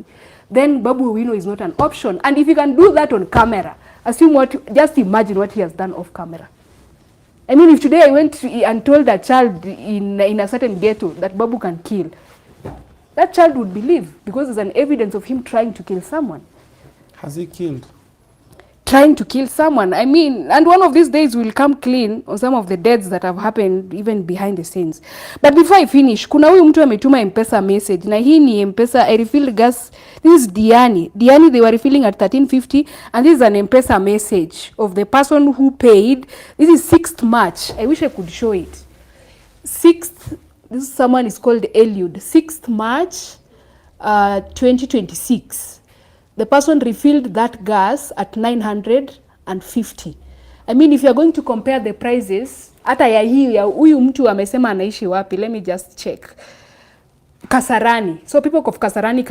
then Babu Owino is not an option. And if you can do that on camera, just imagine what he has done off camera. I mean, if today I went and told a child in a certain ghetto that Babu can kill, that child would believe, because there's an evidence of him trying to kill someone. Has he killed? Trying to kill someone. I mean, and one of these days we'll come clean on some of the deaths that have happened even behind the scenes. But before I finish, kuna huyu mtu ametuma M-Pesa message, na hii ni M-Pesa, I refill gas. This is Diani. Diani, they were refilling at 1350, and this is an M-Pesa message of the person who paid. This is 6th March. I wish I could show it. 6th, this someone is called Eliud. 6th March 2026. The person refilled that gas at 950. I mean, if you're going to compare the prices, hata ya hii ya huyu mtu amesema anaishi wapi, let me just check. Kasarani. So people of Kasarani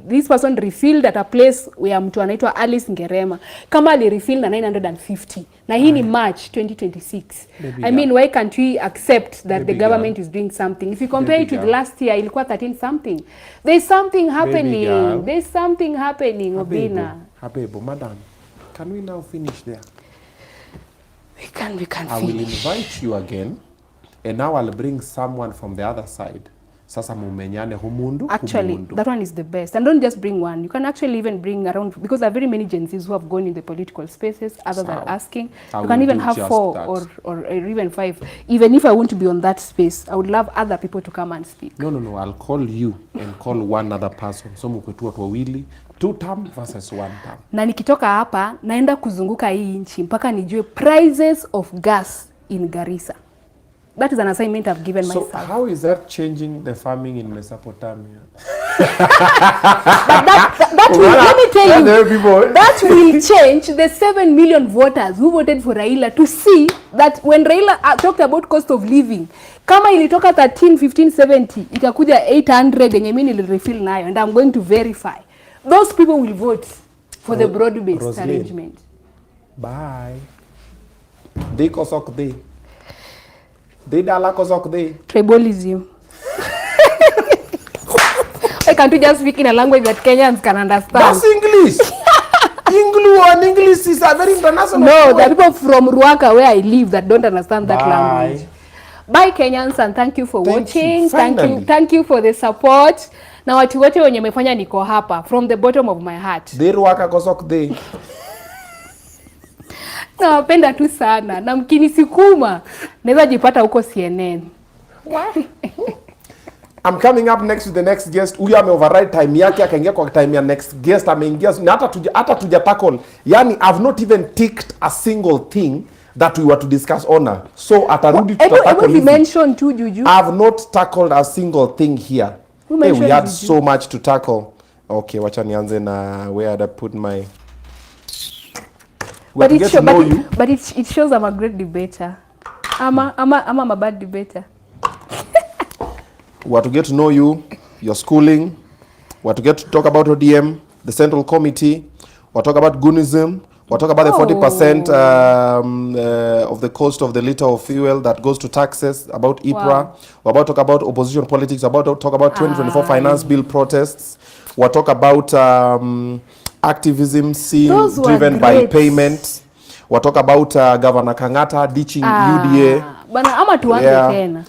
this person refilled at a place where mtu anaitwa Alice Ngerema. Kama ali refill na 950. Na hii ni March 2026. I mean, why can't we accept that the government is doing something? If you compare it with last year, ilikuwa 13 something. There's something happening. There's something happening, Obinna. Habebo, madam, can we now finish there? We can finish. I will invite you again, and now I'll bring someone from the other side. Sasa mumenyane humundu. Actually, that one is the best. And don't just bring one. You can actually even bring around, because there are very many Gen Zs who have gone in the political spaces, others are asking. You can even have 4 or even 5. Even if I want to be on that space, I would love other people to come and speak. No. I'll call you and call one other person. So mkwetu watu wawili, 2 term versus 1 term. Na nikitoka hapa, naenda kuzunguka hii nchi mpaka nijue prices of gas in Garissa. That is an assignment I've given myself. So how is that changing the farming in Mesopotamia? that will, let me tell you, that will change the 7 million voters who voted for Raila to see that when Raila talked about cost of living, kama ilitoka 13, 15, 70, ikakuja 800 yenye mimi nilirefill nayo, and I'm going to verify. Those people will vote for the broad-based arrangement. Bye. They kosok they. They dala kosok they. Tribalism. Why can't you just speak in a language that Kenyans can understand? That's English. English is a very international No, there are people from Ruaka where I live that don't understand that Bye. language. Bye Kenyans, and thank you for watching. Thank you for the support. Na watu wote wenye mefanya niko hapa from the bottom of my heart. They Ruaka kosok they. Nawapenda tu sana. Na mkinisukuma naweza jipata huko CNN. I'm coming up next with the next guest. Huyu override time yake akaingia kwa time ya next guest ameingia. Na hata tuja tackle. Yani I've not even ticked a single thing that we were to discuss on. So atarudi tutackle hivi. Mention tu Juju. I've not tackled a single thing here. Hey, we had so much to tackle. Okay, wacha nianze na where I put my But it shows I'm a great debater. I'm a bad debater. We want to get to know you, your schooling. We want to get to talk about ODM, the Central Committee. We'll talk about Gunism. We'll talk about the 40% of the cost of the liter of fuel that goes to taxes, about IPRA. Wow. We're about to talk about opposition politics. We're about to talk about 2024 finance bill protests. We'll talk about activism scene driven by payment. We'll talk about Governor Kangata ditching UDA. Bana ama tuanze tena.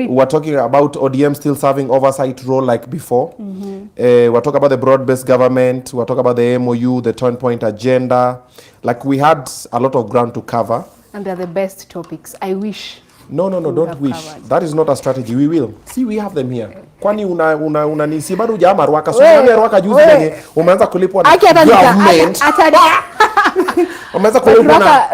We're talking about ODM still serving oversight role like before. We're talking about the broad-based government. We're talking about the MOU, the turn point agenda. Like we had a lot of ground to cover. And they're the best topics. I wish. No, don't wish. Covered. That is not a strategy. We will. See, we have them here. Kwani una nisi bado hujama Rwaka. So unaambia Rwaka juzi venye umeanza kulipwa na government. Umeanza kulipwa na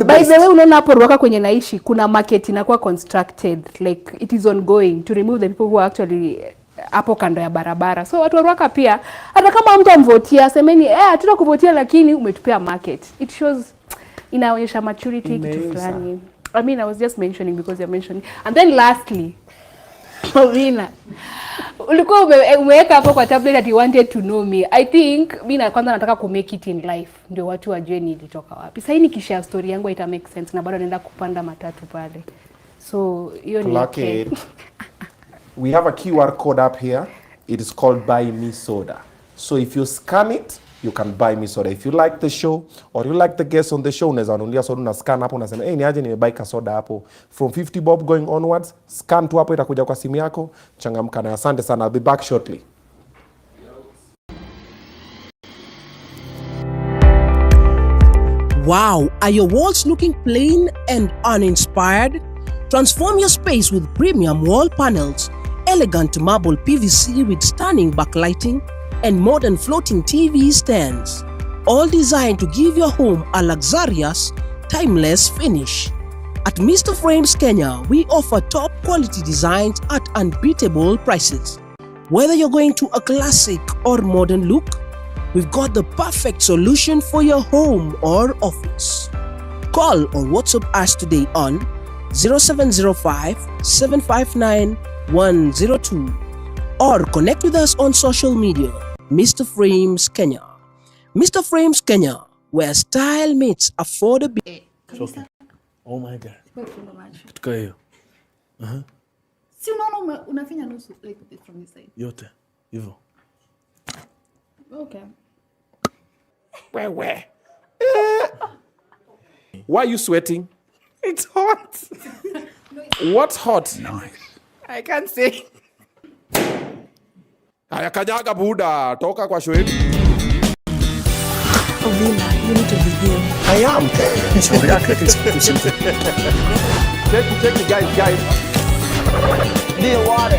by the way, unaona hapo Rwaka kwenye naishi kuna market inakuwa constructed, like it is ongoing to remove the people who are actually hapo kando ya barabara. So watu wa Rwaka pia hata kama mtu amvotia semeni hatuna kuvotia lakini umetupea market. It shows, inaonyesha maturity kitu fulani. I mean, I was just mentioning because you're mentioning. And then lastly, Obinna, ulikuwa umeweka hapo kwa tablet that you wanted to know me. I think mimi kwanza nataka ku make it in life ndio watu wajue nilitoka wapi. Sasa nikishare story yangu ita make sense na bado naenda kupanda matatu pale. So hiyo ni okay. We have a QR code up here. It is called Buy Me Soda. So if you scan it, you can buy me soda. If you like the show or you like the guests on the show, unaweza nunulia soda na scan hapo unasema ni aje nimebuy ka soda hapo. From 50 bob going onwards, scan tu hapo itakuja kwa simu yako. Changamka na asante sana. I'll be back shortly. Wow, are your walls looking plain and uninspired? Transform your space with premium wall panels, elegant marble PVC with stunning backlighting, and modern floating TV stands, all designed to give your home a luxurious, timeless finish. At Mr. Frames Kenya, we offer top quality designs at unbeatable prices. Whether you're going to a classic or modern look, we've got the perfect solution for your home or office. Call or WhatsApp us today on 0705 759 102 or connect with us on social media. Mr. Frames Kenya. Mr. Frames Kenya, where style meets affordability. Oh my God. Kitu hiyo. Si unaona unafinya nusu like this from this side. Yote. Hivyo. Okay. Where? Why are you sweating? It's hot. What's hot? Nice. I can't say. Haya kanyaga buda, toka kwa show yetu. Obinna, you need to be here. I am. Sorry, I can't Check guys. Need water.